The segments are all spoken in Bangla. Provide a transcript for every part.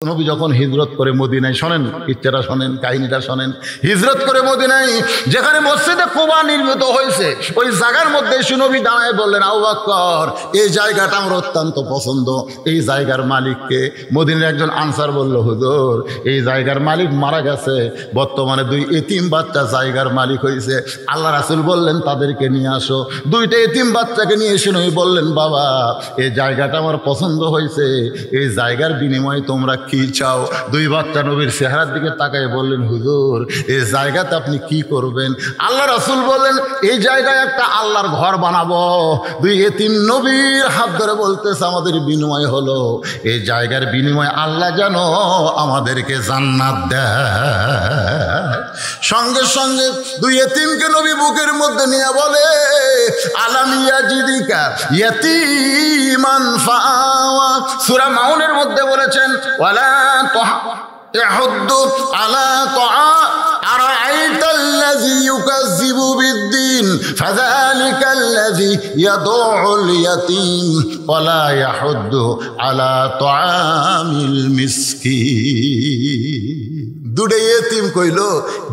নবী যখন হিজরত করে মদিনায়, শোনেন ইচ্ছাটা, শোনেন কাহিনীটা শোনেন। হিজরত করে মদিনায় যেখানে মসজিদে কুবা নির্মিত হয়েছে, ওই জায়গার মধ্যে এসে নবী দাঁড়ায় বললেন, আবু বকর, এই জায়গাটা আমার অত্যন্ত পছন্দ, এই জায়গার মালিককে? মদিনার একজন আনসার বলল, হুজুর, এই জায়গার মালিক মারা গেছে, বর্তমানে 2 এতিম বাচ্চা জায়গার মালিক হয়েছে। আল্লাহ রাসূল বললেন, তাদেরকে নিয়ে আসো। 2টা এতিম বাচ্চাকে নিয়ে এসে নবী বললেন, বাবা, এই জায়গাটা আমার পছন্দ হয়েছে, এই জায়গার বিনিময়ে তোমরা কি চাও? 2 বাচ্চা নবীর চেহারার দিকে তাকায় বললেন, হুজুর, এই জায়গাতে আপনি কি করবেন? আল্লাহ রাসূল বললেন, এই জায়গায় একটা আল্লাহর ঘর বানাবো। 2 এতিম নবীর হাত ধরে বলতেছে, আমাদের বিনিময় হলো এই জায়গার বিনিময়ে আল্লাহ যেন আমাদেরকে জান্নাত দেয়। সঙ্গে সঙ্গে 2 এতিমকে নবী বুকের মধ্যে নিয়ে বলে, আলাম ইয়াজিদিকা ইয়াতীমান ফাআওয়া। সূরা মাউনের মধ্যে বলেছেন, ওয়ালা তাহুদ্দু আলা তাআ আরাআইতাল্লাযী ইউকাযযিবু বিদ্দীন ফাযালিকাল্লাযী ইয়াদউল ইয়াতীম ওয়ালা ইয়াহুদ্দু আলা তাআমিল মিসকিন। 2টা এতিম কইল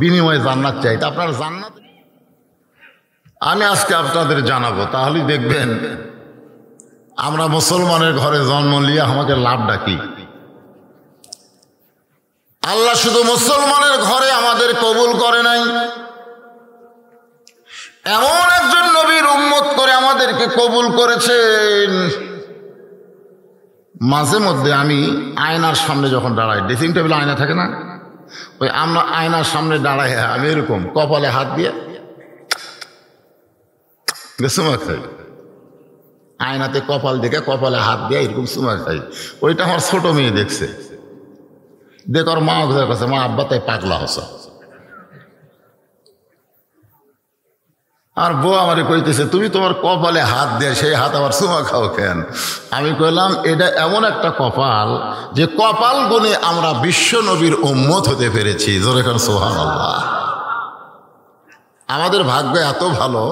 বিনিময়ে জান্নাত চাইতে। আপনার জান্নাত আমি আজকে আপনাদের জানাবো, তাহলেই দেখবেন আমরা মুসলমানের ঘরে জন্ম নিয়ে আমাকে লাভটা কি। আল্লাহ শুধু মুসলমানের ঘরে আমাদের কবুল করে নাই, এমন একজন নবীর উম্মত করে আমাদেরকে কবুল করেছেন। মাঝে মধ্যে আমি আয়নার সামনে যখন দাঁড়াই, ড্রেসিং টেবিলে আয়না থাকে না, ওই আমরা আয়নার সামনে দাঁড়াই, আমি এরকম কপালে হাত দিয়ে সুমা খাই, আয়নাতে কপাল দেখে কপালে হাত দিয়ে এরকম সুমা খাই। ওইটা আমার ছোট মেয়ে দেখছে, দেখ ওর মা কাছে, মা আব্বা তাই পাগলা হস। আর বউ আমারে কইতেছে, তুমি তোমার কপালে হাত দিয়ে সেই হাত আবার সুমা খাও কেন? আমি কইলাম, এটা এমন একটা কপাল যে কপাল গুণে আমরা বিশ্ব নবীর উম্মত হতে পেরেছি। জোরে কান সুবহানাল্লাহ। আমাদের ভাগ্য এত ভালো,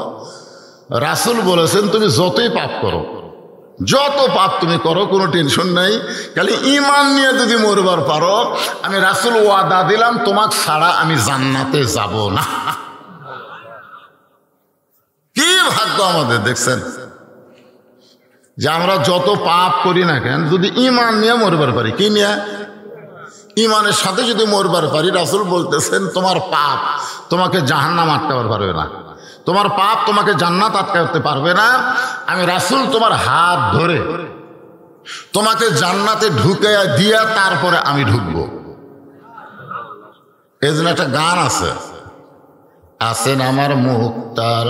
রাসূল বলেছেন, তুমি যতই পাপ করো, যত পাপ তুমি করো, কোনো টেনশন নাই, খালি ঈমান নিয়ে যদি মরবার পারো, আমি রাসূল ওয়াদা দিলাম, তোমাকে ছাড়া আমি জান্নাতে যাব না। কি ভাগ্য আমাদের! দেখছেন যে আমরা যত পাপ করি না কেন, যদি ঈমান নিয়ে মরবার পারি, কি নিয়ে? ঈমানের সাথে যদি মরবার পারি, রাসূল বলতেছেন, তোমার পাপ তোমাকে জাহান্নাম আটকাবার পারবে না, তোমার পাপ তোমাকে জান্নাত আটকাতে পারবে না। আমি রাসূল তোমার হাত ধরে তোমাকে জান্নাতে ঢুকে দিয়া তারপরে আমি ঢুকবো। এই জন্য একটা গান আছে, আছেন আমার মুক্তার,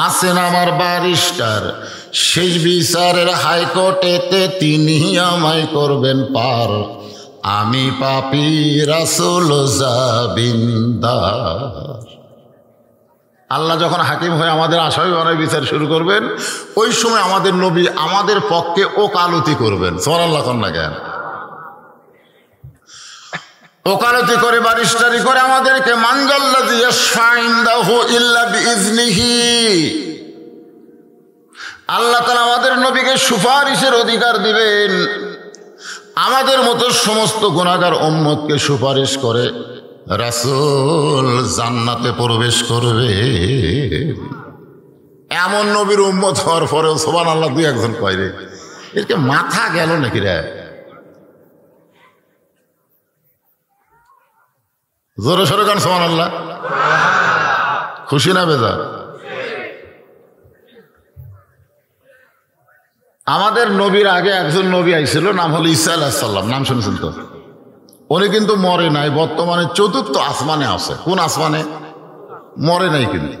আছেন আমার ব্যারিস্টার, শেষ বিচারের হাইকোর্টেতে তিনি আমায় করবেন পার, আমি পাপী রাসূল জামিনদার। আল্লাহ যখন হাকিম হয়ে আমাদের আসামি বানায় বিচার শুরু করবেন, ওই সময় আমাদের নবী আমাদের পক্ষে ওকালতি করবেন। সুবহানাল্লাহ না কেন? ওকালতি করে, বারিস্টারি করে আমাদেরকে, মানজাল্লাযী ইয়াশফা'উ ইনদাহু ইল্লা বিইজনিহি। আল্লাহ তাআলা আমাদের নবীকে সুপারিশের অধিকার দিবেন। আমাদের মতো সমস্ত গুনাহগার উম্মতকে সুপারিশ করে রাসূল জান্নাতে প্রবেশ করবে। এমন নবীর উম্মত হওয়ার পরেও সুবহানাল্লাহ 2-1 জন কয় রে, এরকে মাথা গেল নাকি রে? জোরে সরে গান সুবহানাল্লাহ। খুশি না বেজার? আমাদের নবীর আগে একজন নবী আইছিল, নাম হলো ঈসা আলাইহিস সালাম। নাম শুনেছেন তো? উনি কিন্তু মরে নাই, বর্তমানে 4র্থ আসমানে আছে। কোন আসমানে? মরে নাই, কিন্তু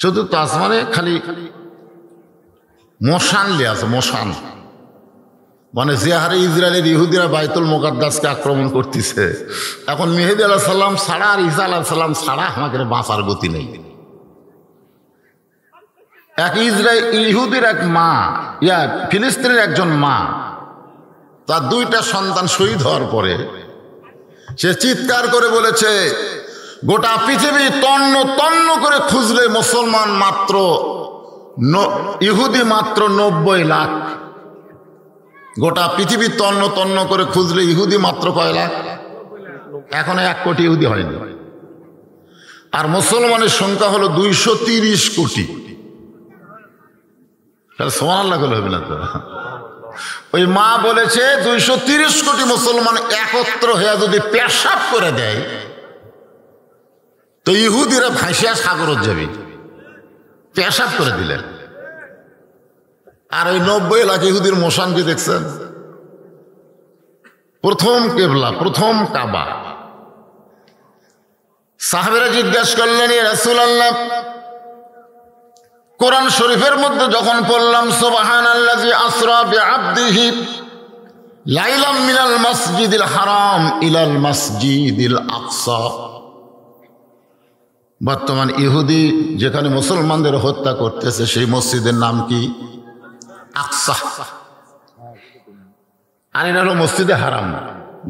4র্থ আসমানে খালি মশান লিয়ে আছে। মশান মানে যে হারে ইসরায়েলের ইহুদিরা বাইতুল মুকাদ্দাসকে আক্রমণ করতেছে, এখন মেহেদী আলাইহিস সালাম ছাড়া আর ঈসা আলাইহিস সালাম ছাড়া আমাদের বাঁচার গতি নেই। এক ইহুদির এক মা, ফিলিস্তিনের একজন মা, তার 2টা সন্তান শহীদ হওয়ার পরে সে চিৎকার করে বলেছে, গোটা পৃথিবী তন্ন তন্ন করে খুঁজলে মুসলমান মাত্র ইহুদি মাত্র 90 লাখ। গোটা পৃথিবী তন্ন তন্ন করে খুঁজলে ইহুদি মাত্র কয় লাখ? এখনো 1 কোটি ইহুদি হয়নি। আর মুসলমানের সংখ্যা হলো 230 কোটি। তাহলে সুবহানাল্লাহ বলে হবে না তো? ওই মা বলেছে 230 কোটি মুসলমান একত্র হয়ে যদি পেশাব করে দেয় তো ইহুদিরা ভাসিয়া সাগরত যাবে, পেশাব করে দিলেন। আর ওই 90 লাখ ইহুদির মশানকে দেখছেন? প্রথম কেবলা, প্রথম কাবা। সাহাবেরা জিজ্ঞাসা করলেন, ইয়া রাসূলুল্লাহ, কোরআন শরীফের মধ্যে যখন পড়লাম সুবহানাল্লাযী আসরা বিআবদিহি লাইলাম মিনাল মাসজিদিল হারাম ইলাল মাসজিদিল আকসা, বর্তমান ইহুদি যেখানে মুসলমানদের হত্যা করতেছে সেই মসজিদের নাম কি? আকসা। আর এটা হলো মসজিদে হারাম,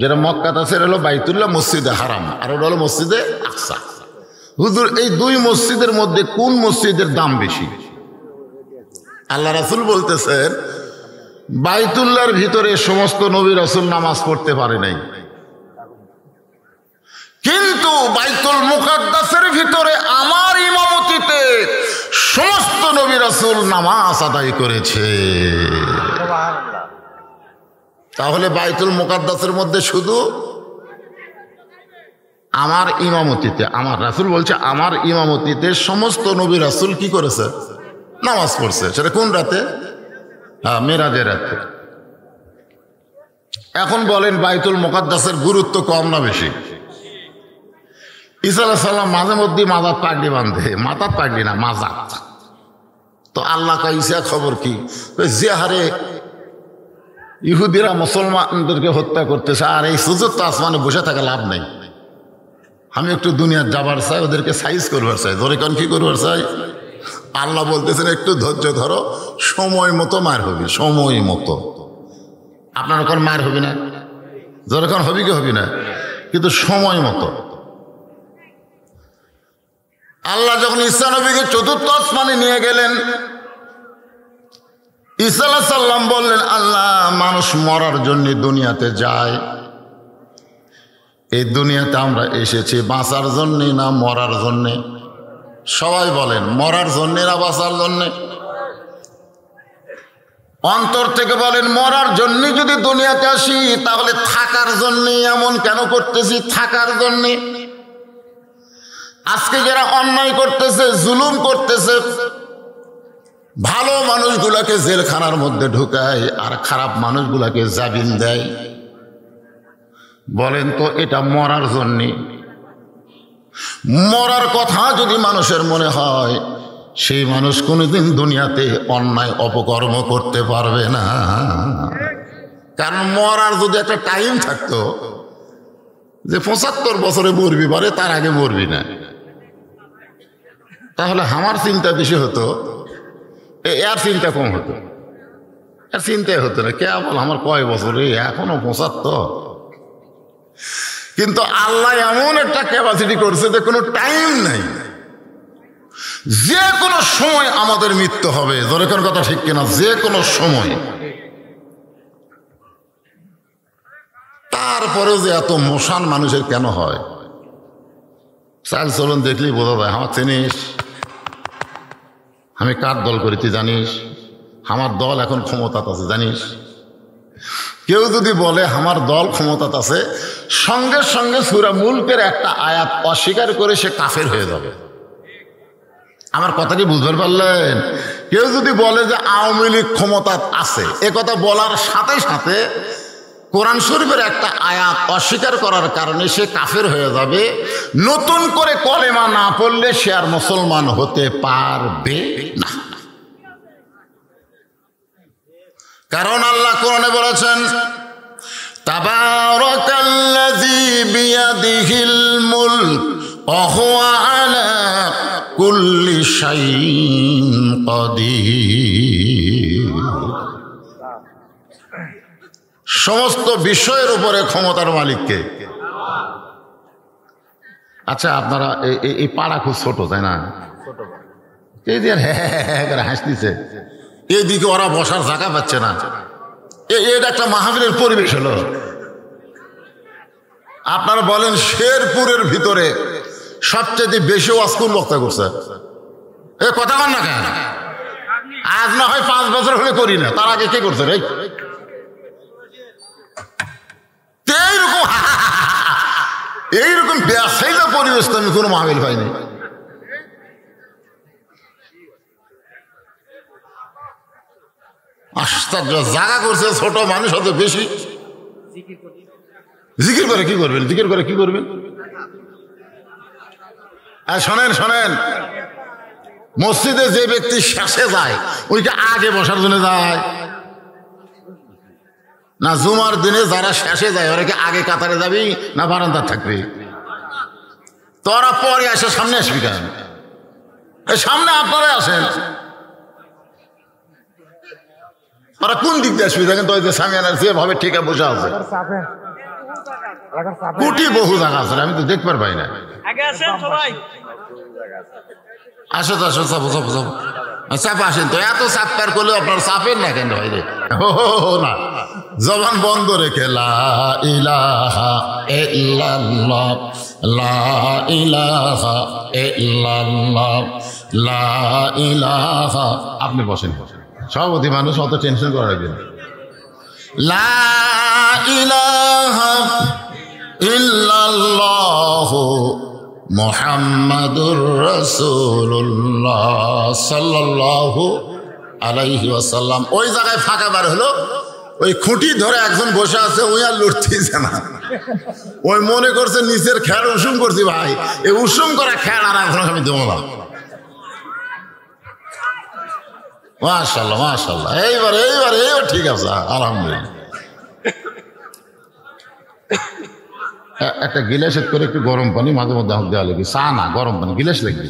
যেটা মক্কাতে আছে এটা হলো বাইতুল্লাহ মসজিদে হারাম, আর ওটা হলো মসজিদে আকসা। হুজুর, এই 2 মসজিদের মধ্যে কোন মসজিদের দাম বেশি? আল্লাহ রাসূল বলতেছেন, বাইতুল্লাহর ভিতরে সমস্ত নবী রাসূল নামাজ পড়তে পারে নাই, কিন্তু বাইতুল মুকাদ্দাসের ভিতরে আমার ইমামতিতে সমস্ত নবী রাসূল নামাজ আদায় করেছে। তাহলে বাইতুল মুকাদ্দাসের মধ্যে শুধু আমার ইমামতিতে, আমার রাসূল বলছে আমার ইমামতিতে সমস্ত নবী রাসূল কি করেছে? নামাজ পড়ছে। সেটা কোন রাতে? হ্যাঁ, মেরাজের রাতে। এখন বলেন বাইতুল মুকাদ্দাসের গুরুত্ব কম না বেশি? ঈসা আলাইহিস সালাম মাঝে মধ্যে মাজার পাগড়ি বাঁধে, মাথার পাগড়ি না, মাজার। তো আল্লাহ কয়, ঈসা খবর কি? যে হারে ইহুদিরা মুসলমানদেরকে হত্যা করতেছে, আর এই সুযোগ তো আসমানে বসে থাকা লাভ নেই। আমি একটু দুনিয়ার যাবার চাই, ওদেরকে সাইজ করবার চাই। ধরে কারণ কি করবার চাই? আল্লাহ বলতেছেন একটু ধৈর্য ধরো, সময় মতো মার হবে, সময় মতো। আপনার ওখানে মার হবে না, যখন হবে কি হবে না, কিন্তু সময় মতো। আল্লাহ যখন ঈসা নবীকে 4র্থ আসমানে নিয়ে গেলেন, ঈসা আলাইহিস সালাম বললেন, আল্লাহ, মানুষ মরার জন্য দুনিয়াতে যায়, এই দুনিয়াতে আমরা এসেছি বাঁচার জন্যে না মরার জন্যে? সবাই বলেন, মরার জন্যে না বাঁচার জন্যে? অন্তর থেকে বলেন, মরার জন্যে যদি দুনিয়াতে আসি তাহলে থাকার জন্যে এমন কেন করতেছি? থাকার জন্যে। আজকে যারা অন্যায় করতেছে, জুলুম করতেছে, ভালো মানুষগুলাকে জেলখানার মধ্যে ঢুকায় আর খারাপ মানুষগুলাকে জামিন দেয়, বলেন তো এটা মরার জন্যে? মরার কথা যদি মানুষের মনে হয়, সেই মানুষ কোনোদিন দুনিয়াতে অন্যায় অপকর্ম করতে পারবে না। কারণ মরার যদি একটা টাইম থাকতো যে 75 বছরে মরবি পারে, তার আগে মরবি না, তাহলে আমার চিন্তা বেশি হতো, এর চিন্তা কম হতো। এর চিন্তাই হতো না, কে বল আমার কয় বছরে, এখনো 75। কিন্তু আল্লাহ এমন একটা ক্যাপাসিটি করছে যে কোনো টাইম নাই, যে কোনো সময় আমাদের মৃত্যু হবে। ধরে কোন কথা ঠিক কিনা? যে কোনো সময়। তারপরেও যে এত মশান মানুষের কেন হয়? চাল চলন দেখলেই বোঝা যায়। আমার চিনিস, আমি কার দল করেছি জানিস? আমার দল এখন ক্ষমতাত আছে জানিস? কেউ যদি বলে আমার দল ক্ষমতাত আছে, সঙ্গে সঙ্গে সূরা মুলকের একটা আয়াত অস্বীকার করে সে কাফের হয়ে যাবে। আমার কথা কি বুঝতে পারলেন? কেউ যদি বলে যে আওয়ামী লীগ ক্ষমতাত আছে, এ কথা বলার সাথে সাথে কোরআন শরীফের একটা আয়াত অস্বীকার করার কারণে সে কাফের হয়ে যাবে। নতুন করে কলেমা না পড়লে সে আর মুসলমান হতে পারবে না। কারণ আল্লাহ কোরআনে বলেছেন, তাবারাকাল্লাযী বিয়াদিহিল মুলক ওয়া হুয়া আলা কুল্লি শাইইন কাদির। সমস্ত বিষয়ের উপরে ক্ষমতার মালিককে। আচ্ছা, আপনারা এই পাড়া খুব ছোট, তাই না? এই যে হ্যাঁ করে হাসতেছে, এইদিকে ওরা বসার জায়গা পাচ্ছে না, এটা একটা মাহফিলের পরিবেশ হলো। আপনারা বলেন শেরপুরের ভিতরে সবচেয়ে বেশি ওয়াজ কোন বক্তা করছে? এ কথা বল না কেন? আজ না হয় 5 বছর হলে করি না, তার আগে কে করছে রে? এইরকম ব্যবসায়ীদের পরিবেশ তো আমি কোনো মাহফিল পাইনি। আশ্চর্য জায়গা করছে, ছোট মানুষ অত বেশি জিকির করে কি করবেন? জিকির করে কি করবেন? শোনেন শোনেন, মসজিদে যে ব্যক্তি শেষে যায় ওইকে আগে বসার জন্য যায় না? জুমার দিনে যারা শেষে যায় ওরা কি আগে কাতারে যাবি না বারান্দা থাকবি? তোরা পরে আসে, সামনে আসবি কেন? সামনে আপনারা আসেন, ওরা কোন দিক দিয়ে আসবি? দেখেন তো ওই যে সামিয়ানার যেভাবে ঠিকা বসে আছে, কোটি বহু জায়গা আছে, আমি তো দেখবার পাই না। আসো তো আসো, চাপো চাপো চাপো, চাপা আসেন তো। এত চাপ পার করলেও আপনার চাপেন না কেন ভাই রে? না, জবান বন্ধ রেখে লা ইলাহা ইল্লাল্লাহ, লা ইলাহা ইল্লাল্লাহ, লা ইলাহা। আপনি বসেন, সভাপতি মানুষ, অত টেনশন করা লাগবে না। লা ইলাহা ইল্লাল্লাহ মুহাম্মাদুর রাসূলুল্লাহ সাল্লাল্লাহু আলাইহি ওয়াসাল্লাম। ওই জায়গায় ফাঁকা বার হলো, ওই খুঁটি ধরে একজন বসে আছে, ওই আর লড়তেছে না। ওই মনে করছে নিচের খেয়াল উষুম করছি। ভাই, এই উষুম করা খেয়াল আর এখন আমি দেবো না। মাশাআল্লাহ মাশাআল্লাহ, এইবার এইবার এইবার ঠিক আছে, আলহামদুলিল্লাহ। একটা গিলাসের করে একটু গরম পানি মাঝে মধ্যে হাত দেওয়া লাগবে। চা না, গরম পানি, গিলাস লাগবে।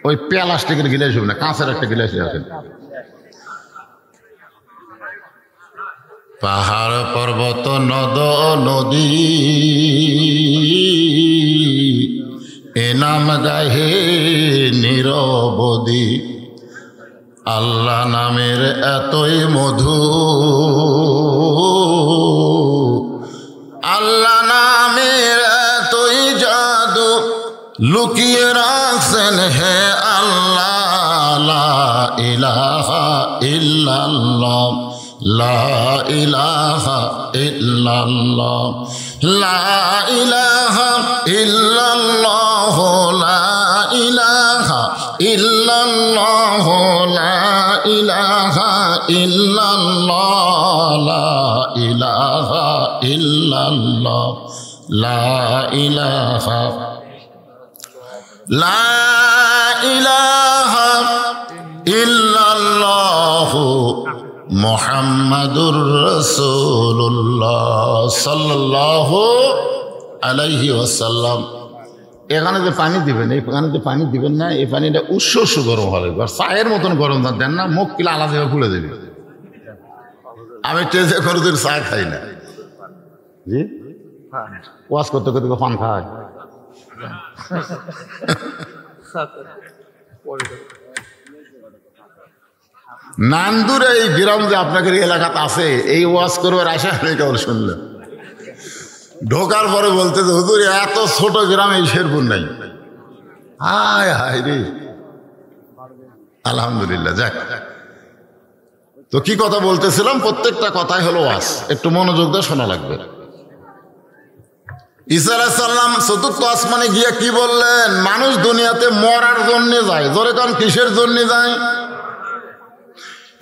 ওই প্লাস্টিকের গিলাস হবে না, কাঁচের একটা গিলাস আছে। পাহাড় পর্বত নদ নদী এ নাম গাহে নিরবধি, আল্লাহ নামের এতই মধু, আল্লাহ নামের এতই জাদু লুকিয়ে রাখছেন হে আল্লাহ। লা ইলাহা ইল্লাল্লাহ, লা ইলাহা ইল্লাল্লাহ, লা ইলাহা ইল্লাল্লাহ, লা ইলাহা ইল্লাল্লাহ, লা ইলাহা ইল্লাল্লাহ, লা ইলাহা ইল্লাল্লাহ, লা ইলাহা, লা ইলাহা ইল্লাল্লাহ মুহাম্মাদুর রাসূলুল্লাহ সাল্লাল্লাহু আলাইহি ওয়াসাল্লাম। এখানে যে পানি দিবেন, এখানে যে পানি দিবেন না, এই পানিটা উৎস গরম হবে, চায়ের মতন গরম দেন না, মুখ কিলা আলাদা খুলে দেবে। আমি টেজে খরচের চা খাই না। জি, ওয়াজ করতে করতে পান খাই। নান্দুরে এই গ্রাম যে আপনাদের এলাকাতে আছে, এই ওয়াজ করবার আশা আমি কেবল শুনলাম। ঢোকার পরে বলতে যে হুজুর এত ছোট গ্রাম এই শেরপুর নাই। হায় হায় রে, আলহামদুলিল্লাহ। যাক, তো কি কথা বলতেছিলাম? প্রত্যেকটা কথাই হলো ওয়াজ, একটু মনোযোগ দিয়ে শোনা লাগবে। ঈসা আলাইহিস সালাম চতুর্থ আসমানে গিয়ে কি বললেন? মানুষ দুনিয়াতে মরার জন্য যায়। জোরে কারণ কিসের জন্য যায়?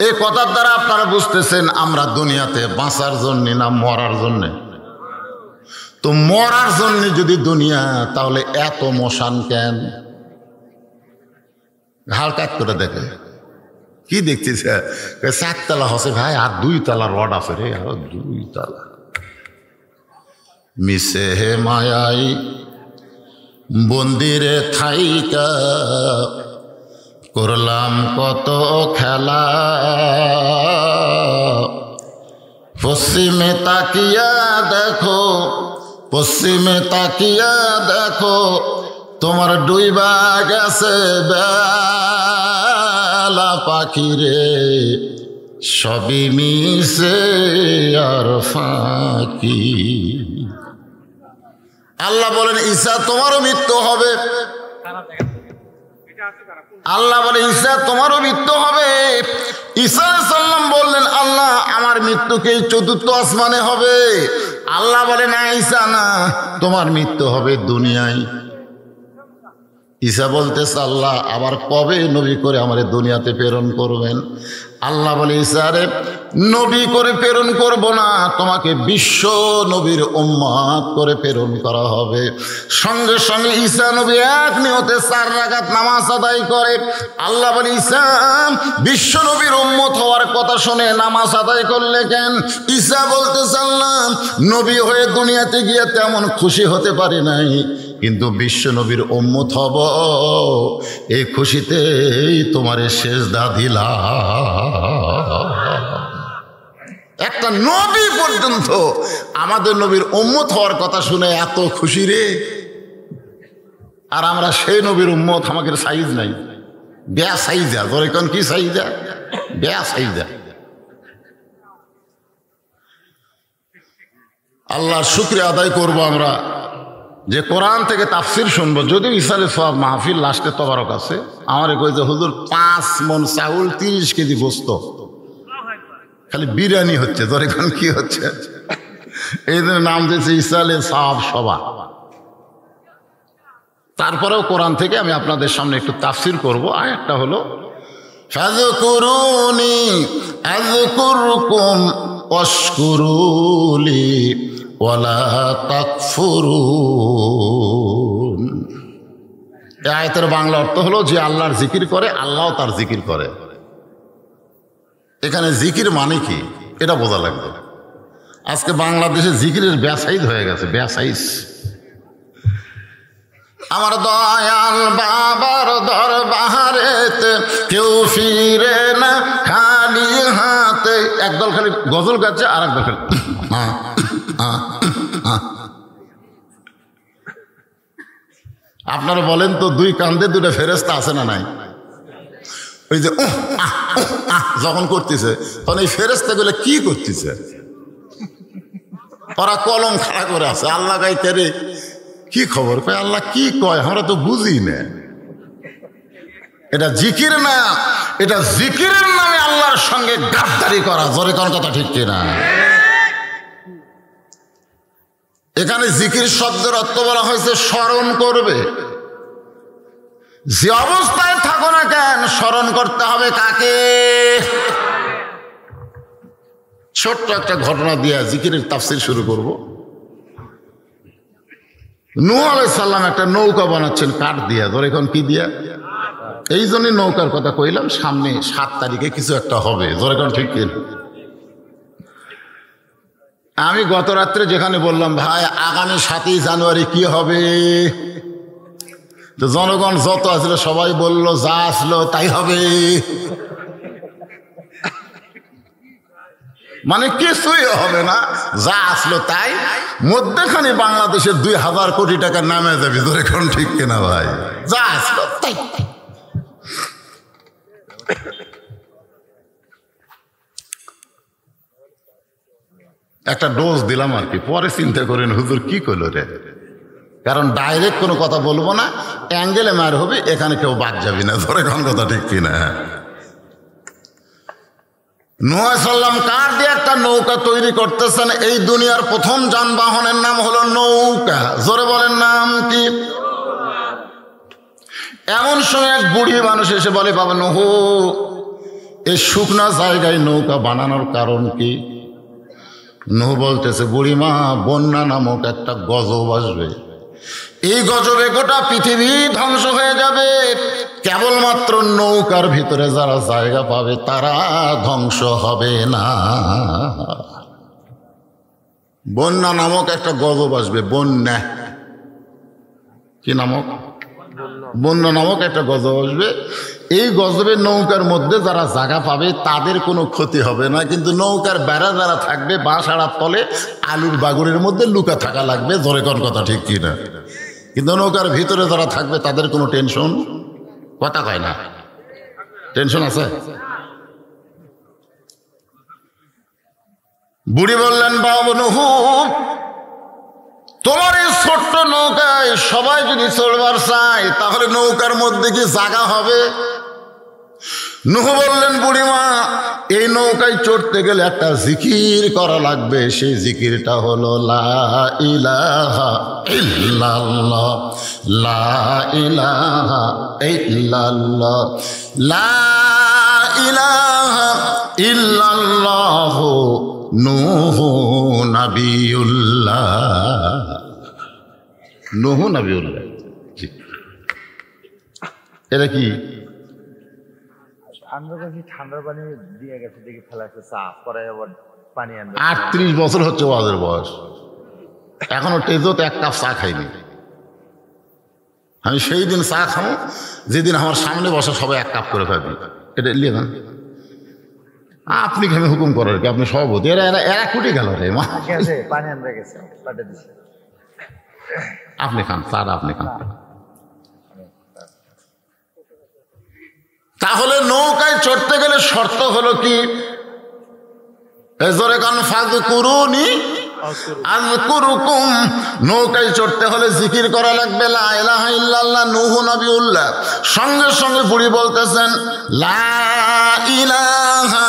এই কথার দ্বারা আপনারা বুঝতেছেন আমরা দুনিয়াতে বাঁচার জন্য না মরার জন্যে। তো মরার জন্য যদি দুনিয়া, তাহলে এত মশান কেন? ঘাল কাট করে দেখে কি দেখছিস? 4 তলা হসে ভাই, আর 2 তলা রড আছে রে, আর 2 তলা। মিশে হে মায়াই বন্দিরে থাইকা করলাম কত খেলা, পশ্চিমে তাকিয়া দেখো, পশ্চিমে তাকিয়া দেখো, তোমার ডুইবা গেছে বেলা পাখি রে, সবই মিশে আর ফাঁকি। আল্লাহ বলেন ঈসা তোমারও মৃত্যু হবে। আল্লাহ বলে ঈসা তোমারও মৃত্যু হবে। ঈসা আলাইহিস সালাম বললেন আল্লাহ আমার মৃত্যু কি চতুর্থ আসমানে হবে? আল্লাহ বলে না ঈসা না, তোমার মৃত্যু হবে দুনিয়ায়। ঈসা বলতেছে আল্লাহ আবার কবে নবী করে আমার দুনিয়াতে প্রেরণ করবেন? আল্লাহ বলে ঈসা রে নবী করে প্রেরণ করব না, তোমাকে বিশ্ব নবীর উম্মত করে প্রেরণ করা হবে। সঙ্গে সঙ্গে ঈসা নবী এক নিয়তে 4 রাকাত নামাজ আদায় করে। আল্লাহ বলে ঈসা বিশ্ব নবীর উম্মত হওয়ার কথা শুনে নামাজ আদায় করলে কেন? ঈসা বলতেছে আল্লাহ নবী হয়ে দুনিয়াতে গিয়ে তেমন খুশি হতে পারি নাই, কিন্তু বিশ্ব নবীর উম্মত হব এই খুশিতেই তোমারে সেজদা দিলাম। একটা নবী পর্যন্ত আমাদের নবীর উম্মত হওয়ার কথা শুনে এত খুশি রে, আর আমরা সেই নবীর উম্মত, আমাদের সাইজ নাই, বেয়া সাইজা। তোর এখন কি সাইজা? বেয়া সাইজা। আল্লাহর শুকরিয়া আদায় করবো আমরা যে কোরআন থেকে তাফসির শুনবো। যদিও ইসালে সব মাহফিল লাস্টে তবারক আছে, আমারে কই যে হুজুর 5 মণ চাউল 30 কেজি গোস্ত, খালি বিরিয়ানি হচ্ছে। তোর এখন কি হচ্ছে? এই জন্য নাম দিয়েছে ইসালে সব সভা। তারপরেও কোরআন থেকে আমি আপনাদের সামনে একটু তাফসির করবো। আয়াতটা হলো ফাযকুরুনি আযকুরকুম ওয়াশকুরুলি ওয়ালা তাকফুরুন। এই আয়াতের বাংলা অর্থ হলো যে আল্লাহর জিকির করে আল্লাহও তার জিকির করে। এখানে জিকির মানে কি এটা বোঝা লাগবে। আজকে বাংলাদেশে জিকিরের ব্যাসাইজ হয়ে গেছে, ব্যাসাইজ। আমার দয়াল বাবার দরবারেতে কেউ ফিরে না খালি হাতে। একদল খালি গজল গাচ্ছে আর একদল খালি আপনারা বলেন তো 2 কান্দে 2টা ফেরেশতা আছে না নাই? ওই যে যখন করতেছে তখন এই ফেরেশতাগুলো কি করতেছে? ওরা কলম খাড়া করে আছে, আল্লাহ গাইতে রে কি খবর কয়, আল্লাহ কি কয় আমরা তো বুঝি না। এটা জিকির না, এটা জিকিরের নামে আল্লাহর সঙ্গে গাদ্দারি করা। জোরে কোন কথা ঠিক কিনা? এখানে জিকির শব্দের অর্থ বলা হয়েছে স্মরণ করবে। যে অবস্থায় থাকো না কেন স্মরণ করতে হবে কাকে? ছোট্ট একটা ঘটনা দিয়ে জিকিরের তাফসীর শুরু করব। নূহ আলাইহিস সালাম একটা নৌকা বানাচ্ছেন কাঠ দিয়া। ধর এখন কি দিয়া? এই জন্যই নৌকার কথা কইলাম, সামনে 7 তারিখে কিছু একটা হবে। ধর এখন ঠিক কিনা? আমি গত রাত্রে যেখানে বললাম ভাই আগামী 7ই জানুয়ারি কি হবে, তো জনগণ যত আসলো সবাই বলল যা আসলো তাই হবে। মানে কিছুই হবে না, যা আসলো তাই। মধ্যখানে বাংলাদেশের 2000 কোটি টাকা নামে যাবে। ধরে এখন ঠিক কিনা ভাই? যা আসলো তাই। একটা ডোজ দিলাম আর কি, পরে চিন্তা করেন হুজুর কি করলো রে। কারণ ডাইরেক্ট কোনো কথা বলবো না, অ্যাঙ্গেলে মার হবে, এখানে কেউ বাদ যাবি না। ধরে কোন কথা ঠিক কিনা? নূহ আলাইহিস সালাম কাঠ দিয়ে একটা নৌকা তৈরি করতেছেন। এই দুনিয়ার প্রথম যানবাহনের নাম হলো নৌকা। জোরে বলেন নাম কি? এমন সময় এক বুড়ি মানুষ এসে বলে বাবা নূহ এই শুকনা জায়গায় নৌকা বানানোর কারণ কি? নূহ বলতেছে বুড়িমা বন্যা নামক একটা গজব আসবে, এই গজবে গোটা পৃথিবী ধ্বংস হয়ে যাবে, কেবলমাত্র নৌকার ভিতরে যারা জায়গা পাবে তারা ধ্বংস হবে না। বন্যা নামক একটা গজব আসবে। বন্যা কি নামক? বন্যা নামক একটা গজব আসবে। এই গজবের নৌকার মধ্যে যারা জায়গা পাবে তাদের কোনো ক্ষতি হবে না, কিন্তু নৌকার বেড়া যারা থাকবে বাঁশাড়ার তলে আলুর বাগুরের মধ্যে লুকা থাকা লাগবে। ধরে কোন কথা ঠিক কিনা? কিন্তু নৌকার ভিতরে যারা থাকবে তাদের কোনো টেনশন, কথা কয় না, টেনশন আছে? বুড়ি বললেন, বাবা নূহ, তোমার এই ছোট্ট নৌকায় সবাই যদি চলবার চায় তাহলে নৌকার মধ্যে কি জায়গা হবে? নূহ বললেন, বুড়িমা, এই নৌকায় চড়তে গেলে একটা জিকির করা লাগবে। সেই জিকিরটা হলো লা ইলাহা ইল্লাল্লাহ, লা ইলাহা ইল্লাল্লাহ, লা ইলাহা ইল্লাল্লাহ নূহ নবিয়ুল্লাহ। নূহ নবিয়ুল্লাহ, এটা কি? ঠান্ডার পানি দিয়ে গেছে, দেখে ফেলাছে সাফ করে, আবার পানি আনবে। 38 বছর হচ্ছে ওয়াজের বয়স, এখনো টেজোতে এক কাপ চা খাইনি। আমি সেই দিন চা খাবো যেদিন আমার সামনে বসা সবাই এক কাপ করে খাবি। এটা লিয়ে দেন। আপনি কেন হুকুম করার কি? আপনি সভাপতি। এরা এরা এরা কুটি গেল রে মা। পানি আনবে গেছে, আপনি খান চাটা, আপনি খান। তাহলে নৌকায় চড়তে গেলে শর্ত হলো কি? জোরে কান, ফাযকুরুনি আযকুরুকুম। নৌকায় চড়তে হলে জিকির করা লাগবে, লা ইলাহা ইল্লাল্লাহ নূহ নবিয়ুল্লাহ। সঙ্গে সঙ্গে বুড়ি বলতেছেন, লা ইলাহা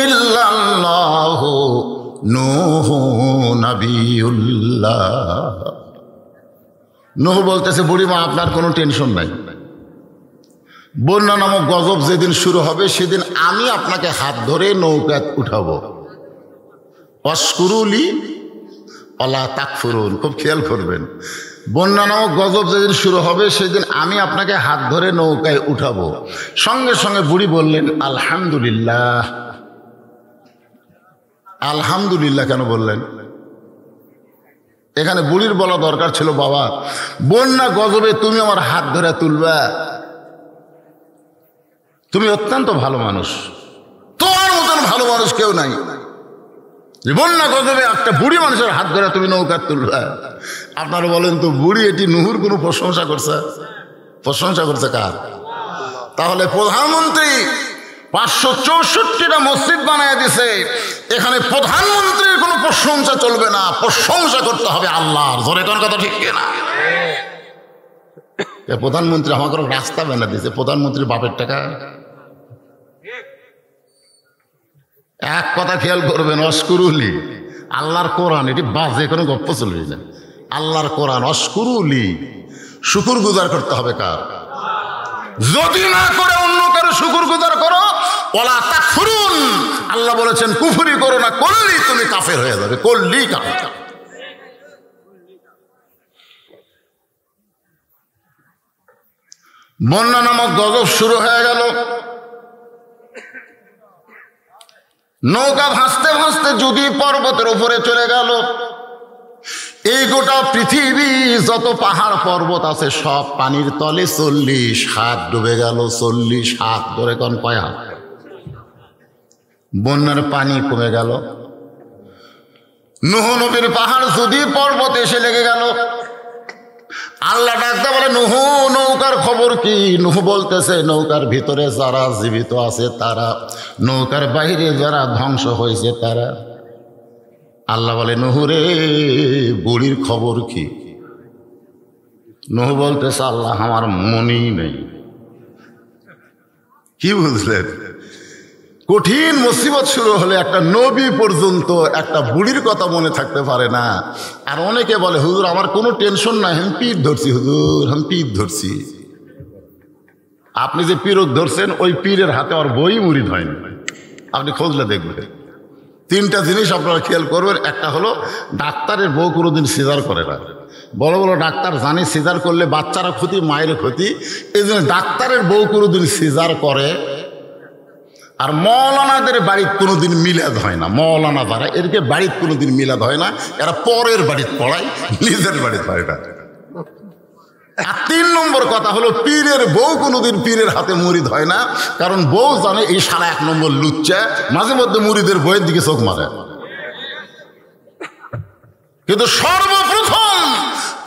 ইল্লাল্লাহ নূহ নবিয়ুল্লাহ। নূহ বলতেছে, বুড়িমা, আপনার কোনো টেনশন নাই। বন্যা নামক গজব যেদিন শুরু হবে সেদিন আমি আপনাকে হাত ধরে নৌকা উঠাবো। অশকুরুলি ওয়ালা তাকফুরুন। খুব খেয়াল করবেন, বন্যা নামক গজব যেদিন শুরু হবে সেদিন আমি আপনাকে হাত ধরে নৌকায় উঠাবো। সঙ্গে সঙ্গে বুড়ি বললেন, আলহামদুলিল্লাহ। আলহামদুলিল্লাহ কেন বললেন? এখানে বুড়ির বলা দরকার ছিল, বাবা, বন্যা গজবে তুমি আমার হাত ধরে তুলবা, তুমি অত্যন্ত ভালো মানুষ, তোমার মতন ভালো মানুষ কেউ নাই। বন্যা গজবে একটা বুড়ি মানুষের হাত ধরে তুমি নৌকা তুলবা। আপনারা বলেন তো, বুড়ি এটি নূহুর কোনো প্রশংসা করছে? প্রশংসা করছে কার? তাহলে প্রধানমন্ত্রী 564টা মসজিদ বানায় দিছে, এখানে প্রধানমন্ত্রীর কোনো প্রশংসা চলবে না, প্রশংসা করতে হবে আল্লাহর। জোরে কোন কথা ঠিক কিনা? প্রধানমন্ত্রী আমাকে রাস্তা বানিয়ে দিয়েছে, প্রধানমন্ত্রীর বাপের টাকা। এক কথা খেয়াল করবেন, অশকুরুলি, আল্লাহর কোরআন, এটি বাজে কোনো গপ্প চলবে না। আল্লাহর কোরআন, অশকুরুলি, শুকুর গুজার করতে হবে কার? যদি না করে অন্য কারো শুকুর গুজার করো, ওয়ালা তাকফুরুন। আল্লাহ বলেছেন কুফরি করো না, করলেই তুমি কাফের হয়ে যাবে, করলেই কাফের। বন্যা নামক গজব শুরু হয়ে গেল। নৌকা ভাসতে ভাসতে যদি পর্বতের উপরে চলে গেল। এই গোটা পৃথিবী যত পাহাড় পর্বত আছে সব পানির তলে 40 হাত ডুবে গেল। 40 হাত, ধরে কোন কয় হাত? বন্যার পানি কমে গেল। নূহ নবীর পাহাড় যদি পর্বতে এসে লেগে গেল। আল্লাহ ডাকতে বলে, নূহ, নৌকার খবর কি? নূহ বলতেছে, নৌকার ভিতরে যারা জীবিত আছে তারা, নৌকার বাইরে যারা ধ্বংস হয়েছে তারা। আল্লাহ বলে, নূহ রে, বুড়ির খবর কি? নূহ বলতেছে, আল্লাহ, আমার মনেই নেই। কি বুঝলেন? কঠিন মুসিবত শুরু হলে একটা নবী পর্যন্ত একটা বুড়ির কথা মনে থাকতে পারে না। আর অনেকে বলে, হুজুর আমার কোনো টেনশন নাই, আমি পীর ধরছি। হুজুর, আমি পীর ধরছি। আপনি যে পীরক ধরছেন ওই পীরের হাতে আর বই মুরিদ হয়নি। আপনি খোঁজলে দেখবেন। 3টা জিনিস আপনারা খেয়াল করবেন। একটা হলো, ডাক্তারের বউ কোনোদিন সিজার করে না। বড় বড় ডাক্তার জানে সিজার করলে বাচ্চারা ক্ষতি, মায়ের ক্ষতি, এই জন্য ডাক্তারের বউ কোনোদিন সিজার করে। আর মৌলানাদের বাড়িতে কোনোদিন মিলাদ হয় না। মৌলানা যারা, এদেরকে বাড়িতে কোনোদিন মিলাদ হয় না। এরা পরের বাড়িতে পড়ায়, নিজের বাড়িতে হয় না। আর 3 নম্বর কথা হলো, পীরের বউ কোনোদিন পীরের হাতে মুরিদ হয় না। কারণ বউ জানে এই সারা 1 নম্বর লুচ্চা, মাঝে মধ্যে মুরিদের বইয়ের দিকে চোখ মারে। কিন্তু সর্বপ্রথম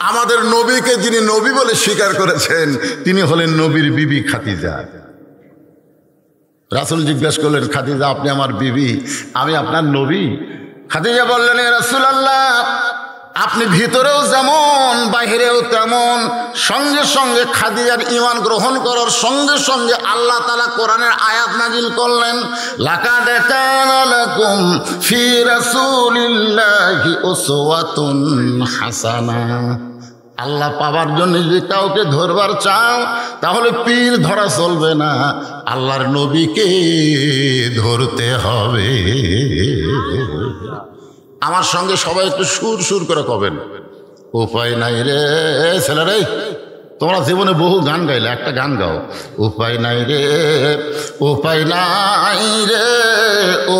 আমাদের নবীকে যিনি নবী বলে স্বীকার করেছেন তিনি হলেন নবীর বিবি খাদিজা। রাসূল জিজ্ঞাসা করলেন, খাদিজা, আপনি আমার বিবি, আমি আপনার নবী? খাদিজা বললেন, এ রাসূলুল্লাহ, আপনি ভিতরেও যেমন বাহিরেও তেমন। সঙ্গে সঙ্গে খাদিজার ঈমান গ্রহণ করার সঙ্গে সঙ্গে আল্লাহ তাআলা কোরআনের আয়াত নাজিল করলেন, লাকাদ কানা লাকুম ফি রাসূলিল্লাহি উসওয়াতুন হাসানা। আল্লাহ পাবার জন্য যদি কাউকে ধরবার চাও তাহলে পীর ধরা চলবে না, আল্লাহর নবীকে ধরতে হবে। আমার সঙ্গে সবাই একটু সুর সুর করে কবেন, উপায় নাই রে ছেলেরে, তোমরা জীবনে বহু গান গাইলে, একটা গান গাও, উপায় নাই রে, উপায় নাই রে,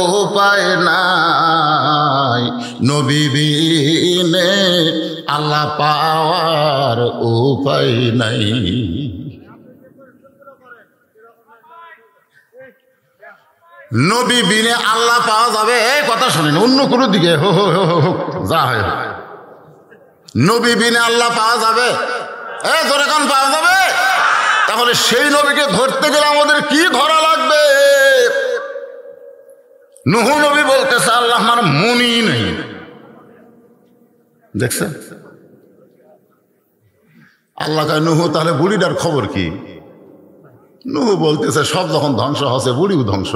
উপায় নাই, নবী বিনে আল্লাহ পাওয়ার উপায় নাই। নবী বিনে আল্লাহ পাওয়া যাবে, এই কথা শোনেন, অন্য কোনো দিকে হো হো হো হো যা হয়, নবী বিনে আল্লাহ পাওয়া যাবে, ধরে কান পাওয়া যাবে। তাহলে সেই নবীকে ধরতে গেলে আমাদের কি ধরা লাগবে? নূহ নবী বলতেছে, আল্লাহ আমার মনই নেই। দেখছেন, আল্লাহ কয় নূহ তাহলে বুড়িটার খবর কি? নূহ বলতেছে, সব যখন ধ্বংস হচ্ছে বুড়িও ধ্বংস।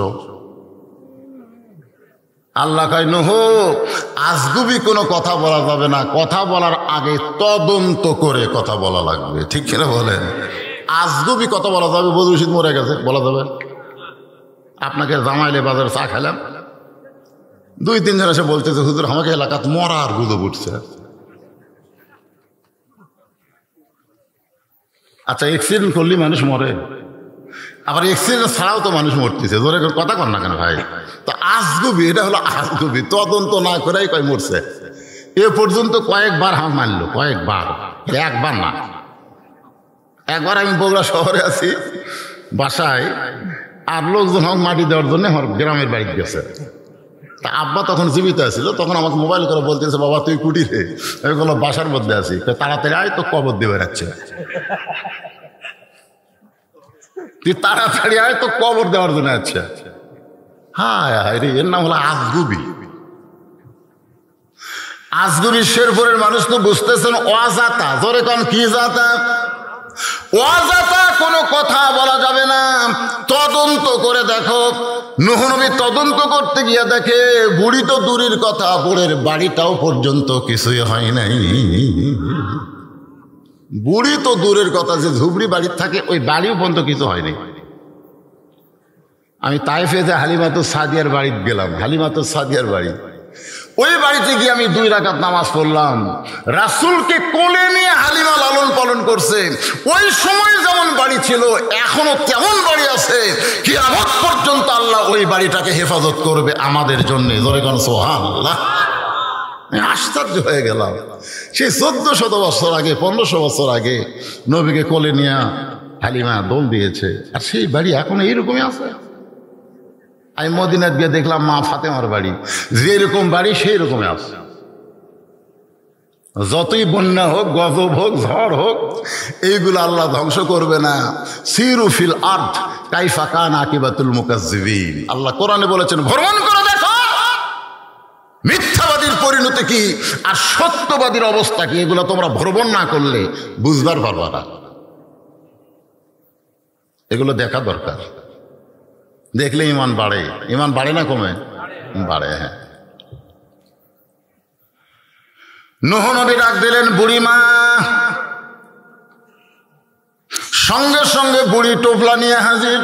আল্লাহ কয় নূহ, আজগুবি কোনো কথা বলা যাবে না, কথা বলার আগে তদন্ত করে কথা বলা লাগবে। ঠিক কিনা বলেন? আজগুবি কথা বলা যাবে, বদরুল রশিদ মরে গেছে বলা যাবে? আপনাকে জামাইলে বাজারে চা খেলাম, 2-3 জন এসে বলতেছে, হুজুর আমাকে এলাকাত মরার গুজব উঠছে। আচ্ছা, অ্যাক্সিডেন্ট করলে মানুষ মরে, আবার অ্যাক্সিডেন্ট ছাড়াও তো মানুষ মরতেছে, ধরে কথা কর না কেন ভাই? তো আজগুবি, এটা হলো আজগুবি, তদন্ত না করেই কয় মরছে। এ পর্যন্ত কয়েকবার হাত মারলো, কয়েকবার, একবার না। একবার আমি বগুড়া শহরে আছি বাসায়, আর লোকজন হোক মাটি দেওয়ার জন্য আমার গ্রামের বাড়িতে গেছে। তা আব্বা তখন জীবিত আছিল, তখন আমাকে মোবাইল করে বলতেছে, বাবা তুই কুটিরে? আমি বললাম বাসার মধ্যে আছি। তাড়াতাড়ি আয়, তো কবর দিয়ে বেড়াচ্ছে। তুই তাড়াতাড়ি আয়, তো কবর দেওয়ার জন্য আছে। হায় হায় রে, এর নাম হলো আজগুবি। আজগুবি শেরপুরের মানুষ তো বুঝতেছেন, অজাতা, জোরে কন কি জাতা? অজাতা কোনো কথা বলা যাবে না, তদন্ত করে দেখো। নূহ নবী তদন্ত করতে গিয়ে দেখে বুড়ি তো দূরের কথা, বুড়ের বাড়িটাও পর্যন্ত কিছুই হয় নাই। বুড়ি তো দূরের কথা, যে ঝুবড়ি বাড়ির থাকে ওই বাড়িও পর্যন্ত কিছু হয়নি। আমি তাইফে যে হালিমাতুস সাদিয়ার বাড়িতে গেলাম, হালিমাতুস সাদিয়ার বাড়ি, ওই বাড়িতে গিয়ে আমি 2 রাকাত নামাজ পড়লাম। রাসূলকে কোলে নিয়ে হালিমা লালন পালন করছে। ওই সময় যেমন বাড়ি ছিল এখনো তেমন বাড়ি আছে, কিয়ামত পর্যন্ত আল্লাহ ওই বাড়িটাকে হেফাজত করবে আমাদের জন্য। জোরে কোন সুবহানাল্লাহ। আশ্চর্য হয়ে গেলাম। সেই 1400 বছর আগে, 1500 বছর আগে নবীকে কোলে নিয়ে হালিমা দোল দিয়েছে, আর সেই বাড়ি এখন এইরকমই আছে। আমি মদিনাত গিয়ে দেখলাম মা ফাতেমার বাড়ি, যেরকম বাড়ি সেই রকমই আছে। যতই বন্যা হোক, গজব হোক, ঝড় হোক, এইগুলো আল্লাহ ধ্বংস করবে না। সিরু ফিল আরদ কাইফা কানা আকিবাতুল মুকাজ্জিবিন। আল্লাহ কোরআনে বলেছেন, ভ্রমণ করে দেখো মিথ্যাবাদীর পরিণতি কি আর সত্যবাদীর অবস্থা কি। এগুলো তোমরা ভ্রমণ না করলে বুঝবার পারবা না। এগুলো দেখা দরকার, দেখলে ইমান বাড়ে। ইমান বাড়ে না কমে? বাড়ে। হ্যাঁ, নূহ নবী ডাক দিলেন, বুড়িমা। সঙ্গে সঙ্গে বুড়ি টোপলা নিয়ে হাজির।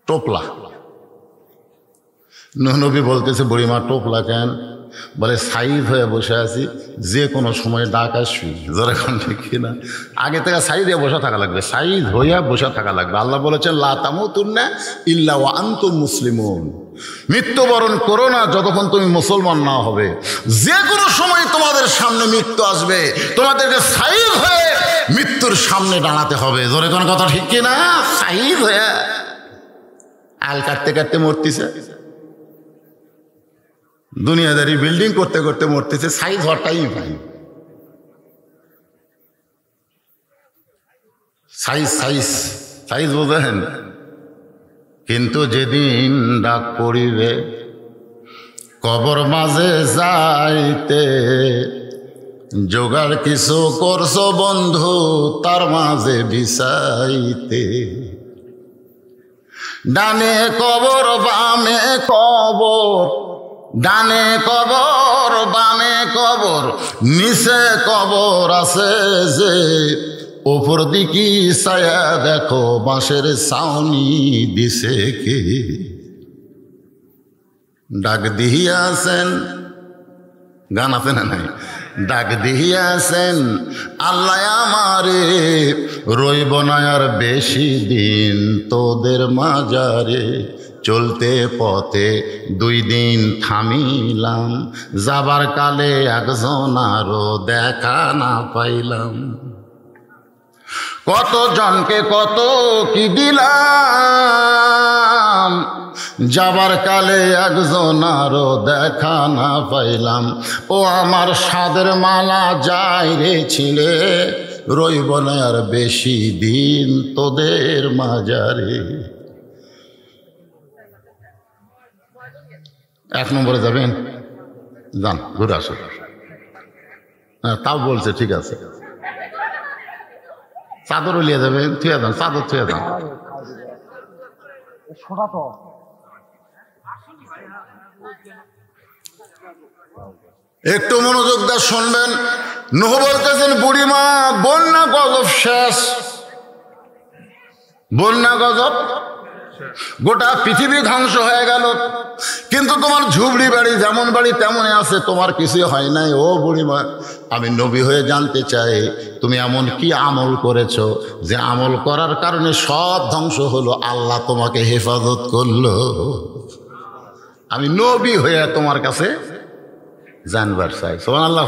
টোপলা। নূহ নবী বলতেছে, বুড়িমা টোপলা কেন? বলে সাইজ হয়ে বসে আছি, যে কোনো সময় ডাক আসবি। যেরকম ঠিক কিনা? আগে থেকে সাইজ হয়ে বসে থাকা লাগবে, সাইজ হইয়া বসে থাকা লাগবে। আল্লাহ বলেছেন, লা তামুতুন্না ইল্লা ওয়া আনতুম মুসলিমুন। মৃত্যুবরণ করো না যতক্ষণ তুমি মুসলমান না হবে। যে কোনো সময় তোমাদের সামনে মৃত্যু আসবে, তোমাদেরকে সাইজ হয়ে মৃত্যুর সামনে দাঁড়াতে হবে। জোরে কোনো কথা ঠিক কিনা? সাইজ হয়ে আল কাটতে কাটতে মরতেছে, দুনিয়াদারি বিল্ডিং করতে করতে মরতেছে, সাইজ হওয়াটাই পাই। সাইজ সাইজ সাইজ বোঝেন? কিন্তু যেদিন ডাক পড়িবে কবর মাঝে যাইতে জোগাড় কিছু করছো বন্ধু, তার মাঝে বিছাইতে। ডানে কবর বামে কবর, ডানে কবর বামে কবর, নিচে কবর আছে যে, ওপর দিকে ছায়া দেখো বাঁশের ছাউনি দিছে কে। ডাক দিয়াছেন, গান আছে না নাই? ডাক দিয়াছেন আল্লাহ আমারে, রইব না আর বেশি দিন তোদের মাজারে। চলতে পথে 2 দিন থামিলাম, যাবার কালে একজন আরো দেখা না পাইলাম। কত জনকে কত কি দিলাম, যাবার কালে একজন আরো দেখা না পাইলাম। ও আমার সাদের মালা যাই রে ছিঁড়ে, রইব না আর বেশি দিন তোদের মাজারে। 1 নম্বরে যাবেন, যান ঘুরে আসো। হ্যাঁ তাও বলছে ঠিক আছে, চাদর লিয়ে যাবেন, থুয়ে যান, চাদর থুয়ে যান। একটু মনোযোগ দিয়ে শুনবেন। নূহ বলতেছেন বুড়িমা বন্যা গজব শেষ, বন্যা গজব, গোটা পৃথিবী ধ্বংস হয়ে গেল, কিন্তু তোমার ঝুবড়ি বাড়ি যেমন বাড়ি তেমনই আছে, তোমার কিছু হয় নাই। ও বুড়িমা, আমি নবী হয়ে জানতে চাই তুমি এমন কি আমল করেছো যে আমল করার কারণে সব ধ্বংস হলো, আল্লাহ তোমাকে হেফাজত করলো। আমি নবী হয়ে তোমার কাছে জানবার চাই। সুবহানাল্লাহ।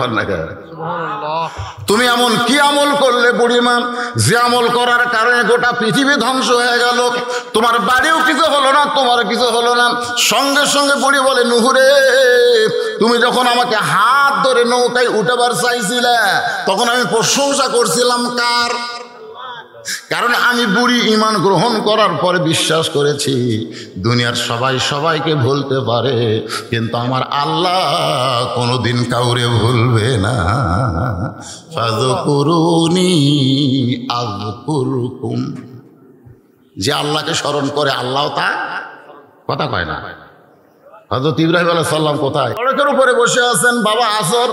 তুমি এমন কি আমল করলে বুড়িমা যে আমল করার কারণে গোটা পৃথিবী ধ্বংস হয়ে গেল, তোমার বাড়িও কিছু হলো না, তোমার কিছু হলো না। সঙ্গে সঙ্গে বুড়ি বলে নুহুরে, তুমি যখন আমাকে হাত ধরে নৌকায় উঠাবার চাইছিলে তখন আমি প্রশংসা করছিলাম কার? কারণ আমি বুড়ি ঈমান গ্রহণ করার পরে বিশ্বাস করেছি দুনিয়ার সবাই সবাইকে ভুলতে পারে, কিন্তু আমার আল্লাহ কোনোদিন কাউরে ভুলবে না। ফাযকুরুনি আযকুরকুম, যে আল্লাহকে স্মরণ করে আল্লাহ তা কথা কয় না। হযরত ইব্রাহিম আলাইহিস সালাম কোথায়? সড়কের উপরে বসে আছেন, বাবা আসর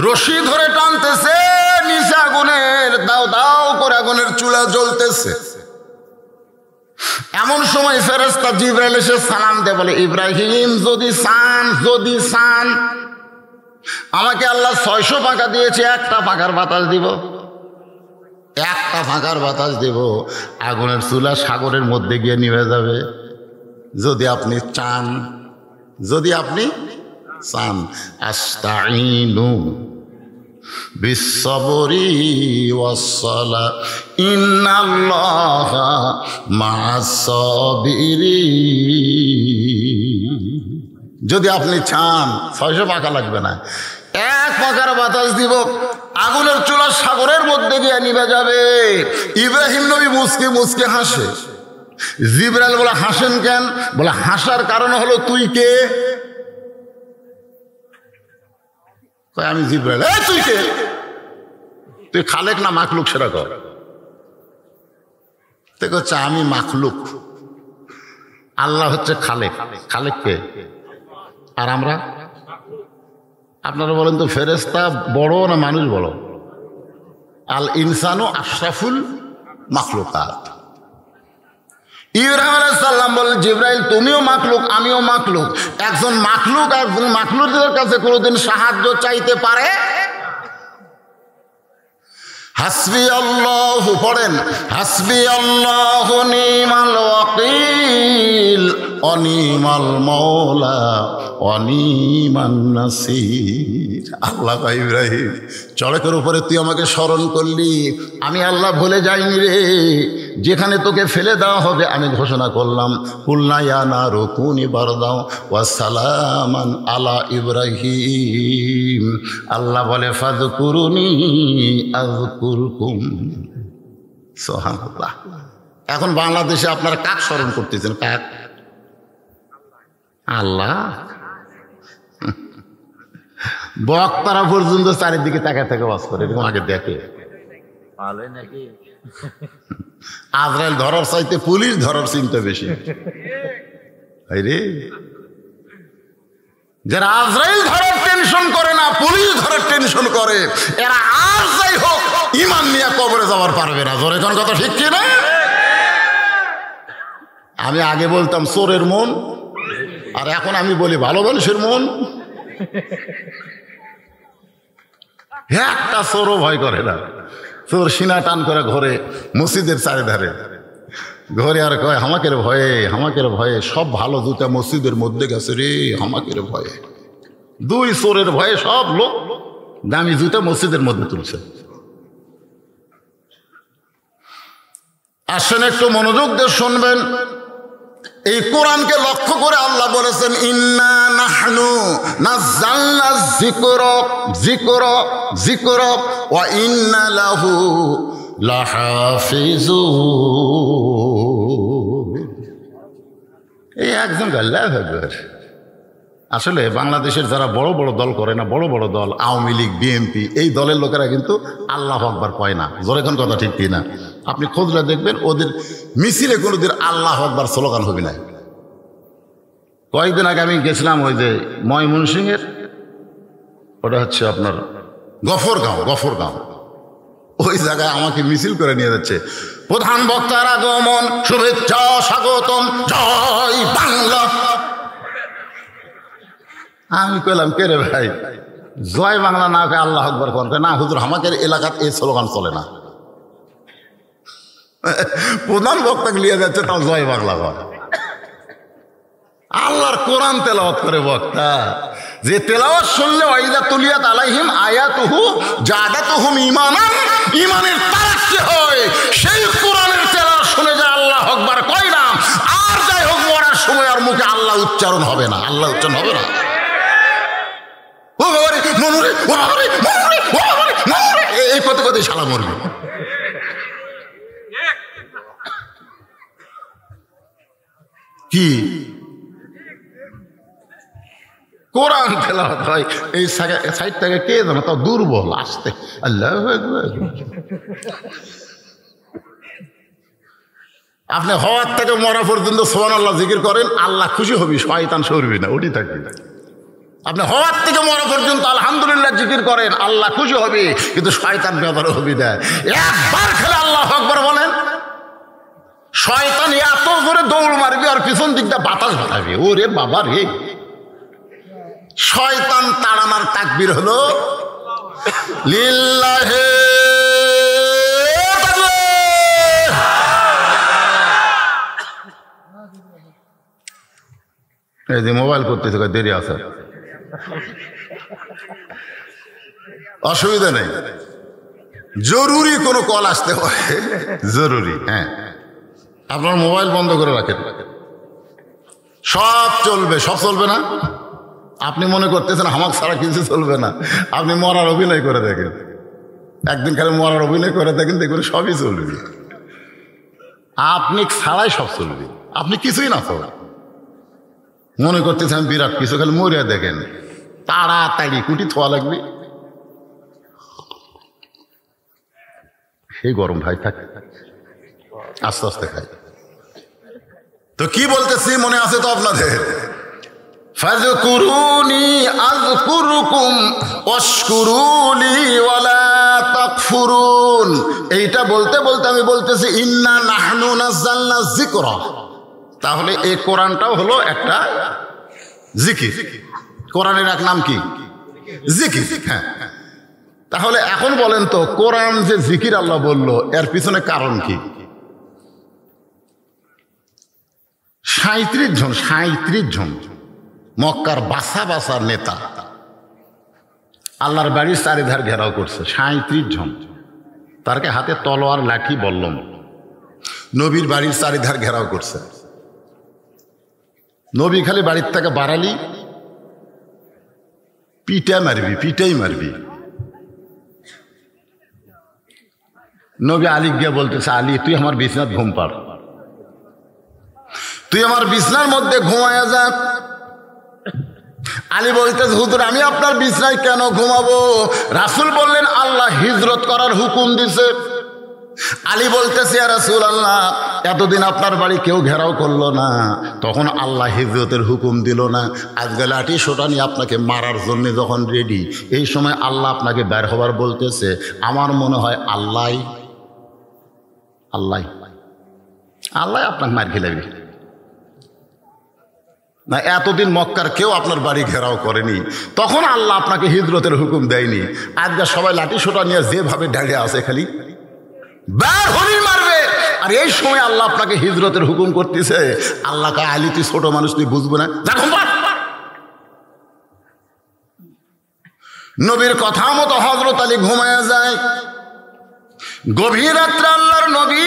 রশি ধরে টানতেছে, নিচে আগুনের দাও দাও করে আগুনের চুলা জ্বলতেছে। এমন সময় ফেরেশতা জিবরাইল এসে সালাম দেয়, বলে ইব্রাহিম যদি চান আমাকে আল্লাহ 600 পাকা দিয়েছে, একটা পাকার বাতাস দিব, একটা ফাঁকার বাতাস দেব, আগুনের চুলা সাগরের মধ্যে গিয়ে নিভে যাবে। যদি আপনি চান, যদি আপনি চান। আস্তাইনু বিসসবরি ওয়াসসালা ইন্নাল্লাহা মা'আস সাবিরিন। যদি আপনি চান 600 পাকা লাগবে না, 1 পাকার বাতাস দিব, আগুনের চুলা সাগরের মধ্যে গিয়ে নিভে যাবে। ইব্রাহিম নবী মুচকে মুচকে হাসে। জিবরাইল বলে হাসেন কেন? বলে হাসার কারণ হলো তুই কে? আমি জিবরাইল। তুই কে? তুই খালেক না মাখলুক সেটা কর। হচ্ছে আমি মাখলুক, আল্লাহ হচ্ছে খালেক। খালেক কে? আর আমরা? আপনারা বলেন তো ফেরেশতা বড় না মানুষ বড়? আল ইনসানু আশরাফুল মাখলুকাত। ইব্রাহিম আলাইহিস সালাম বলেন জিবরাইল তুমিও মাখলুক আমিও মাখলুক, একজন মাখলুক আর মাখলুকের কাছে কোনোদিন সাহায্য চাইতে পারে? হাসবি আল্লাহু, পড়েন হাসবি আল্লাহু নিমাল ওয়াকিল অনিমাল মওলা অনিমান নাসির। আল্লাহ কয় ইব্রাহিম চড়কের উপরে তুই আমাকে স্মরণ করলি, আমি আল্লাহ ভুলে যাইনি রে। যেখানে তোকে ফেলে দেওয়া হবে আমি ঘোষণা করলাম কুলনা ইয়া নারু কুনি বারদাও ওয়া সালামান আলা ইব্রাহিম। আল্লাহ বলে ফাযকুরুনি আযকুরকুম। সুবহানাল্লাহ। এখন বাংলাদেশে আপনারা কাক স্মরণ করতেছেন? কাক? আল্লাহ। বক্তারা পর্যন্ত চারিদিকে তাকায় থেকে বাস করে, এরকম আগে দেখে। ভালোই নাকি? আজরাইল ধরার চাইতে পুলিশ ধরার চিন্তা বেশি। রে যারা আজরাইল ধরার টেনশন করে না, পুলিশ ধরার টেনশন করে, এরা আর যাই হোক ঈমান নিয়ে কবরে যাওয়ার পারবে না। জোরে কোন কথা ঠিক কি না? আমি আগে বলতাম চোরের মন, আর এখন আমি বলি ভালো মানুষের মন। একটা চোরও ভয় করে না। চোর সিনা টান করে ঘরে, মসজিদের চারিধারে ঘরে, আর কয় হামাকের ভয়ে, হামাকের ভয়ে সব ভালো জুতা মসজিদের মধ্যে গেছে রে, হামাকের ভয়ে। দুই চোরের ভয়ে সব লোক দামি জুতা মসজিদের মধ্যে তুলছে। আসেন একটু মনোযোগ দিয়ে শুনবেন। এই কোরআনকে লক্ষ্য করে আল্লাহ বলেছেন, ইন্না নাহনু নাযালনা যিকরা ওয়া ইন্না লাহু লাহাফিজুন। এই একজন আল্লাহু আকবার। আসলে বাংলাদেশের যারা বড় বড় দল করে না, বড় বড় দল, আওয়ামী লীগ, বিএনপি, এই দলের লোকেরা কিন্তু আল্লাহু আকবার কয় না। জোরে কোন কথা ঠিক কিনা? আপনি খোঁজলে দেখবেন ওদের মিছিলে কোনোদিন আল্লাহু আকবার স্লোগান হবে না। কয়েকদিন আগে আমি গেছিলাম ওই যে ময়মনসিংহের, ওটা হচ্ছে আপনার গফরগাঁও, ওই জায়গায় আমাকে মিছিল করে নিয়ে যাচ্ছে। প্রধান বক্তার আগমন, শুভেচ্ছা স্বাগতম, জয় বাংলা। আমি কইলাম কে রে ভাই, জয় বাংলা না কে আল্লাহু আকবার কোন? না হুজুর, আমাদের এলাকার এই স্লোগান চলে না। প্রধান বক্তাকে নিয়ে যাচ্ছে, তাও জয় বাংলা কর। আল্লাহর কোরআন তেলাওয়াত করে বক্তা, যে তেলাওয়াত শুনলে ওয়াইদা তুলিয়াত আলাইহিম আয়াতুহু জাদাতুহুম ঈমানান, ঈমানের তারাক্কি হয়। সেই কোরআনের তেলাওয়াত শুনে যে আল্লাহু আকবার কয় না, আর যাই হোক মরার সময় আর মুখে আল্লাহ উচ্চারণ হবে না, আল্লাহ উচ্চারণ হবে না। ও বাবারে মনুরে, ও বাবারে মনুরে, ও বাবারে মনুরে, এই কত কত শালা মরবে। কি কোরআন তেলাওয়াত হয় এই সাইড থেকে, কে জানো তাও দুর্বল আসতে। আল্লাহু আকবার। আপনি হওয়ার থেকে মরা পর্যন্ত সুবহানাল্লাহ জিকির করেন, আল্লাহ খুশি হবি, শয়তান সরবি না, ওটি থাকবে। আপনি হওয়ার থেকে মরা পর্যন্ত আলহামদুলিল্লাহ জিকির করেন, আল্লাহ খুশি হবে, কিন্তু শয়তান বেদর হবি দেয়। একবার খেলে আল্লাহু আকবার বলেন, শয়তান এত করে দৌড় মারবি আর পিছন দিকটা বাতাস বাড়াবে। ওরে বাবা রে, শয়তান তাড়ানোর তাকবীর হলো লিল্লাহি। এই যে মোবাইল করতেছে, দেরি আছে, অসুবিধা নেই। জরুরি কোনো কল আসতে পারে, জরুরি। হ্যাঁ, আপনার মোবাইল বন্ধ করে রাখেন, সব চলবে। সব চলবে না? আপনি মনে করতেছেন আমার ছাড়া কিছু চলবে না, আপনি মরার অভিনয় করে দেখেন। একদিন খালি মরার অভিনয় করে দেখেন, দেখবেন সবই চলবে। আপনি ছাড়াই সব চলবে, আপনি কিছুই না চলবে। মনে করতেছেন বিরাট কিছু, খালি মরিয়া দেখেন, তাড়াতাড়ি কুটি থোয়া লাগবে। সেই গরম ভাই থাকে, আস্তে আস্তে খাই। তো কি বলতেছি মনে আছে তো আপনাদের? ফাযকুরুনি আযকুরুকুম ওয়াশকুরুলি ওয়ালা তাকফুরুন। এইটা বলতে বলতে আমি বলতেছি ইন্না নাহনু নাযালনা যিকরা। তাহলে এই কোরআনটাও হলো একটা জিকির। কোরআনের এক নাম কি? জিকির। হ্যাঁ, তাহলে এখন বলেন তো, কোরআন যে জিকির আল্লাহ বললো, এর পিছনে কারণ কি? 37 জন মক্কার বাসা বাসার নেতা আল্লাহর বাড়ির চারিধার ঘেরাও করছে। 37 জন, তারকে হাতে তলোয়ার লাঠি বল্লম, নবীর বাড়ির চারিধার ঘেরাও করছে। নবী খালি বাড়ির থেকে বাড়ালি পিটাই মারবি। নবী আলী গিয়া বলতেছে, আলী তুই আমার বিছনাত ঘুম পাড়, তুই আমার বিছনার মধ্যে ঘুমায়া যা। আলী বলতেছে হুজুর আমি আপনার বিছনায় কেন ঘুমাবো? রাসূল বললেন আল্লাহ হিজরত করার হুকুম দিছে। আলী বলতেছে ইয়া রাসূলুল্লাহ এতদিন আপনার বাড়ি কেউ ঘেরাও করলো না, তখন আল্লাহ হিজরতের হুকুম দিল না, আজকে লাঠি সোটা নিয়ে আপনাকে মারার জন্য যখন রেডি, এই সময় আল্লাহ আপনাকে বের হবার বলতেছে, আমার মনে হয় আল্লাহ আপনাকে মার খেলাবে না। এতদিন মক্কার কেউ আপনার বাড়ি ঘেরাও করেনি, তখন আল্লাহ আপনাকে হিজরতের হুকুম দেয়নি। আজকে সবাই লাঠি সোটা নিয়ে যেভাবে দাঁড়িয়ে আছে খালি বের হলেই মারবে, আর এই সময় আল্লাহ আপনাকে হিজরতের হুকুম করতেছে। আল্লাহ কা আলী তুই ছোট মানুষ, তুই বুঝবো না, নবীর কথা মতো হযরত আলী ঘুমায়া যায়। গভীর রাত্রে আল্লাহর নবী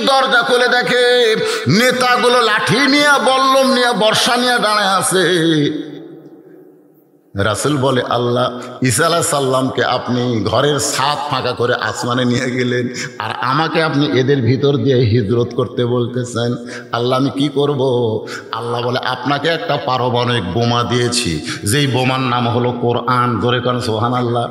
দরজা খুলে দেখে নেতাগুলো লাঠি নিয়ে বল্লম নিয়ে বর্ষা নিয়ে দাঁড়ায় আছে। রাসূল বলে আল্লাহ ঈসা আলাইহিস সালামকে আপনি ঘরের ছাদ ফাঁকা করে আসমানে নিয়ে গেলেন, আর আমাকে আপনি এদের ভিতর দিয়ে হিজরত করতে বলতেছেন, আল্লাহ আমি কি করব? আল্লাহ বলে আপনাকে একটা পারমাণবিক বোমা দিয়েছি, যেই বোমার নাম হলো কোরআন। জোরে কোন সুবহানাল্লাহ।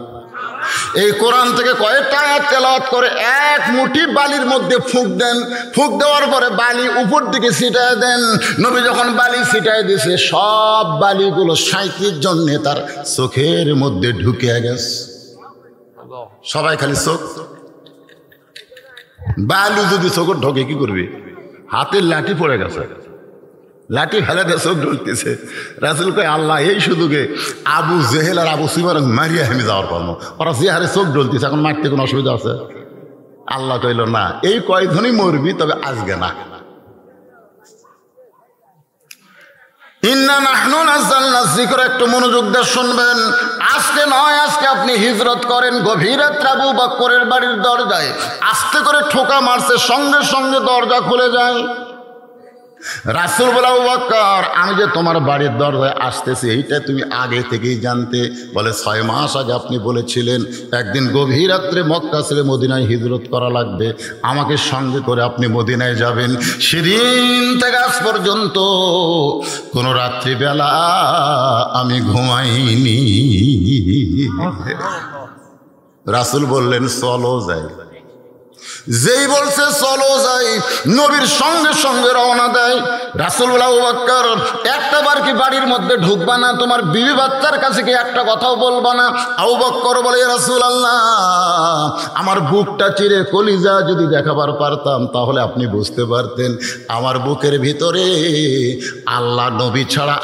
এই কোরআন থেকে কয়েকটা আয়াত তেলাওয়াত করে এক মুঠি বালির মধ্যে ফুঁক দেন, ফুঁক দেওয়ার পরে বালি উপর দিকে ছিটায় দেন। নবী যখন বালি ছিটায় দিছে সব বালিগুলো 37 জন নেতার চোখের মধ্যে ঢুকে গেছে। সবাই খালি চোখ, বালু যদি চোখ ঢোকে কি করবে? হাতের লাঠি পড়ে গেছে, লাঠি ফেলে দিয়ে চোখ ঢুকতেছে। রাসূল কয় আল্লাহ এই সুযোগে আবু জেহেল আর আবু সুফিয়ান মারিয়া হেমে যাওয়ার পারবো, ওরা যে হারে চোখ ঢুলতেছে, এখন মারতে কোনো অসুবিধা আছে? আল্লাহ কইল না, এই কয়জনই মরবি, তবে আজকে না। ইন্না নাহনু নাযালনা যিকর, একটু মনোযোগ দিয়ে শুনবেন। আজকে নয়, আজকে আপনি হিজরত করেন। গভীর রাত্রে আবু বকরের বাড়ির দরজায় আস্তে করে ঠোকা মারছে, সঙ্গে সঙ্গে দরজা খুলে যায়। রাসূল বলে আবু বকর আমি যে তোমার বাড়ির দরজায় আসতেছি এইটা তুমি আগে থেকেই জানতে? বলে 6 মাস আগে আপনি বলেছিলেন একদিন গভীর রাত্রে মক্কা ছেড়ে মদিনায় হিজরত করা লাগবে, আমাকে সঙ্গে করে আপনি মদিনায় যাবেন। সেদিন থেকে আজ পর্যন্ত কোনো রাত্রিবেলা আমি ঘুমাইনি। রাসূল বললেন চলো যাই। যেই বলছে চলো যাই, নবীর সঙ্গে সঙ্গে রওনা দেয়। রাসূল বলে আবু বকর একটা বার কি বাড়ির মধ্যে ঢুকবা না? তোমার বিবি বাচ্চার কাছে কি একটা কথাও বলবা না? আবু বকর বলে ইয়া রাসূলুল্লাহ আমার বুকটা চিরে কলিজা যদি দেখাবার পারতাম তাহলে আপনি বুঝতে পারতেন আমার বুকের ভিতরে আল্লাহ নবী ছাড়া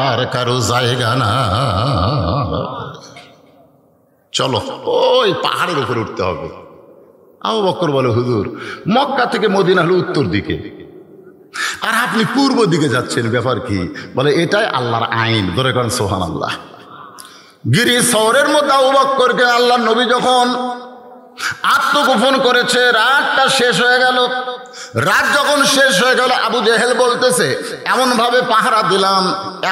আর কারো জায়গা না। চলো ওই পাহাড়ের উপরে উঠতে হবে। আবু বকর বলে হুজুর মক্কা থেকে মদিনা হলো উত্তর দিকে, আর আপনি পূর্ব দিকে যাচ্ছেন, ব্যাপার কি? বলে এটাই আল্লাহর আইন। ধরে করেন সুবহানাল্লাহ। গিরি শহরের মধ্যে আবু বকরকে আল্লাহ নবী যখন আত্মগোপন করেছে, রাতটা শেষ হয়ে গেল। রাত যখন শেষ হয়ে গেল আবু জেহেল বলতেছে এমনভাবে পাহারা দিলাম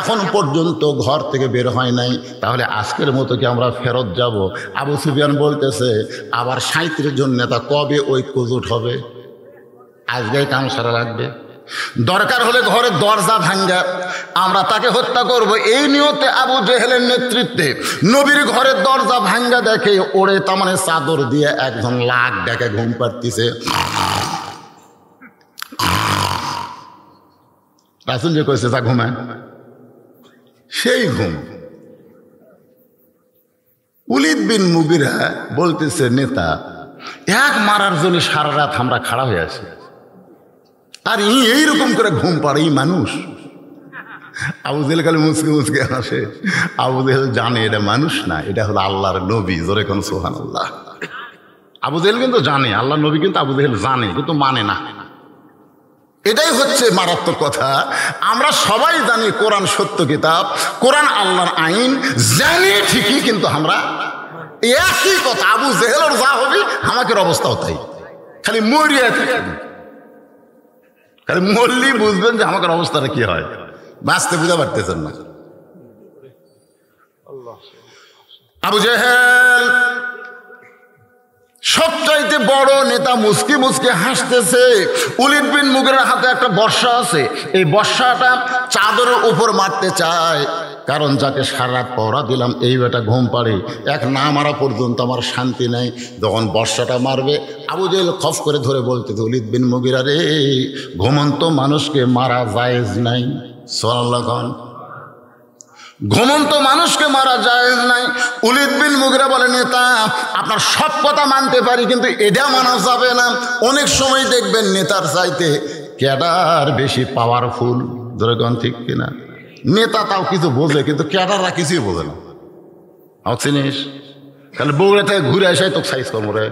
এখন পর্যন্ত ঘর থেকে বের হয় নাই, তাহলে আজকের মতো কি আমরা ফেরত যাব? আবু সুফিয়ান বলতেছে আবার 37 জন নেতা কবে ঐক্যজোট হবে? আজকেই কাম সারা লাগবে, দরকার হলে ঘরের দরজা ভাঙ্গা আমরা তাকে হত্যা করব, এই নিয়তে আবু জেহেলের নেতৃত্বে নবীর ঘরের দরজা ভাঙ্গা দেখে ওরে তামানে চাদর দিয়ে একজন লাখ ডেকে ঘুম পাড়তিছে। রাসূল যে কইছে যা ঘুমায়, সেই ঘুম। উলিদ বিন মুগিরা বলতেছে নেতা এক মারার জন্য সারা রাত আমরা খাড়া হয়ে আছি, আর এইরকম করে ঘুম পাড়ে এই মানুষ। আবু জেহেল খালি মুসকে মুসকে আসে। আবু জেহেল জানে এটা মানুষ না, এটা হলো আল্লাহর নবী। জোরে কোন সুবহানাল্লাহ। আবু জেহেল কিন্তু জানে আল্লাহর নবী, কিন্তু আবু জেহেল জানে কিন্তু মানে না। এটাই হচ্ছে মারাত্মক কথা। আমরা সবাই জানি কোরআন সত্য কিতাব, কোরআন আল্লাহর আইন, জানি ঠিকই কিন্তু আমরা একই কথা। আবু জেহেলের যা হবে আমাকে অবস্থাও তাই, খালি মরিয়া থাকবে, খালি মরলেই বুঝবেন যে আমাকে অবস্থাটা কি হয়। বাঁচতে বুঝতে পারতেছেন না। আবু জেহেল সবচাইতে বড় নেতা মুস্কি মুস্কি হাসতেছে। উলিদ বিন মুগিরার হাতে একটা বর্ষা আছে, এই বর্ষাটা চাদরের উপর মারতে চায়, কারণ যাকে সারা রাত পহরা দিলাম এই বেটা ঘুম পাড়ে, এক না মারা পর্যন্ত আমার শান্তি নাই। যখন বর্ষাটা মারবে আবু জেহেল খফ করে ধরে বলতে, উলিদ বিন মুগিরা রে, ঘুমন্ত মানুষকে মারা জায়েজ নাই। সুবহানাল্লাহ খান, ঘুমন্ত মানুষকে মারা জায়েজ নাই। উলিদ বিন মুগিরা বলে, নেতা আপনার সব কথা মানতে পারি, কিন্তু এটা মানা যাবে না। অনেক সময় দেখবেন নেতার চাইতে ক্যাডার বেশি পাওয়ারফুল। ধরেগণ ঠিক কিনা? নেতা তাও কিছু বোঝে, কিন্তু ক্যাডাররা কিছুই বোঝে না। চিনিস তাহলে বগুড়া থেকে ঘুরে আসাই তো সাইজ কর্ম রে,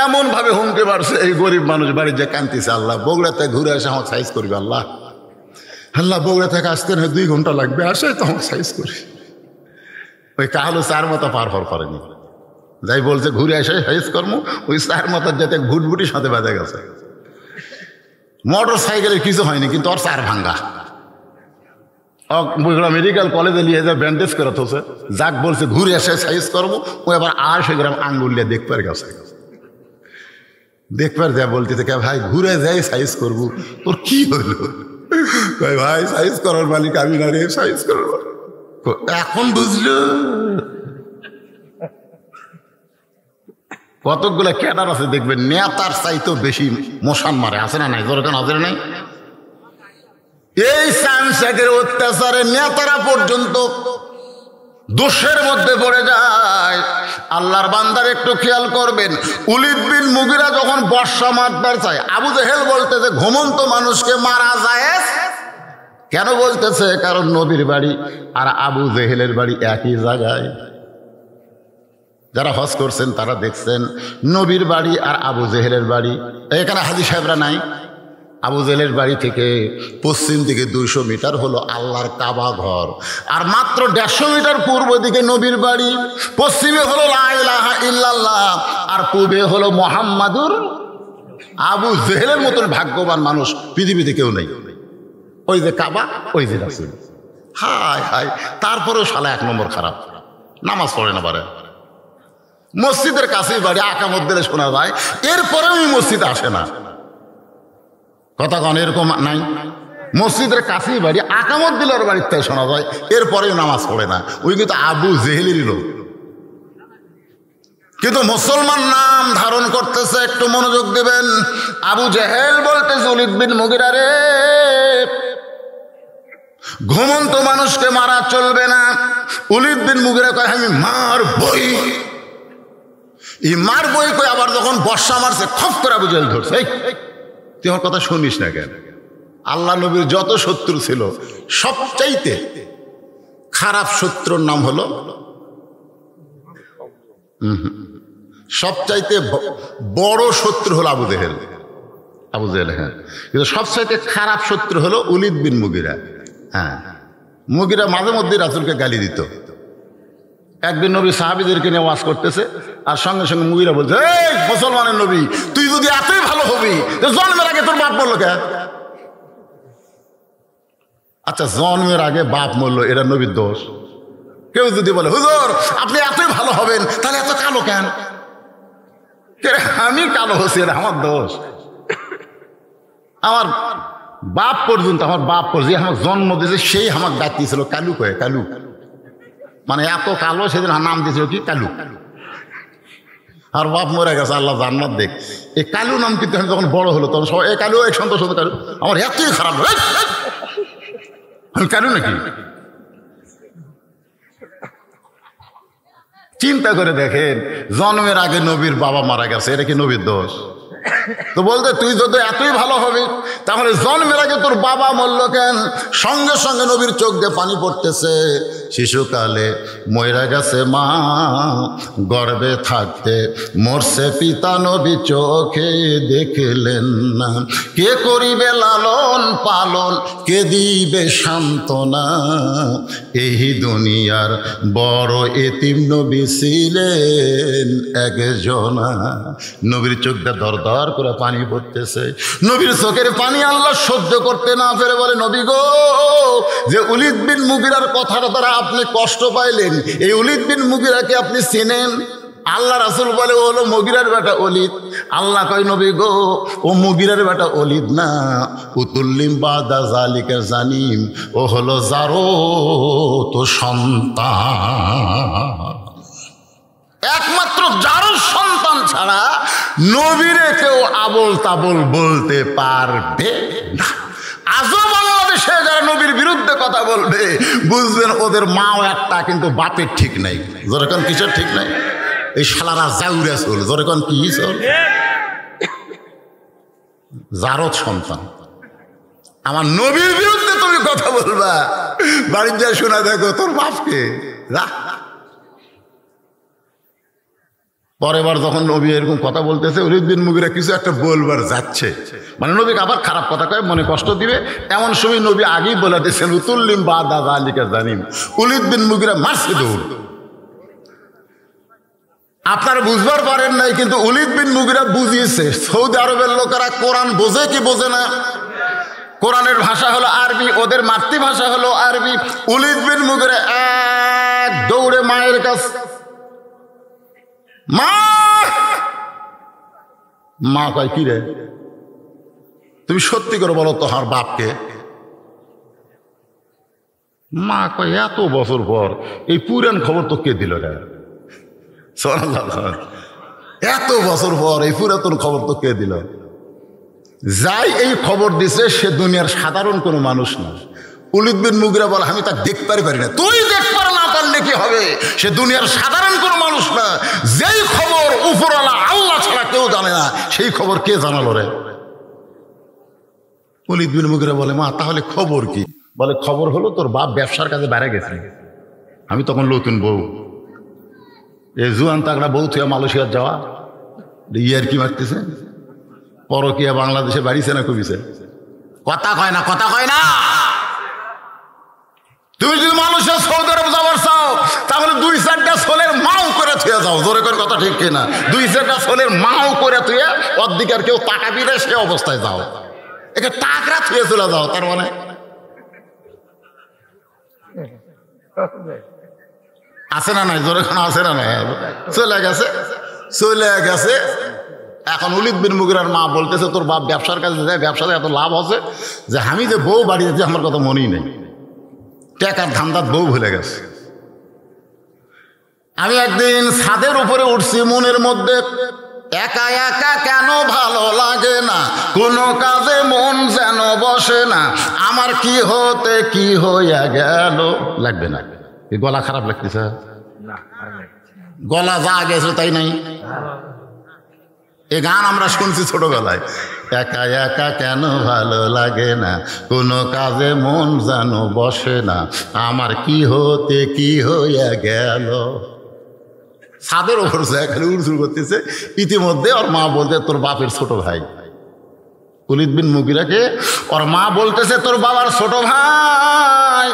এমন ভাবে হুমকে পারছে এই গরিব মানুষ বাড়ি যে কান্তিছে, আল্লাহ বগুড়া থেকে ঘুরে আসে আমার সাইজ করবে, আল্লাহ আল্লাহ বগুড়া থেকে আসতে না 2 ঘন্টা লাগবে, আসে তো আমার সাইজ করি। ওই কাহালো 4 মতো পার করেনি, যাই বলছে ঘুরে আসে সাইজ কর্ম, ওই 4 মতো যাতে ভুটভুটির সাথে বাঁধা গেছে। মোটর সাইকেলের কিছু হয়নি, কিন্তু ওর 4 ভাঙ্গা। বগুড়া মেডিকেল কলেজে নিয়ে যা ব্যান্ডেজ করে থোছে, যাক বলছে ঘুরে আসে সাইজ করবো, ও আবার 800 গ্রাম আঙ্গুল নিয়ে দেখবার গেছে। দেখবার যা বলতে থেকে, ভাই ঘুরে যাই সাইজ করবো, তোর কি হইলো? ভাই সাইজ করার মালিক আমি না রে, সাইজ করার এখন বুঝলো। কতগুলো ক্যাডার আছে দেখবেন নেতার চাইতেও বেশি মশান মারে, আছে না নাই? দরকার হাজার নাই। এই সাংসদের অত্যাচারে নেতারা পর্যন্ত দোষের মধ্যে পড়ে যায়। আল্লাহর বান্দার একটু খেয়াল করবেন, উলিদ বিন মুগিরা যখন বর্ষা মারবার চায়, আবু জেহেল বলতেছে ঘুমন্ত মানুষকে মারা যায়। কেন বলতেছে? কারণ নবীর বাড়ি আর আবু জেহেলের বাড়ি একই জায়গায়। যারা হজ করছেন তারা দেখছেন নবীর বাড়ি আর আবু জেহেলের বাড়ি এখানে। হাজী সাহেবরা নাই? আবু জেহেলের বাড়ি থেকে পশ্চিম দিকে 200 মিটার হলো আল্লাহর কাবা ঘর, আর মাত্র 150 মিটার পূর্ব দিকে নবীর বাড়ি। পশ্চিমে হলো লা ইলাহা ইল্লাল্লাহ, আর পূবে হলো মুহাম্মাদুর। আবু জেহেলের মতন ভাগ্যবান মানুষ পৃথিবীতে কেউ নেই। ওই যে কাবা, ওই যে রাসূল। হায় হায়, তারপরেও শালা 1 নম্বর খারাপ, নামাজ পড়ে না পারে। মসজিদের কাছেই বাড়ি, আকামত দিলে শোনা যায়, এরপরেও এই মসজিদে আসে না। কথা কন এরকম নাই? মসজিদের কাছেই বাড়ি, আকামত দিলে ওর বাড়ির থেকে শোনা যায়, এরপরেও নামাজ পড়ে না। ওই কিন্তু আবু জেহেলেরই লোক, কিন্তু মুসলমান নাম ধারণ করতেছে। একটু মনোযোগ দেবেন। আবু জেহেল বলতেছে, উলিদ বিন মুগিরা রে, ঘুমন্ত মানুষকে মারা চলবে না। উলিদ বিন মুগিরা কয়, আমি মারবই। এই মারবই কই, আবার যখন বর্ষা মারছে খপ করে আবু জেহেল ধরছে। তুই আমার কথা শুনিস না কেন? আল্লাহ নবীর যত শত্রু ছিল, সবচাইতে খারাপ শত্রুর নাম হলো, সবচাইতে বড় শত্রু হলো আবু জেহেল। আবু জেহেল, হ্যাঁ, কিন্তু সবচাইতে খারাপ শত্রু হলো উলিদ বিন মুগিরা। হ্যাঁ, মুগিরা মাঝে মধ্যে রাসূলকে গালি দিত। একদিন নবী সাহাবীদেরকে নিয়ে ওয়াজ করতেছে, আর সঙ্গে সঙ্গে মুগিরা বলছে, এই মুসলমানের নবী, তুই যদি এতই ভালো হবি, জন্মের আগে তোর বাপ মরলো কে? আচ্ছা, জন্মের আগে বাপ মরলো, এটা নবীর দোষ? কেউ যদি বলে, হুজুর আপনি এতই ভালো হবেন, তাহলে এত কালো কেন? আমি কালো হচ্ছি, এটা আমার দোষ? আমার বাপ পর্যন্ত, আমার বাপ যে আমার জন্ম দিয়েছে সেই আমাকে ডাক দিয়েছিল কালু কয়ে, কালু মানে এত কালো, সেদিন নাম দিয়েছিল কি কালু। আর বাপ মরে গেছে, আল্লাহ জান্নাত দেখ। এই কালু নাম কিন্তু আমি যখন বড় হলো তখন সবাই, এই কালু, এক সন্তোষ হতো কালু। আমার এতই খারাপ, আমি কালু নাকি? চিন্তা করে দেখেন, জন্মের আগে নবীর বাবা মারা গেছে, এটা কি নবীর দোষ? তো বলতে, তুই যদি এতই ভালো হবি, তাহলে জন্মের আগে তোর বাবা মরল কেন? সঙ্গে সঙ্গে নবীর চোখ দিয়ে পানি পড়তেছে। শিশুকালে মইরা গেছে মা, গর্ভে থাকতে মরছে পিতা, নবী চোখে দেখলেন না। কে করিবে লালন পালন, কে দিবে সান্ত্বনা? এই দুনিয়ার বড় এতিম নবী ছিলেন একজনা। নবীর চোখটা দরদর করে পানি পড়তেছে। নবীর চোখের পানি আল্লাহ সহ্য করতে না পেরে বলে, নবী গো, যে উলিদ বিন মুগিরার কথাটা দ্বারা আপনি কষ্ট পাইলেন, এই উলিদ বিন মুগিরাকে আপনি চেনেন? আল্লাহ রাসূল বলে ও হলো মুগিরার বেটা ওলীদ। আল্লাহ কয় নবী গো ও মুগিরার বেটা ওলীদ না, উতুল্লিম বাদা জালিকা জানিম, ও হলো জারত সন্তান। একমাত্র জারত সন্তান ছাড়া নবীরে কেউ আবল তাবল বলতে পারবে না। আজও বাংলাদেশে যারা নবীর বিরুদ্ধে কথা বলবে বুঝবেন ওদের মাও একটা, কিন্তু বাপের ঠিক নাই। যেরকম কিসের ঠিক নাই? এই শালারা জাউরা চল, যেরকম কি চল জারত সন্তান। আমার নবীর বিরুদ্ধে তুমি কথা বলবা, বাড়ির যায় শোনা দেখো তোর বাপকে। পরের বার যখন নবী এরকম কথা বলতেছে, ওলীদ বিন মুগিরা কিছু একটা বলবার যাচ্ছে, মানে নবীকে আবার খারাপ কথা কয়, মনে কষ্ট দিবে, এমন সময় নবী আগেই বলে দিয়েছেন উতুল্লিম বাদা যালিকা জানিম, ওলীদ বিন মুগিরা মারছে দৌড়। আপনারা বুঝবার পারেন নাই, কিন্তু ওলীদ বিন মুগিরা বুঝিয়েছে। সৌদি আরবের লোকেরা কোরআন বোঝে কি বোঝে না? কোরআনের ভাষা হলো আরবি, ওদের মাতৃভাষা হলো আরবি। ওলীদ বিন মুগিরা এক দৌড়ে মায়ের কাছে, মা মা কয় কি রে, তুমি সত্যি করে বলো তোহার বাপকে? মা কয় এত বছর পর এই পুরান খবর তো কে দিল রে? এত বছর পর এই পুরাতন খবর তো কে দিল? যাই এই খবর দিছে সে দুনিয়ার সাধারণ কোনো মানুষ না। ওলীদ বিন মুগিরা বলে আমি তা দেখতে পারি না। তুই দেখতে না পারলে কি হবে? সে দুনিয়ার সাধারণ কোনো মানুষ না। যেই খবর উপরওয়ালা আল্লাহ ছাড়া কেউ জানে না, সেই খবর কে জানালো রে? ওলীদ বিন মুগিরা বলে মা তাহলে খবর কি? বলে খবর হলো তোর বাপ ব্যবসার কাজে বাইরে গেছে। আমি তখন নতুন বউ, এই জুয়ান তাগড়া বউ থুয়া মালয়েশিয়ার যাওয়া, ইয়ার কি মারতেছে, পরকিয়া বাংলাদেশে বাড়িছে না কমিছে? কথা কয় না, কথা কয় না। তুমি যদি মানুষের সৌদি আরব যাবার চাও তাহলে 2-4টা ছোলের মাও করে থুয়ে যাও। জোরে করে কথা ঠিক কিনা? 2-4টা ছোলের মাও করে থুয়ে অর্ধেকের কেউ টাকা দিলে সে অবস্থায় যাও, একে টাকরা থুয়ে চলে যাও। তার মানে আছে না নাই? জোরে কোনো আছে না নাই? চলে গেছে, চলে গেছে। এখন ওলীদ বিন মুগিরার মা বলতেছে তোর বাপ ব্যবসার কাজে যায়, ব্যবসাতে এত লাভ আছে যে আমি যে বউ বাড়ি যাচ্ছি আমার কথা মনেই নেই, টাকার ধান্দাত বউ ভুলে গেছে। আমি একদিন ছাদের উপরে উঠছি, মনের মধ্যে একা একা কেন ভালো লাগে না, কোনো কাজে মন যেন বসে না, আমার কি হতে কি হইয়া গেল। লাগবে না? এই গলা খারাপ লাগতেছে? গলা যা গেছে তাই নাই? এই গান আমরা শুনছি ছোটবেলায়, একা একা কেন ভালো লাগে না, কোনো কাজে মন যেন বসে না, আমার কি হতে কি হইয়া গেল। ছাদের ওপর এখানে উড়ঝুড় করতেছে, ইতিমধ্যে ওর মা বলতে তোর বাপের ছোট ভাই। ওলীদ বিন মুগিরাকে ওর মা বলতেছে তোর বাবার ছোট ভাই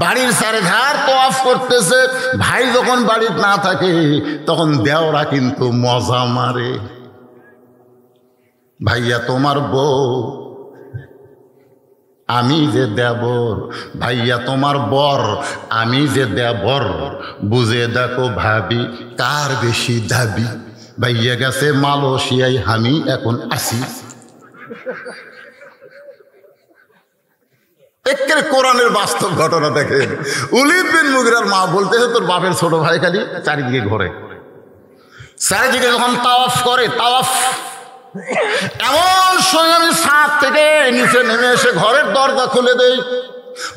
বাড়ির চারিধার তওয়াফ করতেছে। ভাই যখন বাড়ির না থাকে তখন দেওরা কিন্তু মজা মারে, ভাইয়া তোমার বউ, আমি যে দেবর, ভাইয়া তোমার বর, আমি যে দেবর, বুঝে দেখো ভাবি কার বেশি দাবি, ভাইয়া গেছে মালয়েশিয়ায় আমি এখন আসি। একের কোরআনের বাস্তব ঘটনা দেখেন। ওলীদ বিন মুগিরার মা বলতেছে তোর বাপের ছোট ভাই খালি চারিদিকে ঘোরে, চারিদিকে যখন তাওয়াফ করে, তাওয়াফ এমন সময় আমি ছাদ থেকে নিচে নেমে এসে ঘরের দরজা খুলে দেই।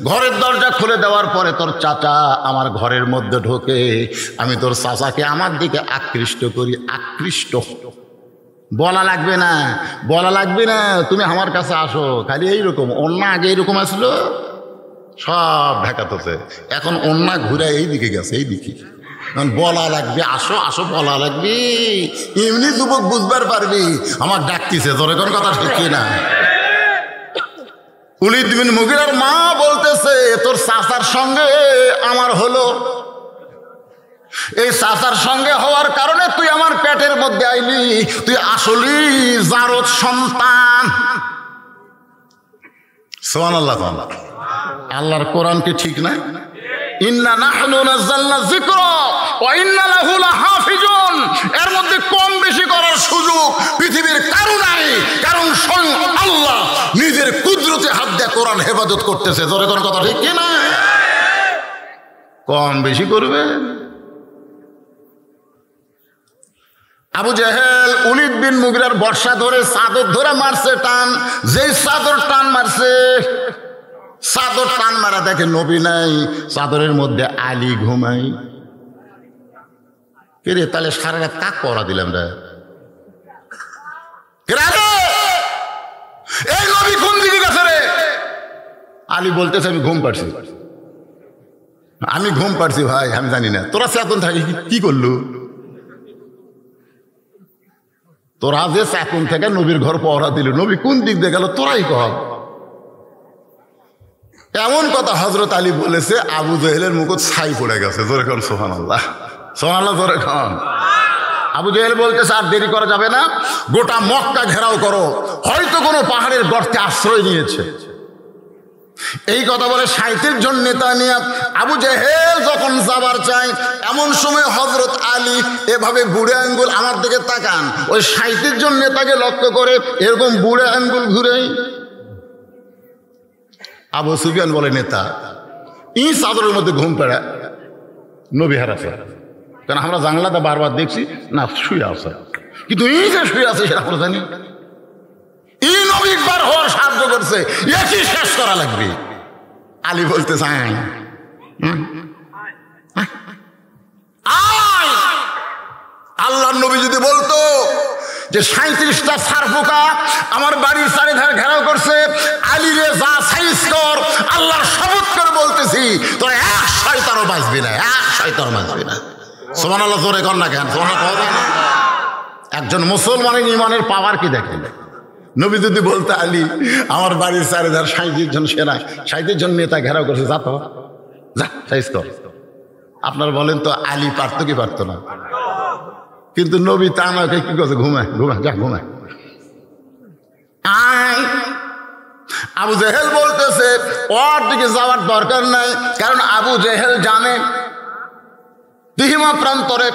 ঘরের দরজা খুলে দেওয়ার পরে তোর চাচা আমার ঘরের মধ্যে ঢোকে। আমি তোর চাচাকে আমার দিকে আকৃষ্ট করি। আকৃষ্ট বলা লাগবে না, বলা লাগবে না, তুমি আমার কাছে আসো। খালি এইরকম অন্যা আগে এইরকম আসলো, সব ঢাকাতেছে, এখন অন্যা ঘুরে এই দিকে গেছে, এই দিকে বলা লাগবে আসো আসো, বলা লাগবে। এমনি যুবক বুঝবার পারবি আমার ডাকতিছে, তোর কোন কথা ঠিক না? ওলীদ বিন মুগিরার মা বলতেছে তোর চাচার সঙ্গে আমার হলো, এই চাচার সঙ্গে হওয়ার কারণে তুই আমার পেটের মধ্যে আইলি, তুই আসলি জারদ সন্তান। সুবহানাল্লাহ। আল্লাহর কোরআন কি ঠিক না? ইন্না নাহনু নাযালনা যিকরা ওয়া ইন্না লাহু লাহাফিজুন। এর মধ্যে কম বেশি করার সুযোগ পৃথিবীর কারো নাই, কারণ স্বয়ং আল্লাহ নিজের কুদরতে হাত দিয়ে কোরআন হেফাজত করতেছে। ধরে কোন কথা ঠিক কিনা? কম বেশি করবে। আবু জেহেল ওলীদ বিন মুগিরার বর্ষা ধরে চাদর ধরে মারছে টান, যেই চাদর টান মারছে, চাদর টান মারা দেখে নবী নাই, চাদরের মধ্যে আলী ঘুমাই। কে রে, তাহলে সারা রাত কাক পড়া দিলাম রে? এই নবী কোন দিকে গেছে রে? আলী বলতেছে আমি ঘুম পাড়ছি, আমি ঘুম পাড়ছি ভাই, আমি জানি না। তোরা চেতন থাকি কি করলু? তোরা যে চেতন থেকে নবীর ঘর পহরা দিল, নবী কোন দিক দিয়ে গেল তোরাই কহ। এমন কথা হযরত আলী বলেছে, আবু জেহেলের মুকুট ছাই পড়ে গেছে। জোরে খান সুবহানাল্লাহ, সুবহানাল্লাহ, জোরে খান। আবু জেহেল বলতেছে আর দেরি করা যাবে না, গোটা মক্কা ঘেরাও করো, হয়তো কোনো পাহাড়ের গর্তে আশ্রয় নিয়েছে। এই কথা বলে 37 জন নেতা নিয়ে আবু জেহেল যখন যাবার চায়, এমন সময় হযরত আলী এভাবে বুড়ে আঙ্গুল, আমার দিকে তাকান, ওই 37 জন নেতাকে লক্ষ্য করে এরকম বুড়ে আঙ্গুল ঘুরে। আবু সুফিয়ান বলে নেতা ই চাদরের মধ্যে ঘুম পেড়া নবী হারাছে, কারণ আমরা জানলাতে বারবার দেখছি না শুয়ে আছে, কিন্তু এই যে শুয়ে আছে সেটা আমরা জানি। এই নবী একবার হওয়ার সাহায্য করছে, একই শেষ করা লাগবে। আলী বলতে চাই আল্লাহর নবী যদি বলতো যে 37টা সার পোকা আমার বাড়ির চারিধারে ঘেরাও করছে, আলী রে যা সাইজ কর, আল্লাহর শপথ করে বলতেছি তোরা এক শয়তানও বাঁচবি না, এক শয়তান বাঁচবি না। সুবহানাল্লাহ, জোরে কর না কেন? একজন মুসলমানের ইমানের পাওয়ার কি দেখেন? নবী যদি বলতে আলী আমার বাড়ির চারিধার 37 জন সেনা, 37 জন নেতা ঘেরাও করছে, যা তো যা সাইজ কর। আপনারা বলেন তো আলী পারতো কি পারতো না? কিন্তু নবী তা নয়, কি করছে? ঘুমায়, ঘুমায়, যা ঘুমায়। আবু জেহেল বলতেছে ওর দিকে যাওয়ার দরকার নাই, কারণ আবু জেহেল জানে তিহিমা প্রান্তরে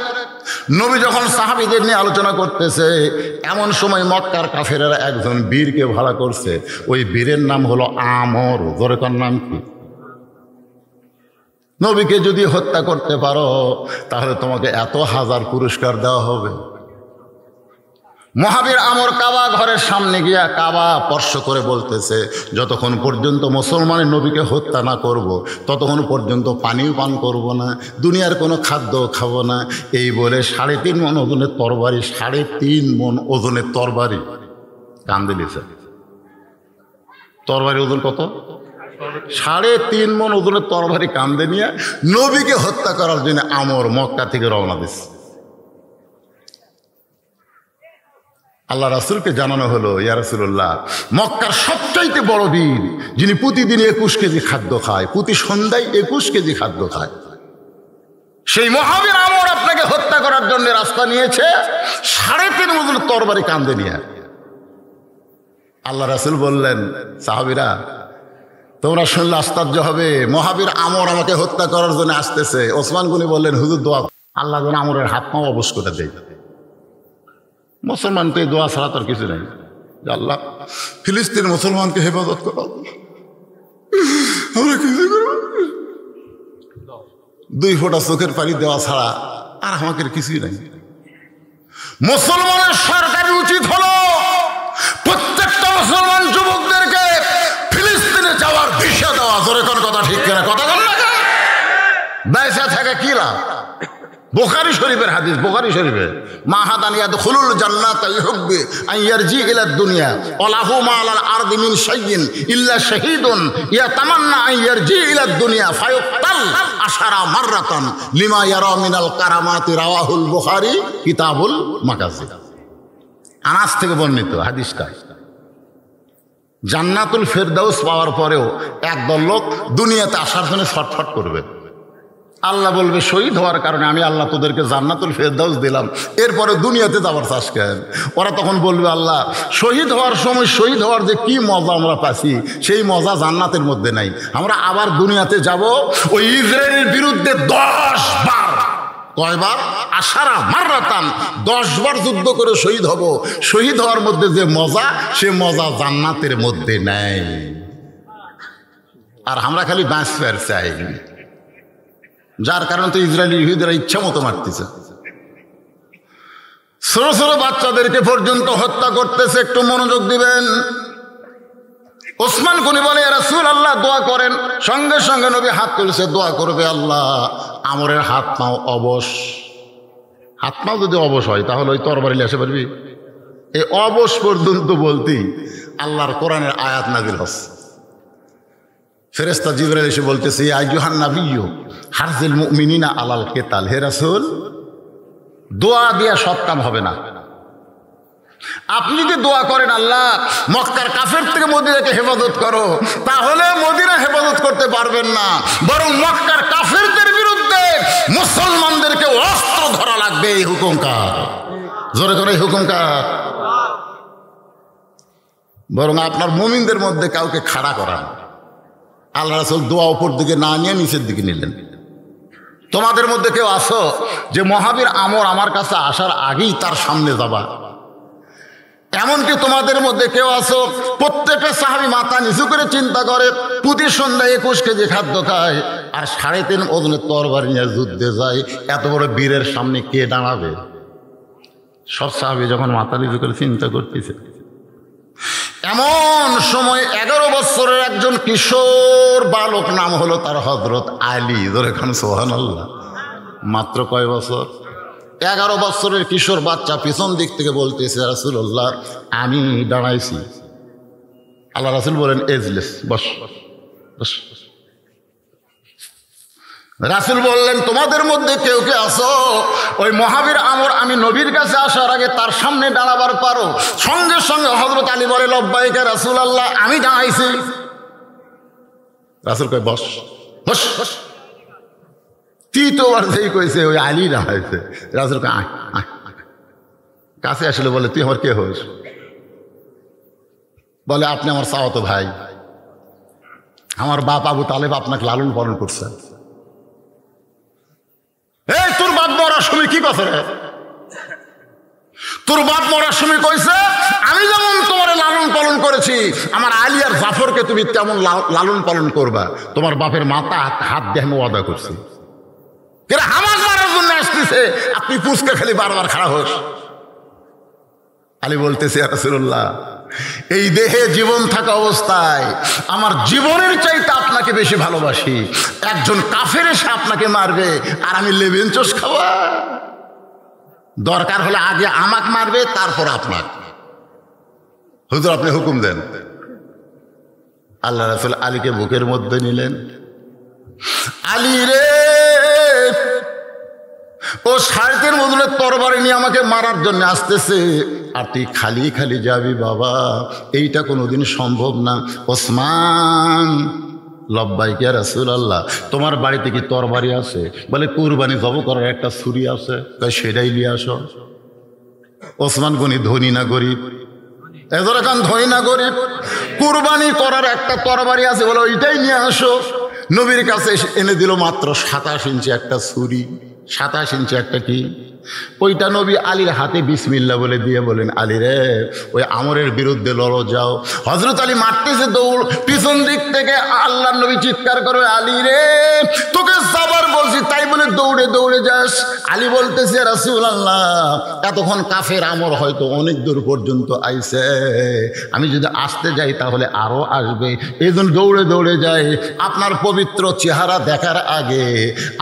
নবী যখন সাহাবীদের নিয়ে আলোচনা করতেছে, এমন সময় মক্কার কাফেরেরা একজন বীরকে ভাড়া করছে। ওই বীরের নাম হলো আমর। জোরেকার নাম কি? নবীকে যদি হত্যা করতে পারো তাহলে তোমাকে এত হাজার পুরস্কার দেওয়া হবে। মহাবীর আমর কাবা ঘরের সামনে গিয়া কাবা স্পর্শ করে বলতেছে যতক্ষণ পর্যন্ত মুসলমানের নবীকে হত্যা না করব ততক্ষণ পর্যন্ত পানিও পান করব না, দুনিয়ার কোনো খাদ্য খাবো না। এই বলে 3.5 মণ ওজনের তরবারি, 3.5 মণ ওজনের তরবারি কান্দে দিয়েছে। তরবারি ওজন কত? 3.5 মণ ওজনের তরবারি কান্দে নিয়ে নবীকে হত্যা করার জন্য আমর মক্কা থেকে রওনা দিচ্ছে। আল্লাহ রাসূলকে জানানো হলো, ইয়া রাসূলুল্লাহ, মক্কার সবচাইতে বড় বীর যিনি প্রতিদিন 21 কেজি খাদ্য খায়, প্রতি সন্ধ্যায় 21 কেজি খাদ্য খায়, সেই মহাবীর আমর আপনাকে হত্যা করার জন্য রাস্তা নিয়েছে 3.5 মণ তরবারি কান্দে নিয়ে। আল্লাহ রাসূল বললেন, সাহাবীরা তোমরা শুনলে আশ্চর্য হবে, মহাবীর আমর আমাকে হত্যা করার জন্য আসতেছে। ওসমান গনি বললেন, হুজুর দোয়া, আল্লাহ যেন আমরের হাত পা অবশ করে দেয়। মুসলমান তো এই দোয়া ছাড়া তোর কিছু নেই, আল্লাহ ফিলিস্তিন মুসলমানকে হেফাজত করো, আমরা কিছু করব, 2 ফোঁটা চোখের পানি দেওয়া ছাড়া আর আমাকে কিছুই নাই। মুসলমানের সরকারের উচিত হলো প্রত্যেকটা মুসলমান যুবকদেরকে ফিলিস্তিনে যাওয়ার ভিসা দেওয়া। জোরে কোন কথা ঠিক কিনা? কথা বল না, বেঁচে থাকে কি লাভ? বুখারী শরীফের হাদিস, বুখারী শরীফে, মা হাদান ইয়াদখুলুল জান্নাতা ইহুব্বি আন ইয়ারজি ইলা দুনিয়া ওয়া লাহু মা আলাল আরদি মিন শাইইন ইল্লা শাহীদুন ইয়াতামান্না আন ইয়ারজি ইলা দুনিয়া ফায়ুক্তাল 10 মাররাতান লিমা ইয়ারা মিনাল কারামাতি। রাওয়াহুল বুখারী কিতাবুল মাগাজি। আনাস থেকে বর্ণিত হাদিসটা। জান্নাতুল ফেরদাউস পাওয়ার পরেও একদল লোক দুনিয়াতে আসার জন্য ছটফট করবে। আল্লাহ বলবে, শহীদ হওয়ার কারণে আমি আল্লাহ তোদেরকে জান্নাতুল ফেরদাউস দিলাম, এরপরে দুনিয়াতে যাবার চাষ করেন। ওরা তখন বলবে, আল্লাহ শহীদ হওয়ার সময় শহীদ হওয়ার যে কি মজা আমরা পাচ্ছি সেই মজা জান্নাতের মধ্যে নাই। আমরা আবার দুনিয়াতে যাব, ওই ইসরায়েলের বিরুদ্ধে 10 বার কয়বার? আশারা মাররাতান, 10 বার যুদ্ধ করে শহীদ হব। শহীদ হওয়ার মধ্যে যে মজা, সে মজা জান্নাতের মধ্যে নেই। আর আমরা খালি বাঁচ ফের চাই, যার কারণে তো ইসরায়েলি ইহুদিরা ইচ্ছা মতো মারতেছে। ছোট ছোট বাচ্চাদেরকে পর্যন্ত হত্যা করতেছে। একটু মনোযোগ দিবেন। ওসমান গনি বলে, ইয়া রাসূলুল্লাহ দোয়া করেন। সঙ্গে সঙ্গে নবী হাত তুলেছে, দোয়া করবে, আল্লাহ আমরের হাত পাও অবশ। হাত পাও যদি অবশ হয় তাহলে ওই তরবারি আসে পারবি? এই অবশ পর্যন্ত বলতেই আল্লাহর কোরআনের আয়াত নাযিল হচ্ছে। ফেরেশতা জিবরাইল এসে বলতেছে, ইয়া আইয়ুহান নাবিয়্যু হারজিল মুমিনিনা আলাল কিতাল। হে রাসূল, দোয়া দিয়া সব কাম হবে না। আপনি যদি দোয়া করেন, আল্লাহ মক্কার কাফের থেকে মদিনাকে হেফাজত করো, তাহলে মদিনা হেফাজত করতে পারবেন না, বরং মক্কার কাফেরদের বিরুদ্ধে মুসলমানদেরকে অস্ত্র ধরা লাগবে। এই হুকুম কার? জোরে করে এই হুকুম কার? বরং আপনার মুমিনদের মধ্যে কাউকে খাড়া করান। আল্লাহ রাসূল দোয়া উপর দিকে না নিয়ে নিচের দিকে নিলেন। তোমাদের মধ্যে কেউ আসো যে মহাবীর আমর আমার কাছে আসার আগেই তার সামনে যাবা? এমনকি তোমাদের মধ্যে কেউ আসো প্রত্যেকটা সাহাবী মাথা নিচু করে চিন্তা করে, প্রতি সন্ধ্যায় 21 কেজি খাদ্য খায় আর 3.5 ওজনের তরবারি নিয়ে যুদ্ধে যায়, এত বড় বীরের সামনে কে দাঁড়াবে? সব সাহাবী যখন মাথা নিচু করে চিন্তা করতেছে, এমন সময় 11 বছরের একজন কিশোর বালক, নাম হলো তার হযরত আলী। ধরে খান সুবহানাল্লাহ। মাত্র কয় বছর? 11 বছরের কিশোর বাচ্চা পিছন দিক থেকে বলতেছে, রাসূলুল্লাহ আমি দাঁড়াইছি। আল্লাহ রাসূল বলেন, এজলিস, বস বস। রাসূল বললেন, তোমাদের মধ্যে কেউ কে আসো ওই মহাবীর আমর আমি নবীর কাছে আসার আগে তার সামনে দাঁড়াবার পারো? সঙ্গে সঙ্গে হযরত আলী বলে, লব্বাইক ইয়া রাসূলুল্লাহ, আমি দাঁড়াইছি। রাসূল কয়, বস বস বস। তৃতীয়বার যেই কইছে ওই আলী দাঁড়াইছে। রাসূল কয়, আয় আয়। কাছে আসলে বলে, তুই আমার কে হোস? বলে, আপনি আমার চাওয়াতো ভাই, আমার বাপ আবু তালেব আপনাকে লালন পালন করছে। এই তোর বাপ মরার সময় কি কথা রে? তোর বাপ মরার সময় কইছে, আমি যেমন তোমার লালন পালন করেছি, আমার আলী আর জাফরকে তুমি তেমন লালন পালন করবা। তোমার বাপের মাথা হাত দিয়ে আমি ওয়াদা করছি। এরা হামাজ মারার জন্য আসতেছে, আপনি পুচকা খালি বারবার খাড়া হোস। আলী বলতেছে, ইয়া রাসূলুল্লাহ এই দেহে জীবন থাকা অবস্থায় আমার জীবনের চাইতে আপনাকে বেশি ভালোবাসি। একজন কাফের এসে আপনাকে মারবে আর আমি লেবেন চোষ খাওয়া? দরকার হলে আগে আমাকে মারবে, তারপর আপনার। হুজুর আপনি হুকুম দেন। আল্লাহ রাসূল আলীকে বুকের মধ্যে নিলেন। আলী রে, ও 3.5 ওজনের তরবারি নিয়ে আমাকে মারার জন্য আসতেছে, আর তুই খালি খালি যাবি বাবা, এইটা কোনোদিন সম্ভব না। ওসমান, লব্বাইক ইয়া রাসূলুল্লাহ, তোমার বাড়িতে কি তরবারি আছে? বলে, কুরবানি জব করার একটা ছুরি আছে। সেটাই নিয়ে আসো। ওসমান গনি ধনী না গরিব? এজরা খান ধনী না গরিব? কুরবানি করার একটা তরবারি আছে, বলে ওইটাই নিয়ে আসো। নবীর কাছে এনে দিল মাত্র 27 ইঞ্চি একটা ছুরি। 27 ইঞ্চি একটা কি? ওইটা নবী আলীর হাতে বিসমিল্লাহ বলে দিয়ে বলেন, আলী রে ওই আমরের বিরুদ্ধে লড়ো যাও। হযরত আলী মারতেছে দৌড়, পিছন দিক থেকে আল্লাহর নবী চিৎকার করে, আলী রে তোকে যাবার বলছি, তাই বলে দৌড়ে দৌড়ে যাস। আলী বলতেছে, ইয়া রাসূলুল্লাহ এতক্ষণ কাফের আমর হয়তো অনেক দূর পর্যন্ত আইছে, আমি যদি আসতে যাই তাহলে আরো আসবে, এই জন্য দৌড়ে দৌড়ে যাই। আপনার পবিত্র চেহারা দেখার আগে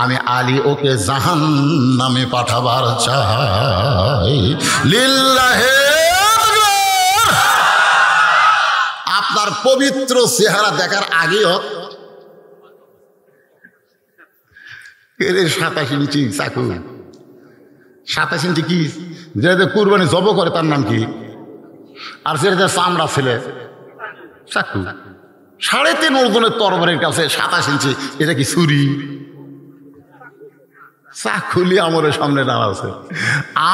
আমি আলী ওকে জাহান্নামে পাঠাবার চাই। লিল্লাহে আপনার পবিত্র চেহারা দেখার আগেও 27 ইঞ্চি চাকু। 27 ইঞ্চি কি? যেটা কুরবানি জব করে তার নাম কি? আর সেটা চামড়া ছেলে চাকু। 3.5 ওজনের তরবারির কাছে 27 ইঞ্চি, এটা কি ছুরি? চাকুলি আমরের সামনে দাঁড়াচ্ছে।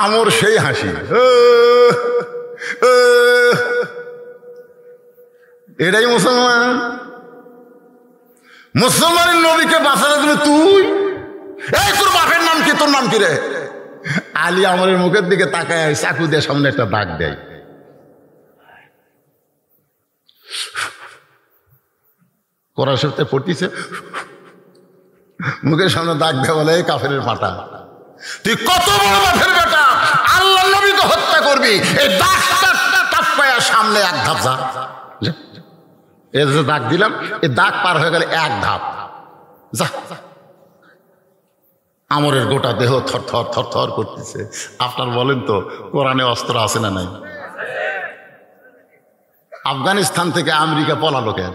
আমর সেই হাসি, এটাই মুসলমান। মুসলমানের নবীকে বাঁচানোর জন্য তুই, এই তোর বাপের নাম কি? তোর নাম কিরে? আলী আমরের মুখের দিকে তাকায় চাকু দিয়ে সামনে একটা দাগ দেয়। কোরআন শরীফে পড়তিছে, মুখের সামনে দাগ দেয়, বলে এই কাফেরের পাটা, তুই কত বড় বাপের বেটা, আল্লাহ নবীকে হত্যা করবি, এই দাগটা টাপকায়া সামনে এক ধাপ যা। এই যে দাগ দিলাম, এই দাগ পার হয়ে গেলে এক ধাপ যা। আমরের গোটা দেহ থর থর থর থর করতেছে। আপনার বলেন তো কোরআনে অস্ত্র আছে না নাই? আফগানিস্তান থেকে আমেরিকা পলালো কেন?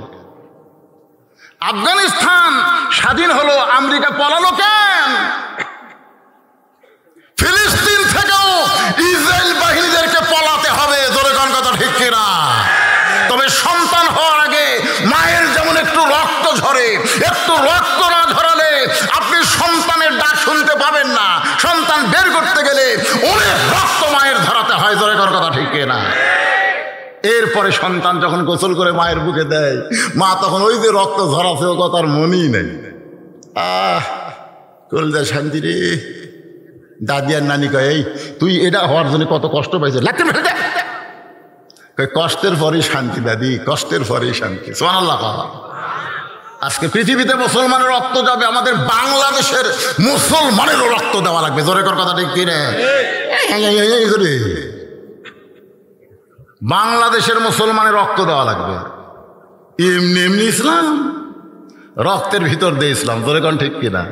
আফগানিস্তান স্বাধীন হলো, আমেরিকা পলালো কেন? ফিলিস্তিন থেকেও ইসরায়েল বাহিনীদেরকে পলাতে হবে, জোরে কোন কথা ঠিক কিনা? তবে সন্তান হওয়ার আগে মায়ের যেমন একটু রক্ত ঝরে, একটু রক্ত না ঝরালে আপনি সন্তানের ডাক শুনতে পাবেন না। সন্তান বের করতে গেলে অনেক রক্ত মায়ের ধরাতে হয়, জোরে কোন কথা ঠিক কিনা? এরপরে সন্তান যখন গোসল করে মায়ের বুকে দেয়, মা তখন ওই যে রক্ত ঝরাছে ও কথার মনেই নেই। কলজা শান্তি রে। দাদি আর নানি কয়, এই তুই এটা হওয়ার জন্য কত কষ্ট পাইছে, লাগতে ফেলতে। কষ্টের পরেই শান্তি দাদি, কষ্টের পরেই শান্তি। সুবহানাল্লাহ। আজকে পৃথিবীতে মুসলমানের রক্ত যাবে, আমাদের বাংলাদেশের মুসলমানেরও রক্ত দেওয়া লাগবে, জোরে কর কথা ঠিক কিনা? বাংলাদেশের মুসলমানের রক্ত দেওয়া লাগবে। এমনি এমনি ইসলাম, রক্তের ভিতর দিয়ে ইসলাম, জোরে কোন ঠিক কিনা?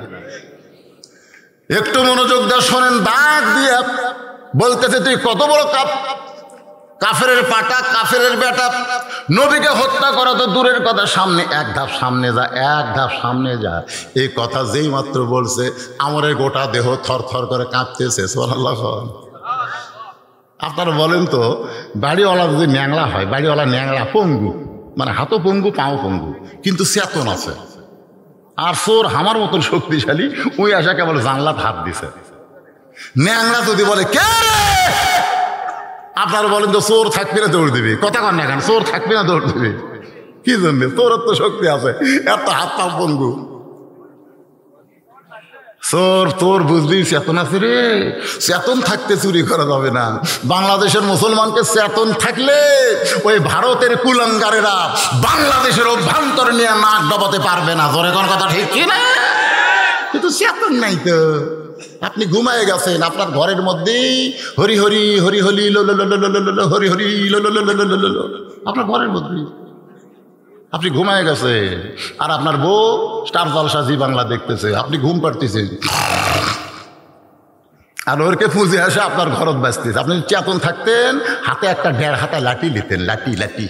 একটু মনোযোগ দিয়ে শোনেন। দাগ দিয়ে বলতেছে তুই কত বড় কাফেরের পাটা, কাফেরের বেটা, নবীকে হত্যা করা তো দূরের কথা, সামনে এক ধাপ সামনে যা, এক ধাপ সামনে যা। এই কথা যেই মাত্র বলছে আমরের গোটা দেহ থর থর করে কাঁপতেছে। সুবহানাল্লাহ। আপনারা বলেন তো বাড়িওয়ালা যদি ন্যাংলা হয়, বাড়িওয়ালা ন্যাংলা পঙ্গু, মানে হাতও পঙ্গু পাও পঙ্গু, কিন্তু চেতন আছে। আর চোর আমার মতন শক্তিশালী, ওই আশা কেবল জানলাত হাত দিছে। ন্যাংরা যদি বলে কে, আপনারা বলেন তো চোর থাকবে না দৌড় দিবি, কথা কন না কেন? চোর থাকবে না দৌড় দিবি কি জন্য? তোর তো শক্তি আছে, এত হাত পা পঙ্গু। চোর তোর বুঝবি চেতন আছে রে, চেতন থাকতে চুরি করা যাবে না। বাংলাদেশের মুসলমানকে চেতন থাকলে ওই ভারতের কুলাঙ্গারেরা বাংলাদেশের অভ্যন্তর নিয়ে নাক ডবাতে পারবে না, জোরে কোন কথা ঠিক কিনা? কিন্তু চেতন নাই তো। আপনি ঘুমায় গেছেন, আপনার ঘরের মধ্যেই হরি হরি হরি হরি হরি হরি আপনার ঘরের মধ্যেই আপনি ঘুমায় গেছে, আর আপনার বউ স্টার জলসা জি বাংলা দেখতেছে, আপনি ঘুম পাড়তেছেন, আর ওরকে পুঁজে আসে আপনার ঘরত বাঁচতেছে। আপনি চেতন থাকতেন, হাতে একটা 1.5 হাতা লাঠি নিতেন, লাঠি লাঠি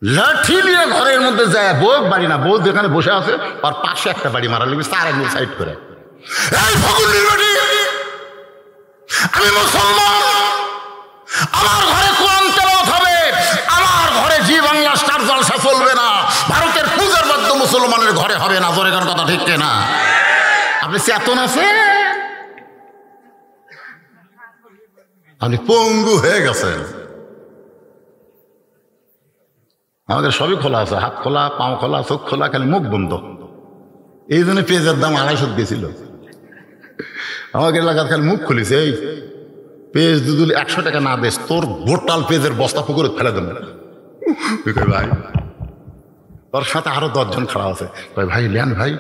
লাঠি নিয়ে ঘরের মধ্যে যায়। বউ বাড়ি না, বউ যেখানে বসে আছে আর পাশে একটা বাড়ি মারা লাগবে, 4 আঙ্গুল সাইড করে। আমি মুসলমান, আমার ঘরে কোরআন তেলাওয়াত হবে, আমার ঘরে জি বাংলা স্টার জলসা চলবে না, ভারতের পূজার বাদ্য মুসলমানের ঘরে হবে না, জোরে কথা ঠিক কিনা? আপনি চেতন আছে, আপনি পঙ্গু হয়ে গেছেন। আমাদের সবই খোলা আছে, হাত খোলা, পাও খোলা, চোখ খোলা, খালি মুখ বন্ধ। এই জন্য পেঁয়াজের দাম 250 গেছিল। আমাদের এলাকার খালি মুখ খুলিছে, এই পেঁয়াজ দুদুল 100 টাকা না দেশ, তোর বোটাল পেঁয়াজের বস্তা পুকুরে ফেলে দেন ভাই। ওর সাথে আরো 10 জন খাড়া আছে, ভাই লেন ভাই,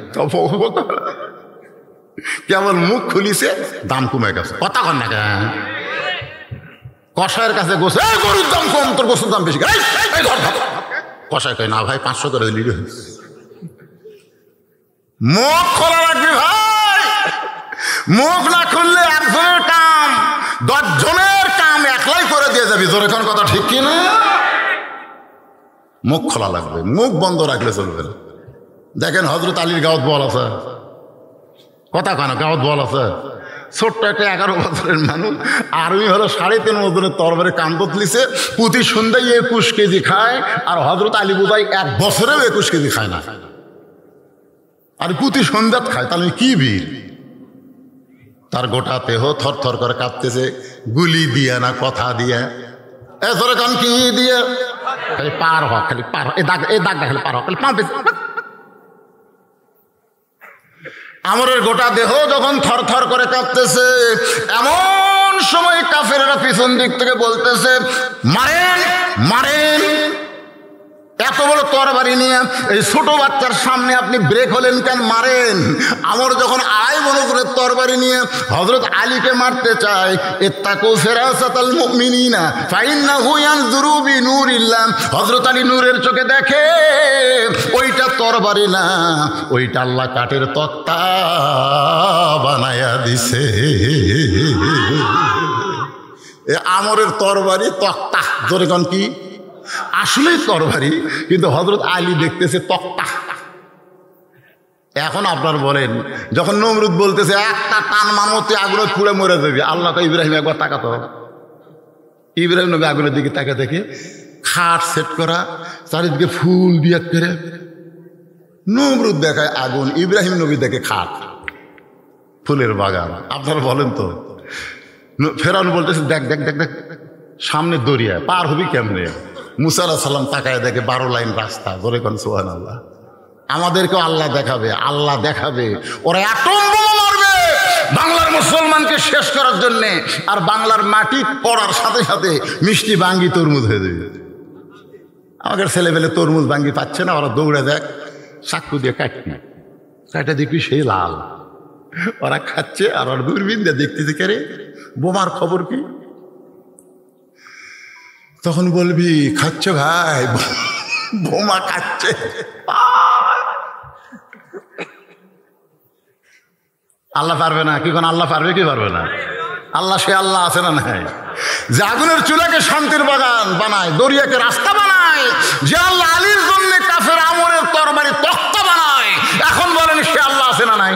কেবল মুখ খুলিছে, দাম কমে গেছে, কথা কন না কেন? কষায়ের কাছে গোস, গরুর দাম কম, তোর গোসের দাম বেশি। কষায় কয় না ভাই 500 করে দিলি। মুখ খোলা রাখবি ভাই, মুখ না খুললে একজনের কাম 10 জনের কাম একলাই করে দিয়ে যাবি, জোরে কোন কথা ঠিক কিনা? মুখ খোলা লাগবে, মুখ বন্ধ রাখলে চলবে না। দেখেন হযরত আলীর গাওয়াত বল আছে, কথা কেন? গাওয়াত বল আছে, ছোট্ট একটা 11 বছরের মানুষ, আর্মি হলো 3.5 ওজনের তরবারে কান্দত লিছে, প্রতি সন্ধ্যায় 21 কেজি খায়, আর হযরত আলী বোধহয় 1 বছরেও 21 কেজি খায় না, আর প্রতি সন্ধ্যাত খায়। তাহলে কি বীর? তার গোটা দেহ থর থর করে কাঁপতেছে, গুলি দিয়ে না কথা দিয়ে। এসরে কান কি দিয়ে? খালি পার হ, খালি পার, এই দাগটা খালি পার হ, খালি পা আমরের গোটা দেহ যখন থরথর করে কাঁপতেছে, এমন সময় কাফেররা পিছন দিক থেকে বলতেছে, মারেন মারেন। এত বড় তরবারি নিয়ে এই ছোট বাচ্চার সামনে আপনি ব্রেক হলেন কেন, মারেন। আমর যখন আড়াই মনোজনের তরবারি নিয়ে হযরত আলীকে মারতে চায়, ইত্তাকু ফিরাসাতাল মুমিনিনা ফাইন্নাহু ইয়ানজুরু বিনুরিল্লাহ, হযরত আলী নূরের চোখে দেখে ওইটা তরবারি না, ওইটা আল্লাহ কাঠের তক্তা বানায়া দিছে। এ আমরের তরবারি তক্তা, জোরে কোন কি, আসলেই তরবারি, কিন্তু হযরত আলী দেখতেছে তক্তা। এখন আপনার বলেন, যখন নমরুদ বলতেছে একটা টান মানতে আগুনে পুড়ে মরে যাবে, আল্লাহ তো ইব্রাহিম একবার তাকাতো, ইব্রাহিম নবী আগুনের দিকে তাকে দেখে খাট সেট করা, চারিদিকে ফুল দিয়ে করে, নমরুদ দেখায় আগুন, ইব্রাহিম নবী দেখে খাট, ফুলের বাগান। আপনারা বলেন তো, ফেরাউন বলতেছে দেখ দেখ দেখ দেখ সামনে দরিয়া, পার হবি কেমনে? মুসা আলাইহিস সালাম তাকায় দেখে 12 লাইন রাস্তা, বলে কোন সুবহানাল্লাহ। আমাদেরকেও আল্লাহ দেখাবে, আল্লাহ দেখাবে, ওরা অ্যাটম বোমা মারবে বাংলার মুসলমানকে শেষ করার জন্যে, আর বাংলার মাটি পড়ার সাথে সাথে মিষ্টি বাঙ্গি তরমুজ হয়ে যাবে। আমাদের ছেলেবেলে তরমুজ বাঙ্গি পাচ্ছে না, ওরা দৌড়ে দেখ চাকু দিয়ে কাটে দেখবি সেই লাল, ওরা খাচ্ছে, আর ওরা দূরবীন দিয়ে দেখতেছে কে রে বোমার খবর কি? তখন বলবি খাচ্ছ ভাই, বোমা খাচ্ছে। আল্লাহ পারবে না কি? কোন আল্লাহ পারবে কি পারবে না? আল্লাহ সে আল্লাহ আছে না নাই, যে আগুনের চুলাকে শান্তির বাগান বানায়, দরিয়াকে রাস্তা বানায়, যে আল্লাহ আলীর জন্য কাফের আমরের তরবারি তক্তা বানায়, এখন বলেন সে আল্লাহ আছে না নাই?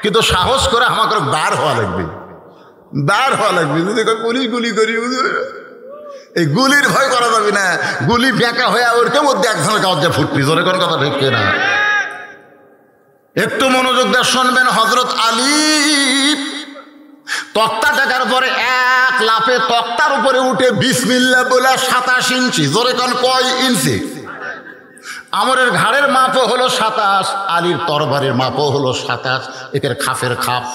কিন্তু সাহস করে আমাকে বার হওয়া লাগবে, বার হওয়া লাগবে। যদি পুলিশ গুলি করি, এই গুলির ভয় করা যাবে না, গুলি বেঁকা হয়ে ওরকে মধ্যে একজনের কাছে ফুটবি, জোরে কোন কথা ঠিক না? একটু মনোযোগ দিয়ে শুনবেন। হযরত আলী তক্তা দেখার পরে এক লাফে তক্তার উপরে উঠে বিসমিল্লাহ বলে 27 ইঞ্চি, জোরে কোন কয় ইঞ্চি? আমরের ঘাড়ের মাপও হলো 27, আলীর তরবারির মাপও হলো 27, একের খাফের খাপ।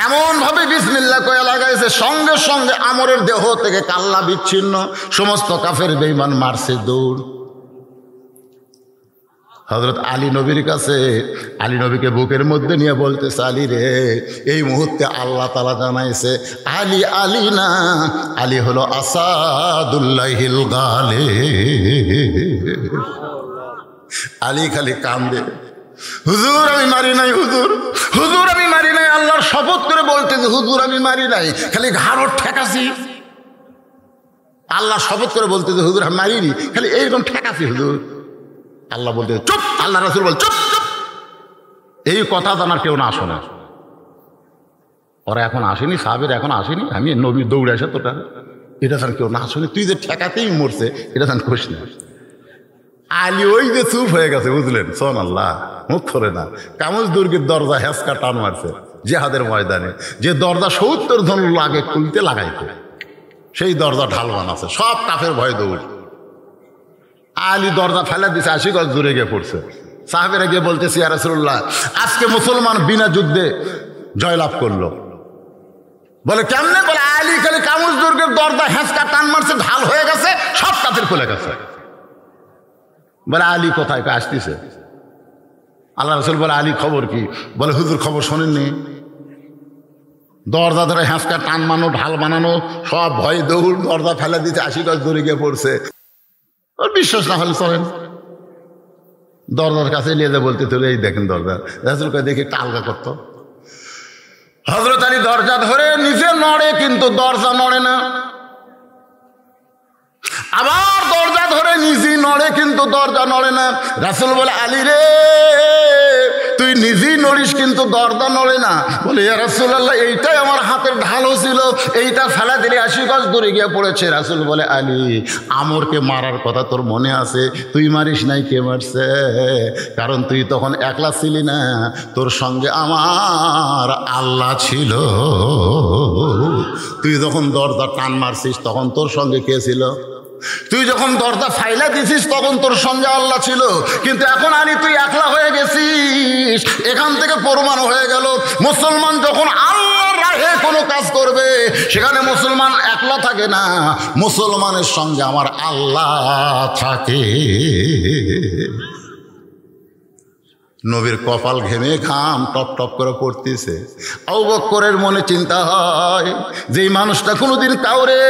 এমন ভাবে বিসমিল্লাহ কয়ে লাগাইছে, সঙ্গে সঙ্গে আমরের দেহ থেকে কাল্লা বিচ্ছিন্ন, সমস্ত কাফের বেঈমান মারছে দৌড়। হযরত আলী নবীর কাছে, আলী নবীকে বুকের মধ্যে নিয়ে বলতেছে, আলী রে, এই মুহূর্তে আল্লাহ তাআলা জানাইছে আলী আলী না, আলী হলো আসাদুল্লাহিল গালিব। আলী খালি কান্দে, হুজুর আমি মারি নাই, হুজুর হুজুর আমি মারি নাই, আল্লাহর শপথ করে বলতেছে হুজুর আমি মারি নাই, খালি ঘাড় ঠেকাছি। আল্লাহ শপথ করে বলতেছে হুজুর আমি মারিনি, খালি এইরকম ঠেকাছি হুজুর। আল্লাহ বলতে চুপ, আল্লাহ রাসূল বল চুপ চুপ। এই কথা জানার কেউ না শোনে, ওরা এখন আসেনি, সাহাবের এখন আসেনি, আমি নবী দৌড়ে আসে তোটা, এটা যেন কেউ না শোনে, তুই যে ঠেকাতেই মরছে এটা যেন খুশ না। আলী ওই যে চুপ হয়ে গেছে, বুঝলেন? সোন আল্লাহ মুখ করে না। কামুজ দুর্গের দরজা হেসকা টান মারছে জিহাদের ময়দানে, যে দরজা 70 জন লাগে খুলতে লাগাইতে, সেই দরজা ঢাল বানাচ্ছে, সব কাফের ভয় দৌড়। আলী দরজা ফেলে দিছে, 80 গজ দূরে গিয়ে পড়ছে। সাহাবেরা গিয়ে বলতেছে ইয়া রাসূলুল্লাহ, আজকে মুসলমান বিনা যুদ্ধে জয়লাভ করলো। বলে কেমনে? বলে আলী খালি কামুজ দুর্গের দরজা হেসকা টান মারছে, ঢাল হয়ে গেছে, সব কাফের খুলে গেছে। বলে আলী কোথায়? আসতেছে। আল্লাহ রাসূল বলে আলী খবর কি? বলে হুজুর খবর শোনেননি, দরজা ধরে হেঁচকা টান মানো, ঢাল বানানো, সব ভয় দৌড়, দরজা ফেলে দিতে 80 গজ দূরে গিয়ে পড়ছে। ওর বিশ্বাস না হলে চলেন, দরজার কাছে নিয়ে যা বলতে তোলে এই দেখেন দরজা। রাসূলকে দেখে একটু আলগা করতো। হযরত আলী দরজা ধরে নিচে নড়ে, কিন্তু দরজা নড়ে না। আবার দরজা ধরে নিজেই নড়ে, কিন্তু দরজা নড়ে না। রাসূল বলে আলী রে, তুই নিজেই নড়িস কিন্তু দরজা নড়ে না। বলে ইয়া রাসূলুল্লাহ, এইটাই আমার হাতের ঢালও ছিল, এইটা ফেলা দিলে 80 গজ দূরে গিয়ে পড়েছে। রাসূল বলে আলী, আমরকে মারার কথা তোর মনে আছে? তুই মারিস নাই, কে মারছে? কারণ তুই তখন একলা ছিলি না, তোর সঙ্গে আমার আল্লাহ ছিল। তুই যখন দরজা টান মারছিস তখন তোর সঙ্গে কে ছিল? তুই যখন দরজা ফাইলা দিছিস তখন তোর সঙ্গে আল্লাহ ছিল, কিন্তু এখন আনি তুই একলা হয়ে গেছিস। এখান থেকে প্রমাণ হয়ে গেল মুসলমান যখন আল্লাহর রাহে কোনো কাজ করবে সেখানে মুসলমান একলা থাকে না, মুসলমানের সঙ্গে আমার আল্লাহ থাকে। নবীর কপাল ঘেমে ঘাম টপ টপ করে পড়তেছে। আবু বকরের মনে চিন্তা হয়, যেই মানুষটা কোনোদিন কাউরে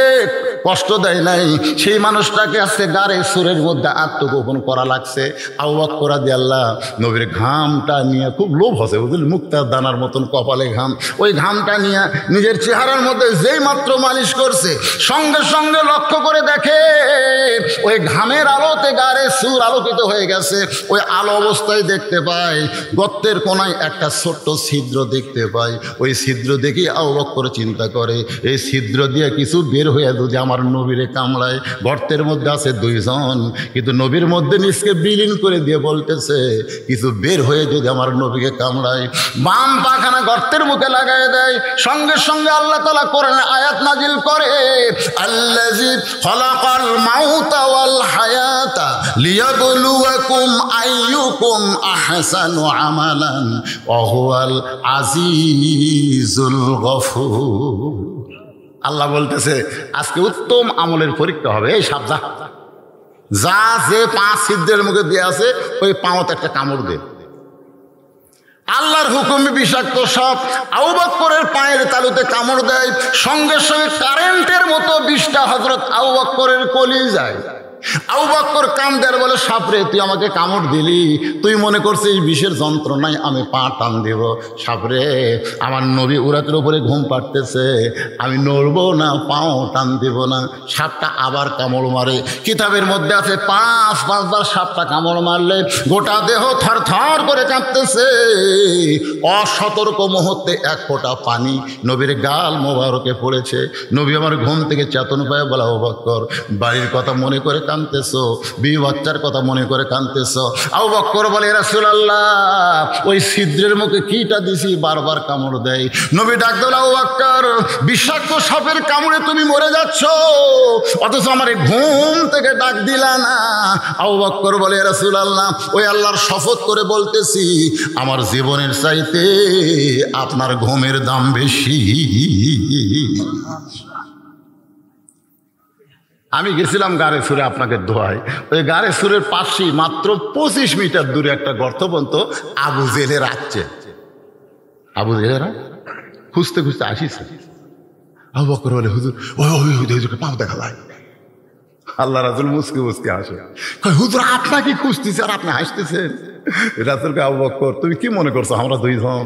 কষ্ট দেয় নাই সেই মানুষটাকে আজকে গাড়ে সুরের মধ্যে আত্মগোপন করা লাগছে। আবু বকর রাদিয়াল্লাহু নবীর ঘামটা নিয়ে খুব লোভ হচ্ছে, বুঝলি, মুক্তার দানার মতন কপালে ঘাম, ওই ঘামটা নিয়ে নিজের চেহারার মধ্যে যেই মাত্র মালিশ করছে সঙ্গে সঙ্গে লক্ষ্য করে দেখে ওই ঘামের আলোতে গাড়ে সুর আলোকিত হয়ে গেছে। ওই আলো অবস্থায় দেখতে পায় গর্তের কোনায় একটা ছোট্ট ছিদ্র দেখতে পায়। ওই ছিদ্র দেখে আবু বকর চিন্তা করে, এই ছিদ্র দিয়ে কিছু বের হয়ে যদি আমার নবীরে কামড়ায়। গর্তের মধ্যে আছে দুইজন, কিন্তু নবীর মধ্যে নিজকে বিলীন করে দিয়ে বলতেছে কিছু বের হয়ে যদি আমার নবীকে কামড়ায়। বাম পাখানা গর্তের মুখে লাগাই দেয়। সঙ্গে সঙ্গে আল্লাহ তাআলা কোরআনে আয়াত নাজিল করে, আল্লাযী খালাকাল মাউতা ওয়াল হায়াতা লিয়াবলুয়াকুম আইয়ুকুম আহসানু আমালান ওয়া হুয়াল আজিজুল গফুর। আল্লাহ বলতেছে আজকে উত্তম আমলের পরীক্ষা হবে। এই সাবজা যা যে 5 ছিদ্রের মুখে দিয়ে আছে ওই পাওতে একটা কামড় দে। আল্লাহর হুকুমে বিষাক্ত সাপ আবু বকরের পায়ের তালুতে কামড় দেয়। সঙ্গে সঙ্গে কারেন্টের মতো বিষটা হযরত আবু বকরের কলিজায়। আবু বকর কান্দে আর বলে, সাপরে তুই আমাকে কামড় দিলি, তুই মনে করছিস বিষের যন্ত্রণায় আমি পা টান দেব? সাপরে, আমার নবী উরাতের উপরে ঘুম পাড়তেছে, আমি নড়বো না, পাও টান দেব না। সাপটা আবার কামড় মারে। কিতাবের মধ্যে আছে 5বার সাপটা কামড় মারলে গোটা দেহ থর থর করে কাঁপতেছে। অসতর্ক মুহূর্তে এক ফোঁটা পানি নবীর গাল মোবারকে পড়েছে। নবী আমার ঘুম থেকে চেতন পায় বলে, আবু বকর বাড়ির কথা মনে করে কাঁদতেছো, বিবি বাচ্চার কথা মনে করে কাঁদতেছো। আবু বকর বলে, রাসূলুল্লাহ ওই ছিদ্রের মুখে কিটা দিছি, বারবার কামড় দেয়। নবী ডাক দিল, আবু বকর বিষাক্ত সাপের কামড়ে তুমি মরে যাচ্ছ, অথচ আমার ঘুম থেকে ডাক দিলা না। আবু বকর বলে, রাসূলুল্লাহ ওই আল্লাহর শপথ করে বলতেছি আমার জীবনের চাইতে আপনার ঘুমের দাম বেশি। আমি গেছিলাম গাড়ে সুরে আপনাকে দোয়াই, ওই গাড়ে সুরের পাশেই মাত্র 25 মিটার দূরে একটা গর্ত পর্যন্ত আবু জেলের আসছে। আবু জেলেরা খুঁজতে খুঁজতে আসিছে। আবু বকর বলে, হুজুর ওই হুজুরকে পাও দেখা যায়। আল্লাহ রাসূল মুসকে মুসকে হাসে, হুজুর আপনাকে খুঁজতেছে আর আপনি হাসতেছেন। রাসূলকে, আবু বকর তুমি কি মনে করছো আমরা দুইজন?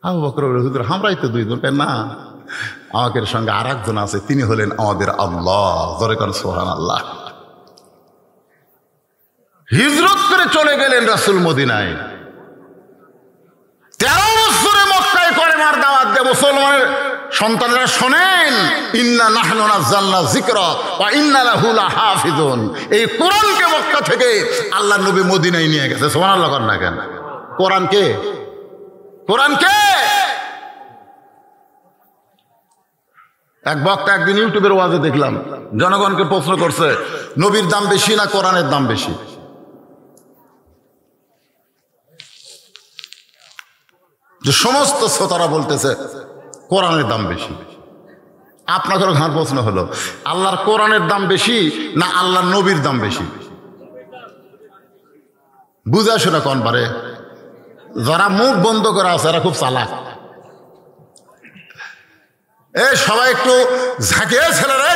আবু বকর বলে, হুজুর আমরাই তো দুইজন। না, আমাদের সঙ্গে আর একজন আছে, তিনি হলেন আমাদের আল্লাহ। জোরে কান সুবহানাল্লাহ। হিজরত করে চলে গেলেন রাসূল মদিনায়। 13 বছরে মক্কায় কলেমার দাওয়াত দিয়ে মুসলমানের সন্তানেরা শোনেন, ইন্না নাহনু নাযালনা যিকরা ওয়া ইন্না লাহু লাহাফিজুন। এই কোরআনকে মক্কা থেকে আল্লাহ নবী মদিনায় নিয়ে গেছে। সুবহানাল্লাহ কর না কেন? কোরআনকে এক বক্তা একদিন ইউটিউবের ওয়াজে দেখলাম, জনগণকে প্রশ্ন করছে নবীর দাম বেশি না কোরআনের দাম বেশি? যে সমস্ত শ্রোতারা বলতেছে কোরআনের দাম বেশি। আপনাদের ঘাড় প্রশ্ন হলো, আল্লাহর কোরআনের দাম বেশি না আল্লাহর নবীর দাম বেশি? বুঝা শোনা কোন পারে? যারা মুখ বন্ধ করা আছে এরা খুব চালাক। সবাই একটু ঝাঁকিয়ে ছেলেরা,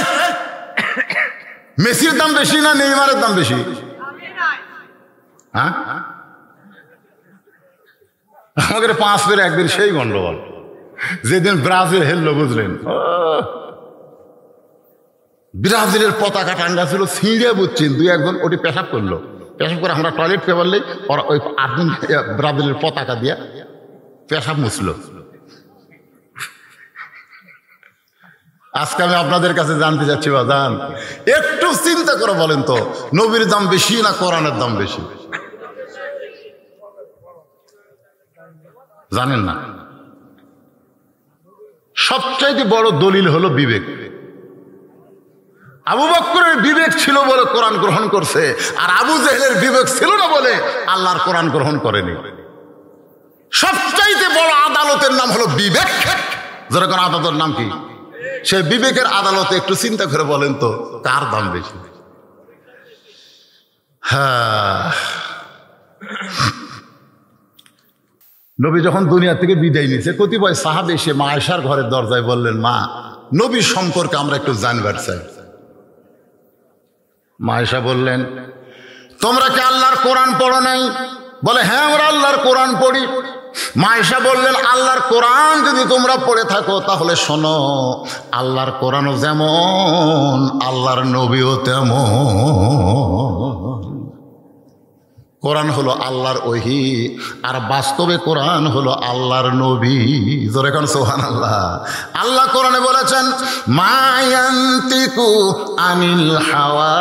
মেসির দাম বেশি না নেইমারের দাম বেশি? হ্যাঁ, আমাদের 5 ফের একদিন সেই গন্ডগোল, যেদিন ব্রাজিল হেললো, বুঝলেন, ব্রাজিলের পতাকা টাঙ্গা ছিল, ছিঁড়ে বুঝছেন 2-1 ওটি পেশাব করলো। পেশাব করে আমরা টয়লেট পেপারলেই ওরা ওই ব্রাজিলের পতাকা দিয়া পেশাব মুছল। আজকে আমি আপনাদের কাছে জানতে চাচ্ছি, বাজান একটু চিন্তা করে বলেন তো, নবীর দাম বেশি না কোরআনের দাম বেশি? জানেন না? সবচাইতে বড় দলিল হলো বিবেক। আবু বকরের বিবেক ছিল বলে কোরআন গ্রহণ করছে, আর আবু জেহেলের বিবেক ছিল না বলে আল্লাহর কোরআন গ্রহণ করেনি। সবচাইতে বড় আদালতের নাম হলো বিবেক। যেরকম আদালতের নাম কি? সেই বিবেকের আদালতে একটু চিন্তা করে বলেন তো কার দাম বেশি? হ্যাঁ, নবী যখন দুনিয়া থেকে বিদায় নিয়েছে, কতিপয় সাহাবে এসে মা আয়েশার ঘরের দরজায় বললেন, মা, নবীর সম্পর্কে আমরা একটু জানবার চাই। মা আয়েশা বললেন, তোমরা কি আল্লাহর কোরআন পড়ো নাই? বলে, হ্যাঁ, আমরা আল্লাহর কোরআন পড়ি। মা আয়েশা বললেন, আল্লাহর কোরআন যদি তোমরা পড়ে থাকো তাহলে শোনো, আল্লাহর কোরআনও যেমন আল্লাহর নবীও তেমন। কোরআন হলো আল্লাহর ওহী, আর বাস্তবে কোরআন হলো আল্লাহর নবী। জোরে কোন সুবহানাল্লাহ। আল্লাহ কোরআনে বলেছেন, মা ইয়ান্তিকু আনিল হাওয়া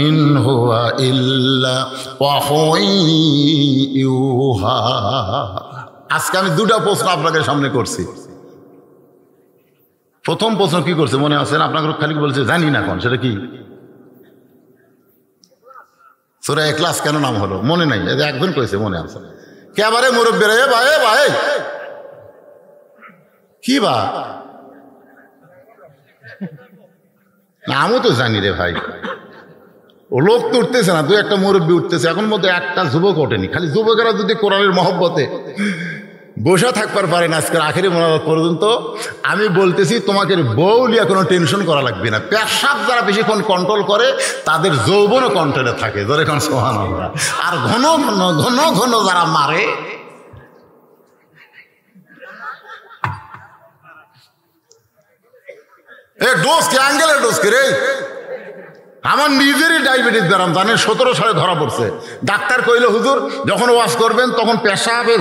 ইন হুয়া ইল্লা ওয়াহয়ুন ইউহা। আজকে আমি দুটা প্রশ্ন আপনাদের সামনে করছি। প্রথম প্রশ্ন কি করছে মনে আছেন? আপনাকে খালি বলছে জানি না কোন, সেটা কি? সূরা ইখলাস কেন নাম হলো মনে নাই? একজন কইছে মনে আছে। কেবারে মুরব্বীরা, এ ভাই, এ ভাই, কি বা নামও তো জানি রে ভাই। ও লোক তো উঠতেছে না, দু একটা মুরব্বী উঠতেছে, এখন মধ্যে একটা যুবক ওঠেনি। খালি যুবকেরা যদি কোরআনের মহব্বতে বসে থাকবার পারেন আজকের আখেরি মোনাজাত পর্যন্ত, আমি বলতেছি তোমাকে বউ নিয়ে কোনো টেনশন করা লাগবে না। পেশাব যারা বেশিক্ষণ কন্ট্রোল করে তাদের যৌবনও কন্ট্রোলে থাকে। ধরে এখন সুবহানাল্লাহ। আর ঘন ঘন ঘন ঘন যারা মারে, এ ডোজ কে অ্যাঙ্গেলের ডোজ কে রে? আমার নিজেরই ডায়াবেটিস ব্যারাম জানেন, 17 সালে ধরা পড়ছে। ডাক্তার কইল, হুজুর যখন ওয়াশ করবেন তখন পেশাবে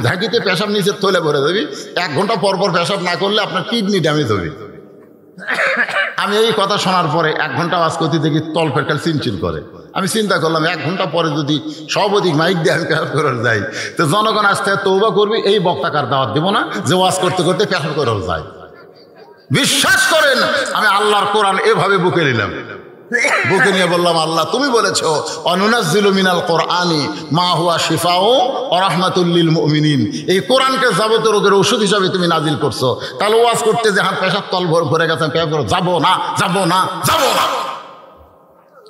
ঝাঁকিতে পেশাব নিচে তৈলে ভরে দেবি, 1 ঘন্টা পর পর পেশাব না করলে আপনার কিডনি ড্যামেজ হবে। আমি এই কথা শোনার পরে 1 ঘন্টা ওয়াশ করতে দেখি তলপেট খালি চিনচিন করে। আমি চিন্তা করলাম 1 ঘন্টা পরে যদি সর্বাধিক মাইক দিয়ে আমি পেশাব করে যাই, তো জনগণ আসতে তওবা করবি, এই বক্তাকার দাওয়াত দেবো না যে ওয়াশ করতে করতে পেশাব করে যায়। বিশ্বাস করেন, আমি আল্লাহর কোরআন এভাবে বুকে নিলাম, বুকে নিয়ে বললাম, আল্লাহ তুমি বলেছো অনুনাজ্জিলু মিনাল কোরআনি মা হুয়া শিফাউ ওয়া রাহমাতুল লিল মুমিনিন। এই কোরআনকে যাবতীয় রোগের ওষুধ হিসাবে তুমি নাজিল করছো। তাহলে ওয়াজ করতে যে হাত পেশাব তল ভরে গেছে, যাবো না, যাবো না, যাবো না।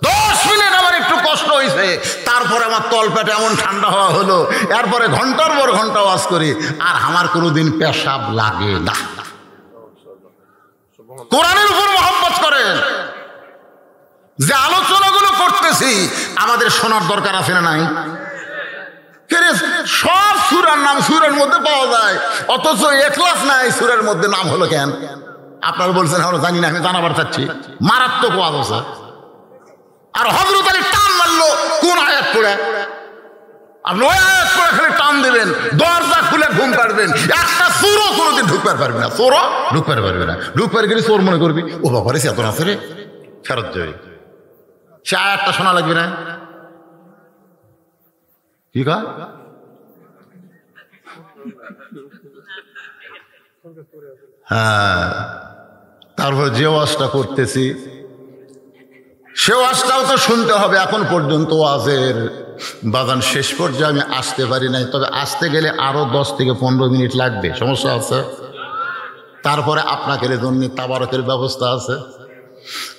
10 মিনিট আমার একটু কষ্ট হয়েছে, তারপরে আমার তলপেটে এমন ঠান্ডা হওয়া হলো, এরপরে ঘন্টার পর ঘন্টা ওয়াজ করি, আর আমার কোনোদিন পেশাব লাগে না। কোরআনের উপর মহব্বত করেন। যে আলোচনাগুলো করতেছি আমাদের শোনার দরকার আছে না নাই? সব সূরার নাম সূরার মধ্যে পাওয়া যায়, অথচ ইখলাস নাই সূরার মধ্যে। নাম হলো কেন? আপনারা বলছেন আমরা জানি না, আমি জানাবার চাচ্ছি। মারাত্মক ওয়াজ আছে। আর হযরত আলী টান মারলো কোন আয়াত পড়ে? আপনি ওই আয়াত পড়ে খালি টান দেবেন, দরজা খুলে ঘুম পাড়বেন, একটা চোরও কোনোদিন ঢুকতে পারবে না। চোরও ঢুকতে পারবে না। ঢুকতে গেলে চোর মনে করবি, ও বাবা রে চেতন আছে রে, ফেরত যাবে। সে আয়াতটা শোনা লাগবে না? কি কয়? হ্যাঁ, তারপর যে ওয়াজটা করতেছি সে ওয়াজটাও তো শুনতে হবে। এখন পর্যন্ত ওয়াজের বাজান শেষ পর্যায়ে আমি আসতে পারি নাই, তবে আসতে গেলে আরো 10 থেকে 15 মিনিট লাগবে। সমস্যা আছে? তারপরে আপনাকে জন্য তাবারকের ব্যবস্থা আছে।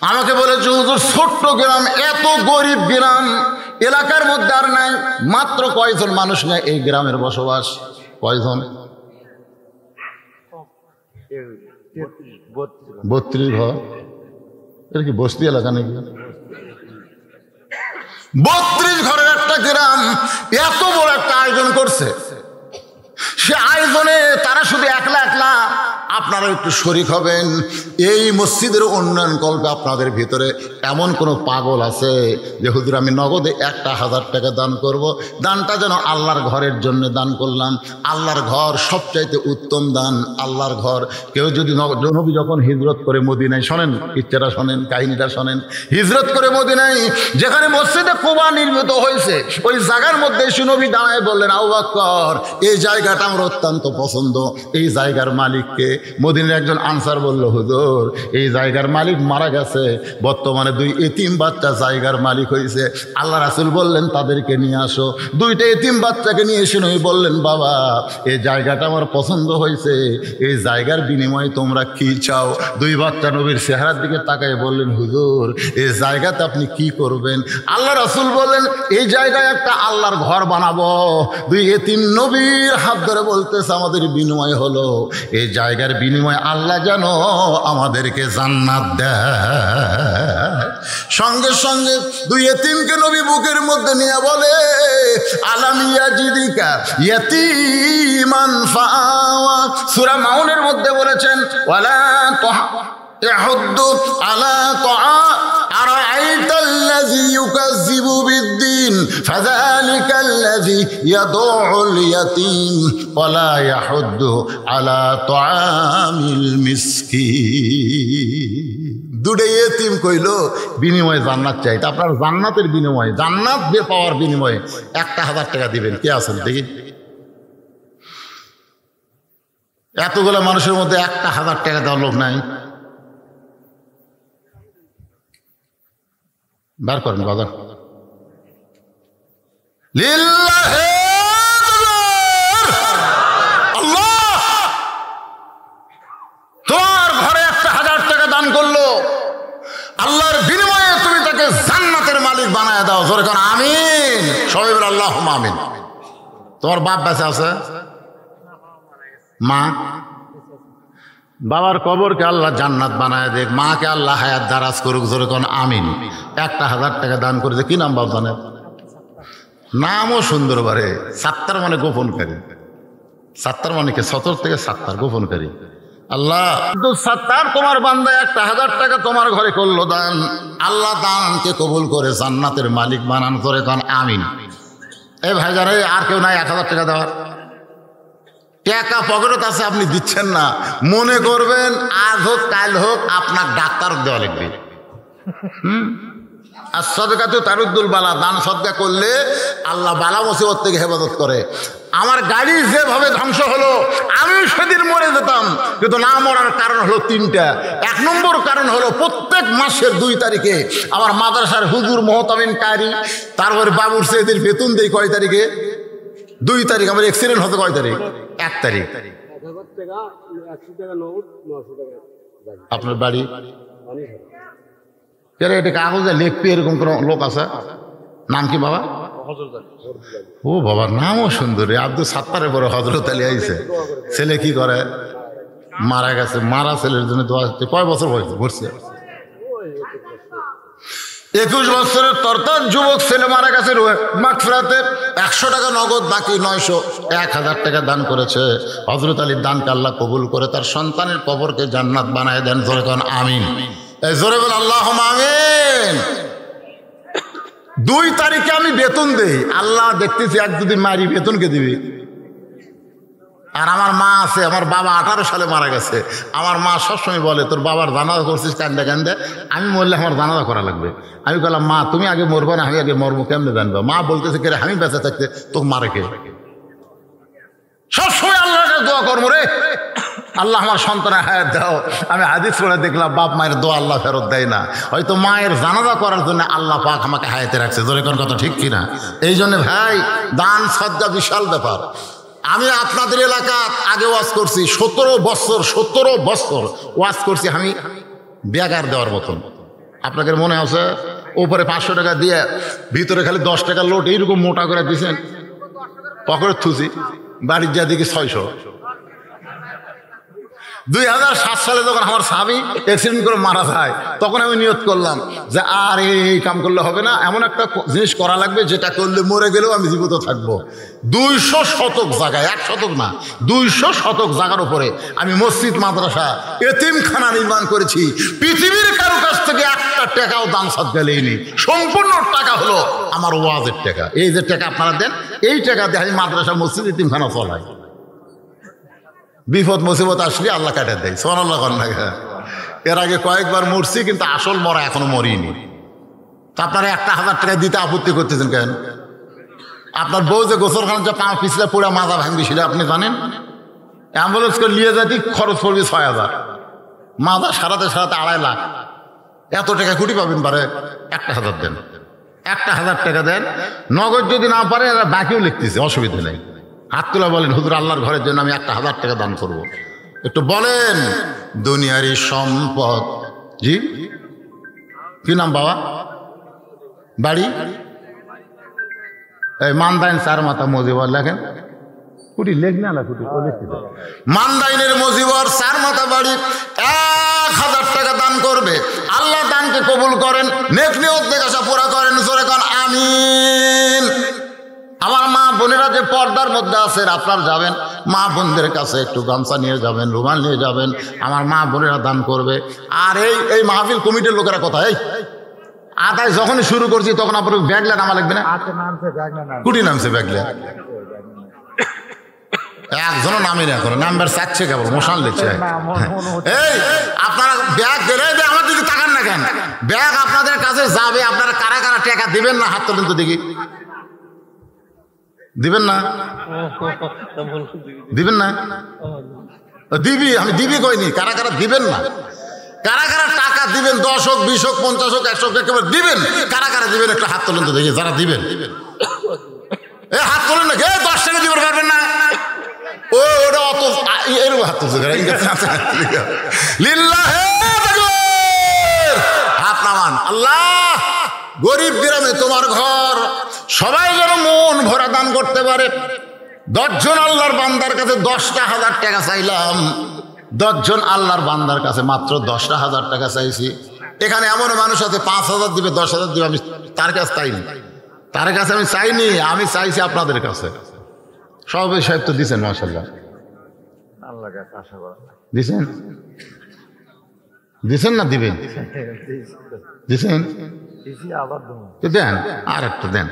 আমাকে বলেছে, হুজুর ছোট্ট গ্রাম, এত গরিব গ্রাম, এলাকার মধ্যে আর নাই, মাত্র কয়জন মানুষ নেই এই গ্রামের বসবাস? কয়জন? 32 ঘর। এটা কি বস্তি এলাকা নাকি? 32 ঘরের একটা গ্রাম এত বড় একটা আয়োজন করছে। সে আয়োজনে তারা শুধু একলা, আপনারা একটু শরীক হবেন। এই মসজিদের উন্নয়ন কল্পে আপনাদের ভিতরে এমন কোনো পাগল আছে যে হুজুর আমি নগদে 1000 টাকা দান করব, দানটা যেন আল্লাহর ঘরের জন্য দান করলাম। আল্লাহর ঘর সবচাইতে উত্তম দান, আল্লাহর ঘর। কেউ যদি নবী যখন হিজরত করে মদিনায়, শোনেন ইচ্ছাটা শোনেন, কাহিনীটা শোনেন, হিজরত করে মদিনায় যেখানে মসজিদে কুবা নির্মিত হয়েছে, ওই জায়গার মধ্যে নবী দাঁড়ায় বললেন, আবু বকর এই জায়গাটা আমার অত্যন্ত পছন্দ, এই জায়গার মালিককে। মদিনার একজন আনসার বলল, হুজুর এই জায়গার মালিক মারা গেছে, বর্তমানে 2 এতিম বাচ্চা জায়গার মালিক হয়েছে। আল্লাহ রাসূল বললেন তাদেরকে নিয়ে আসো। 2টা এতিম বাচ্চাকে নিয়ে এসে নবী বললেন, বাবা এই জায়গাটা আমার পছন্দ হয়েছে, এই জায়গার বিনিময়ে তোমরা কি চাও? 2 বাচ্চা নবীর চেহারার দিকে তাকায় বললেন, হুজুর এই জায়গাতে আপনি কি করবেন? আল্লাহ রাসূল বললেন, এই জায়গায় একটা আল্লাহর ঘর বানাবো। 2 এতিম নবীর হাত ধরে বলতেছে, আমাদের বিনিময় হলো এই জায়গার বিনিময়ে আল্লাহ যেন আমাদেরকে জান্নাত দেয়। সঙ্গে সঙ্গে 2 এতিমকে নবী বুকের মধ্যে নিয়ে বলে, আলাম ইয়াজিদিকা ইয়াতীমান ফাআওয়া। সূরা মাউনের মধ্যে বলেছেন, ওয়ালা তাহুদ্দু আলা তাআ আরাআইতাল্লাযী ইউকাযযিবু বিদ্দীন ফাযালিকাল্লাযী ইয়াদউল ইয়াতীম ওয়ালা ইয়াহুদ্দু আলা তাআমিল মিসকিন। 2টা এতিম কইল বিনিময়ে জান্নাত চাইতে। আপনার জান্নাতের বিনিময়ে, জান্নাত পাওয়ার বিনিময়ে 1,000 টাকা দিবেন। কে আছেন দেখি? এতগুলো মানুষের মধ্যে 1,000 টাকা দেওয়ার লোক নাই? বার করেন বাজার। লিল্লাহি আল্লাহ তোমার ঘরে 1,000 টাকা দান করলো, আল্লাহর বিনিময়ে তুমি তাকে জান্নাতের মালিক বানায় দাও। জোরে কোন আমিন। সবাই বলে আল্লাহুম্মা আমিন। তোমার বাপ বেঁচে আছে? মা? বাবার কবরকে আল্লাহ জান্নাত বানায় দেখ, মাকে আল্লাহ হায়াত দারাজ করুক। জোরে কোন আমিন। 1,000 টাকা দান করেছে। কি নাম বাপ জানেন? নামও সুন্দর বারে, সাত্তার মানে গোপনকারী। সাত্তার মানে কি? 70 থেকে 70 গোপনকারী। আল্লাহ সাত্তার তোমার বান্দা 1,000 টাকা তোমার ঘরে করলো দান, আল্লাহ দানকে কবুল করে জান্নাতের মালিক বানান। করে কারণ আমিন। এই ভাইজারে আর কেউ নাই 1,000 টাকা দেওয়ার? টাকা পকেটত আছে, আপনি দিচ্ছেন না, মনে করবেন আজ হোক কাল হোক আপনার ডাক্তার দেওয়া লাগবে। আর সদকা তো তারুদ্দুল বালা, দান সদকা করলে আল্লাহ বালা মুসিবত থেকে হেফাজত করে। আমার গাড়ি যেভাবে ধ্বংস হলো, আমি সেদিন মরে যেতাম, কিন্তু না মরার কারণ হলো 3টা। 1 নম্বর কারণ হলো প্রত্যেক মাসের 2 তারিখে আমার মাদ্রাসার হুজুর মোহতামিম কারি, তারপরে বাবুর সেদিন বেতন দেই কয় তারিখে? 2 তারিখ। আমার অ্যাক্সিডেন্ট হতে কয় তারিখ? 1 তারিখ। আপনার বাড়ি এটা কাগজে লিখবি এরকম কোন লোক আছে? নাম কি বাবা? ও বাবার নামও সুন্দর। আব্দুল সাত্তারের পরে হযরত আলী আইছে। ছেলে কি করে? মারা গেছে। মারা ছেলের জন্য দোয়া। কয় বছর বয়স ঘুরছে? 21 বছরের তরতার যুবক ছেলে মারা গেছে মাগফিরাতে। 100 টাকা নগদ, বাকি 900। 1,000 টাকা দান করেছে। হযরত আলীর দানকে আল্লাহ কবুল করে তার সন্তানের কবরকে জান্নাত বানায় দেন। জোরে কোন আমিন। এই জোরে বল আল্লাহুম্মা আমিন। 2 তারিখে আমি বেতন দেই, আল্লাহ দেখতেছি 1-2 দিন মারি বেতনকে দিবি। আর আমার মা আছে, আমার বাবা 18 সালে মারা গেছে। আমার মা সবসময় বলে, তোর বাবার জানাজা করছিস কান্দে কান্দে, আমি মরলে আমার জানাজা করা লাগবে। আমি বললাম, মা তুমি আগে মরবো না? আমি আগে মরবো, কেমনে জানবো? মা বলতেছে, কে আমি বেঁচে থাকতে তোকে মারে কে? সবসময় আল্লাহর কাছে দোয়া করবো রে, আল্লাহ আমার সন্তানের হায়াত দাও। আমি হাদিস পড়ে দেখলাম বাপ মায়ের দোয়া আল্লাহ ফেরত দেয় না। হয়তো মায়ের জানাজা করার জন্য আল্লাহ পাক আমাকে হায়াতে রাখছে। জোরে কোন কথা ঠিক কিনা? এই জন্য ভাই, দান সদ্গা বিশাল ব্যাপার। আমি আপনাদের এলাকা আগে ওয়াজ করছি, 17 বছর ওয়াজ করছি আমি বেগার দেওয়ার মতন। আপনাদের মনে আছে? উপরে 500 টাকা দিয়ে ভিতরে খালি 10 টাকা লোট এইরকম মোটা করে দিয়েছেন, পকেটে থুছি। বাড়ির যা দিকে 600। 2007 সালে যখন আমার স্বামী অ্যাক্সিডেন্ট করে মারা যায়, তখন আমি নিয়ত করলাম যে আর এই কাম করলে হবে না, এমন একটা জিনিস করা লাগবে যেটা করলে মরে গেলেও আমি জীবিত থাকবো। 200 শতক জায়গায়, 1 শতক না, 200 শতক জায়গার উপরে আমি মসজিদ, মাদ্রাসা, এতিমখানা নির্মাণ করেছি। পৃথিবীর কারো কাছ থেকে 1 টাকাও দান সদকা নেইনি। সম্পূর্ণ টাকা হলো আমার ওয়াজের টাকা। এই যে টাকা আপনারা দেন, এই টাকা দিয়ে আমি মাদ্রাসা, মসজিদ, এতিমখানা চলাই। বিপদ মুসিবত আসলে আল্লাহ কাটে দেয়। সুবহানাল্লাহ। এর আগে কয়েকবার মরছি, কিন্তু আসল মরা এখনো মরিনি। তা আপনারা 1,000 টাকা দিতে আপত্তি করতেছেন কেন? আপনার বউ যে গোসলখানা যে পা পিছলে পুরা মাজা ভাঙবি ছিল, আপনি জানেন? অ্যাম্বুলেন্স করে নিয়ে যাতে খরচ পড়বে 6,000, মাথা সারাতে 2.5 লাখ। এত টাকা কুটি পাবেন পারে? 1,000 দেন, 1,000 টাকা দেন। নগদ যদি না পারে এরা বাকিও লিখতেছে, অসুবিধা নেই। হাত তোলা বলেন, হুজুর আল্লাহর ঘরের জন্য আমি 1,000 টাকা দান করব। একটু বলেন। দুনিয়ারই সম্পদ। জি, কি নাম বাবা? বাড়ি এই মানদাইন 4 মাথা মজিবর লেখেন। কুটি লেখ না কুটি মানদাইনের মজিবর 4 মাথা বাড়ি, 1,000 টাকা দান করবে। আল্লাহ দানকে কবুল করেন, নেক নিয়ত দেখে আশা পুরা করেন। জোরে কান আমিন। আমার মা বোনেরা যে পর্দার মধ্যে আছেন, আপনার যাবেন মা বোনদের কাছে একটু গামছা নিয়ে যাবেন, রুমাল নিয়ে যাবেন। আমার মা বোনেরা দান করবে। আর এই মাহফিল কমিটির লোকেরা কোথায়? আদায় যখনই শুরু করছি তখন আপনার ব্যাগলে নামা লাগবে না? কুটি নামছে ব্যাগলে? একজনও নামে না, এখন নাম্বার চাচ্ছে কেবল মশান লিখছে। এই আপনারা ব্যাগ দিলে আমার দিকে তাকান না কেন? ব্যাগ আপনাদের কাছে যাবে, আপনারা কারা কারা টাকা দিবেন না? হাত তোলেন তো দেখি। দিবেন না? দিবেন না? দিবি, আমি দিবি কইনি। কারা কারা দিবেন না? কারা কারা টাকা দিবেন? 10 হোক, 20 হোক, 50 হোক, 100 হোক, একেবারে দিবেন। কারা কারা দিবেন একটা হাত তোলেন তো দেখি, যারা দিবেন। এ হাত তোলেন না, 10 টাকা দিবেন পারবেন না? ওটা অত এরকম হাত তুলছে, হাত নামান। আল্লাহ, গরিব গ্রামে তোমার ঘর, সবাই যেন মন ভরা দান করতে পারে। 10 জন আল্লাহর বান্দার কাছে 10,000 টাকা চাইলাম। 10 জন আল্লাহর বান্দার কাছে মাত্র 10,000 টাকা চাইছি। এখানে এমন মানুষ আছে 5,000 দিবে, 10,000 দিবে। আমি তার কাছে চাইনি, তার কাছে আমি চাইনি, আমি চাইছি আপনাদের কাছে। সবাই সাহেব তো দিচ্ছেন, মাশাআল্লাহ দিচ্ছেন। দিচ্ছেন না দিবেন? দিচ্ছেন, দেন আর একটা দেন।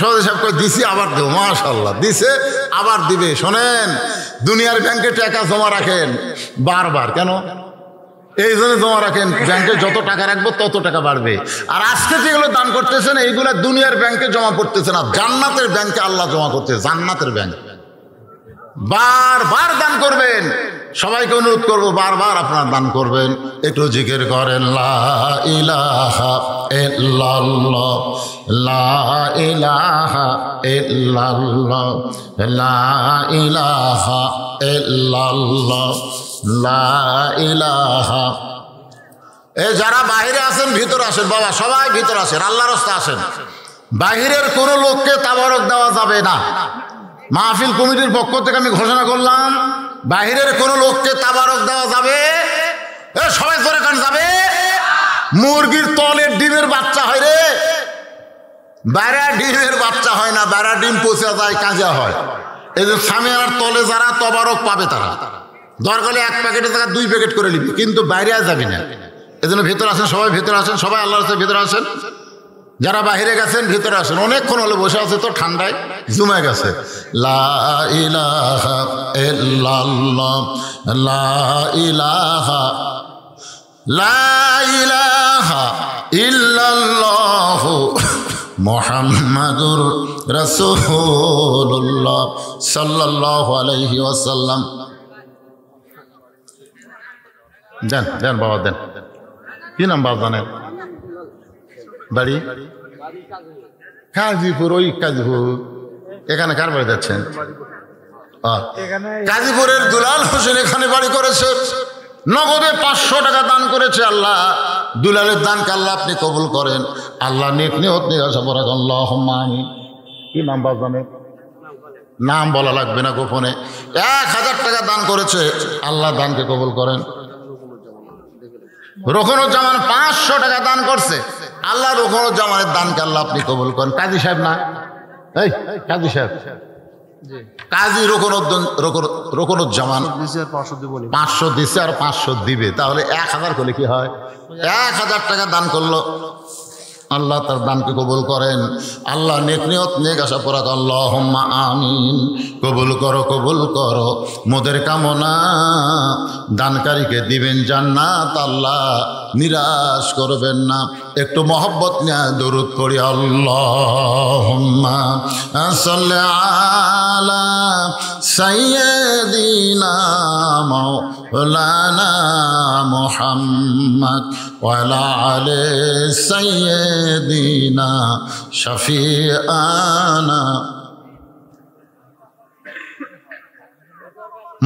সহজে সব করে দিছি আবার দেবো। মাশাআল্লাহ, দিছে আবার দিবে। শোনেন, দুনিয়ার ব্যাংকে টাকা জমা রাখেন বারবার। কেন? এই জন্য জমা রাখেন, ব্যাংকে যত টাকা রাখবো তত টাকা বাড়বে। আর আজকে যেগুলো দান করতেছেন এইগুলা দুনিয়ার ব্যাংকে জমা করতেছে না, জান্নাতের ব্যাংকে আল্লাহ জমা করতে। জান্নাতের ব্যাংক বারবার দান করবেন। সবাইকে অনুরোধ করবো বারবার আপনারা দান করবেন। একটু জিকির করেন, লা ইলাহা ইল্লাল্লাহ, লা ইলাহা ইল্লাল্লাহ, লা ইলাহা ইল্লাল্লাহ, লা ইলাহা। যারা বাইরে আছেন ভিতরে আসেন বাবা, সবাই ভিতরে আসেন, আল্লাহর রাস্তায় আসেন। বাহিরের কোনো লোককে তাবারক দেওয়া যাবে না। মাহফিল কমিটির পক্ষ থেকে আমি ঘোষণা করলাম, বাহিরের কোনো লোককে তাবারক দেওয়া যাবে। সবাই ধরে কান যাবে। মুরগির তলের ডিমের বাচ্চা হয় রে, বাইরা ডিমের বাচ্চা হয় না, বাইরা ডিম পচে যায়, কাঁচা হয়। এই যে সামিয়ার তলে যারা তবারক পাবে তারা দরকার 1 প্যাকেটের টাকা 2 প্যাকেট করে নিবি, কিন্তু বাইরে যাবি না। এই জন্য ভিতরে আসেন, সবাই ভিতরে আসেন, সবাই আল্লাহর কাছে ভিতরে আসেন। যারা বাইরে গেছেন ভিতরে আসেন, অনেকক্ষণ হলে বসে আছে তো ঠান্ডায় জমে গেছে। লা ইলাহা ইল্লাল্লাহ, লা ইলাহা, লা ইলাহা ইল্লাল্লাহ মুহাম্মাদুর রাসূলুল্লাহ সাল্লাল্লাহু আলাইহি ওয়াসাল্লাম। দেন দেন বাবা দেন। কি নাম বাবা জানেন? বাড়ি কাজীপুর। ওই কাজীপুর। এখানে কার বাড়ি যাচ্ছেন? কাজীপুরের দুলাল হোসেন এখানে বাড়ি করেছে। নগদে 500 টাকা দান করেছে। আল্লাহ দুলালের দানকে আল্লাহ আপনি কবুল করেন। আল্লাহ নেক নিয়ত নিয়ে আসা পড়া আল্লাহুম্মা আমিন। কি নাম বাবা জানেন? নাম বলা লাগবে না, গোপনে 1000 টাকা দান করেছে। আল্লাহ দানকে কবুল করেন। রোকনুজ্জামান 500 টাকা দান করছে। আল্লাহ রোকনুজ্জামানের দানকে আল্লাহ আপনি কবুল করেন। কাজী সাহেব না? এই কাজী সাহেব, কাজী রোকনুজ্জামান 500 দিচ্ছে আর 500 দিবে, তাহলে 1000 করলে কি হয়? 1000 টাকা দান করলো। আল্লাহ তার দানকে কবুল করেন। আল্লাহ নেক নিয়ত নেক আশা পরাক আল্লাহুম্মা আমিন। কবুল করো মোদের কামনা, দানকারীকে দিবেন জান্নাত, আল্লাহ নিরাশ করবেন না। একটু মহব্বত নিয়ে দরুদ পড়ি। আল্লাহুম্মা সাল্লি আলা সাইয়্যিদিনা মাওলানা মুহাম্মদ ওয়া আলা আলি সাইয়্যিদিনা শাফিআনা।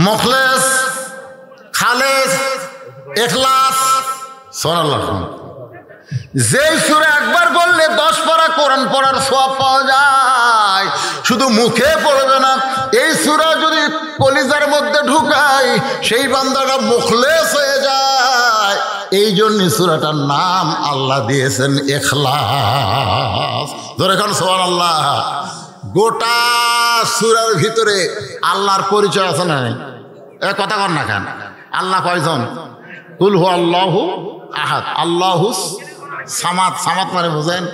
মুখলেস, খালেস, ইখলাস, সুবহানাল্লাহ। যেই সূরা একবার বললে 10 পারা কোরআন পড়ার সওয়াব পাওয়া যায়, শুধু মুখে পড়বে না, এই সূরা যদি কলিজার মধ্যে ঢুকায় সেই বান্দাটা মুখলেস হয়ে যায়। এই জন্য সূরাটার নাম আল্লাহ দিয়েছেন ইখলাস। ধরে খান সুবহানাল্লাহ। গোটা সূরার ভিতরে আল্লাহর পরিচয় আছে না? এ কথা কর না কেন? আল্লাহ কয়জন? কুল হু আল্লাহু আহাদ, আল্লাহুস সামাদ। সামাদ মানে বুঝেন?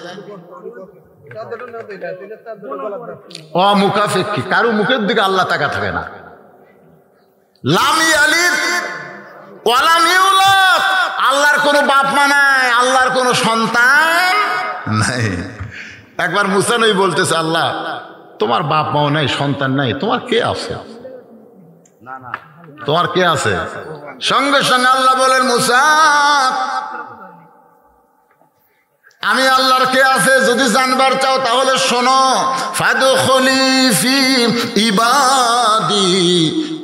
অমুখাপেক্ষী, কারো মুখের দিকে আল্লাহ তাকা থাকে না। লাম ইয়ালিদ ওয়া লাম ইউলাদ, আল্লাহর কোনো বাপ মা নাই, আল্লাহর কোনো সন্তান নাই। একবার মুসা নবী বলতেছে, আল্লাহ তোমার বাপ মাও নাই, সন্তান নাই, তোমার কে আছে? তোমার কে আছে? সঙ্গে সঙ্গে আল্লাহ বলেন, মুসা আমি আল্লাহর কে আছে যদি জানবার চাও তাহলে শোনো। ফাদখুলি ফি ইবাদি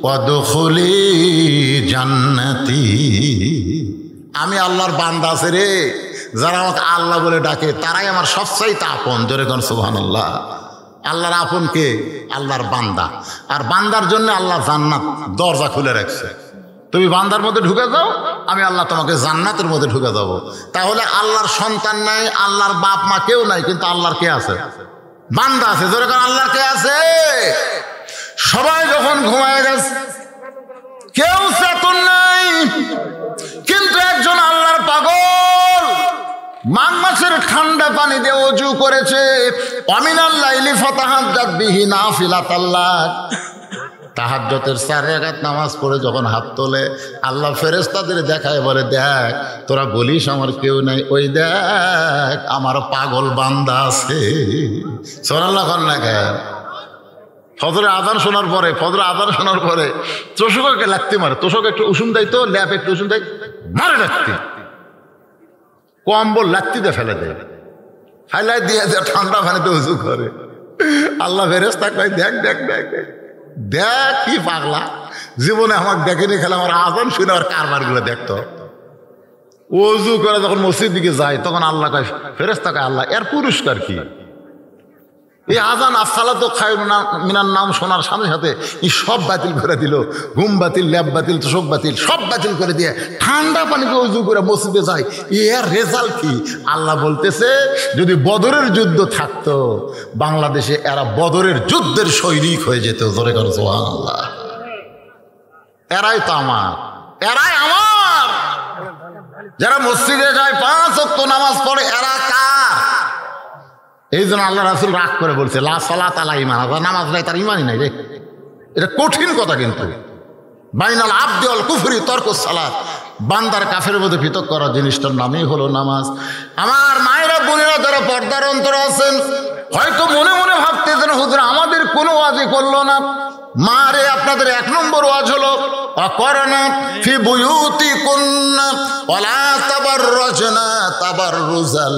ওয়াদখুলি জান্নাতি। আমি আল্লাহর বান্দা আছে রে, যারা আমাকে আল্লাহ বলে ডাকে তারাই আমার সবচাইতে আপন। জোরে কোন সুবহানাল্লাহ। আল্লাহর আপন কে? আল্লাহর বান্দা। আর বান্দার জন্য আল্লাহ জান্নাত দরজা খুলে রাখছে। তুমি বান্দার মধ্যে ঢুকে যাও, আমি আল্লাহ তোমাকে জান্নাতের মধ্যে ঢুকে যাবো। তাহলে আল্লাহর সন্তান নাই, আল্লাহর বাপ মা কেউ নাই, কিন্তু আল্লাহর কে আছে? বান্দা আছে। যেরকম আল্লাহর কে আছে? সবাই যখন ঘুমায় গেছে, কেউ চেতন নাই, কিন্তু একজন আল্লাহর পাগল মাঘ মাসের ঠান্ডা পানি দিয়ে ওযু করেছে। অমিনাল লাইলি ফাতাহাজ্জাত বিহি নাফিলাতাল লাক। তাহাজ্জুদের 4 রাকাত নামাজ পড়ে যখন হাত তোলে, আল্লাহ ফেরেশতাদের দেখায়, বলে দেখ তোরা বলিস আমার কেউ নাই, ওই দেখ আমার পাগল বান্দা আছে। সুবহানাল্লাহ। ফজরের আযান শোনার পরে তোষকে লাগতে মারে, তোষক একটু উষুম দেয়, তো ল্যাপ একটু উষুম দেয়, মারে লাগতে, কম্বল লাত্তিতে ফেলে দেয়, ফাইলাই দিয়ে ঠান্ডা পানিতে উজু করে। আল্লাহ ফেরেশতা কয়, দেখ দেখ দেখ দেখ দেখ কি পাগলা, জীবনে আমাকে দেখেনি, খেলে আমার আযান শুনে আর কারবারগুলো দেখতো। ওযু করে যখন মসজিদ দিকে যায়, তখন আল্লাহ কয়, ফেরেশতা কয়, আল্লাহ এর পুরস্কার কি? এই আযান আসসালাতু খায়রুন মিনান নাওম শোনার সাথে সাথে এই সব বাতিল করে দিল। ঘুম বাতিল, ল্যাব বাতিল, তোষক বাতিল, সব বাতিল করে দিয়ে ঠান্ডা পানিতে ওযু করে মসজিদে যায়। এর রেজাল্ট কি? আল্লাহ বলতেছে, যদি বদরের যুদ্ধ থাকতো বাংলাদেশে, এরা বদরের যুদ্ধের সৈনিক হয়ে যেত। জোরে করে সুবহানাল্লাহ। এরাই তো আমার, এরাই আমার। যারা মসজিদে যায় 5 ওয়াক্ত নামাজ পড়ে, এরা কার? এই জন্য আল্লাহ রাসূল রাগ করে বলছে, লা সালাত আলা ঈমান, নামাজ নাই তার ইমানই নাই রে। এটা কঠিন কথা, কিন্তু বাইনাল আবদি ওয়াল কুফরি তরকুস সালাত, বান্দার কাফের মধ্যে পৃথক করা জিনিসটার নামই হলো নামাজ। আমার মায়েরা বোনেরা যারা পর্দার অন্তর আছেন, হয়তো মনে মনে ভাবতেছেন, হুজুর আমাদের কোনো ওয়াজই করলো না। মারে, আপনাদের 1 নম্বর ওয়াজ হলো অকরনা ফি বুয়ুতিকুন্না ওয়ালা তাবাররাজনা তাবাররুজাল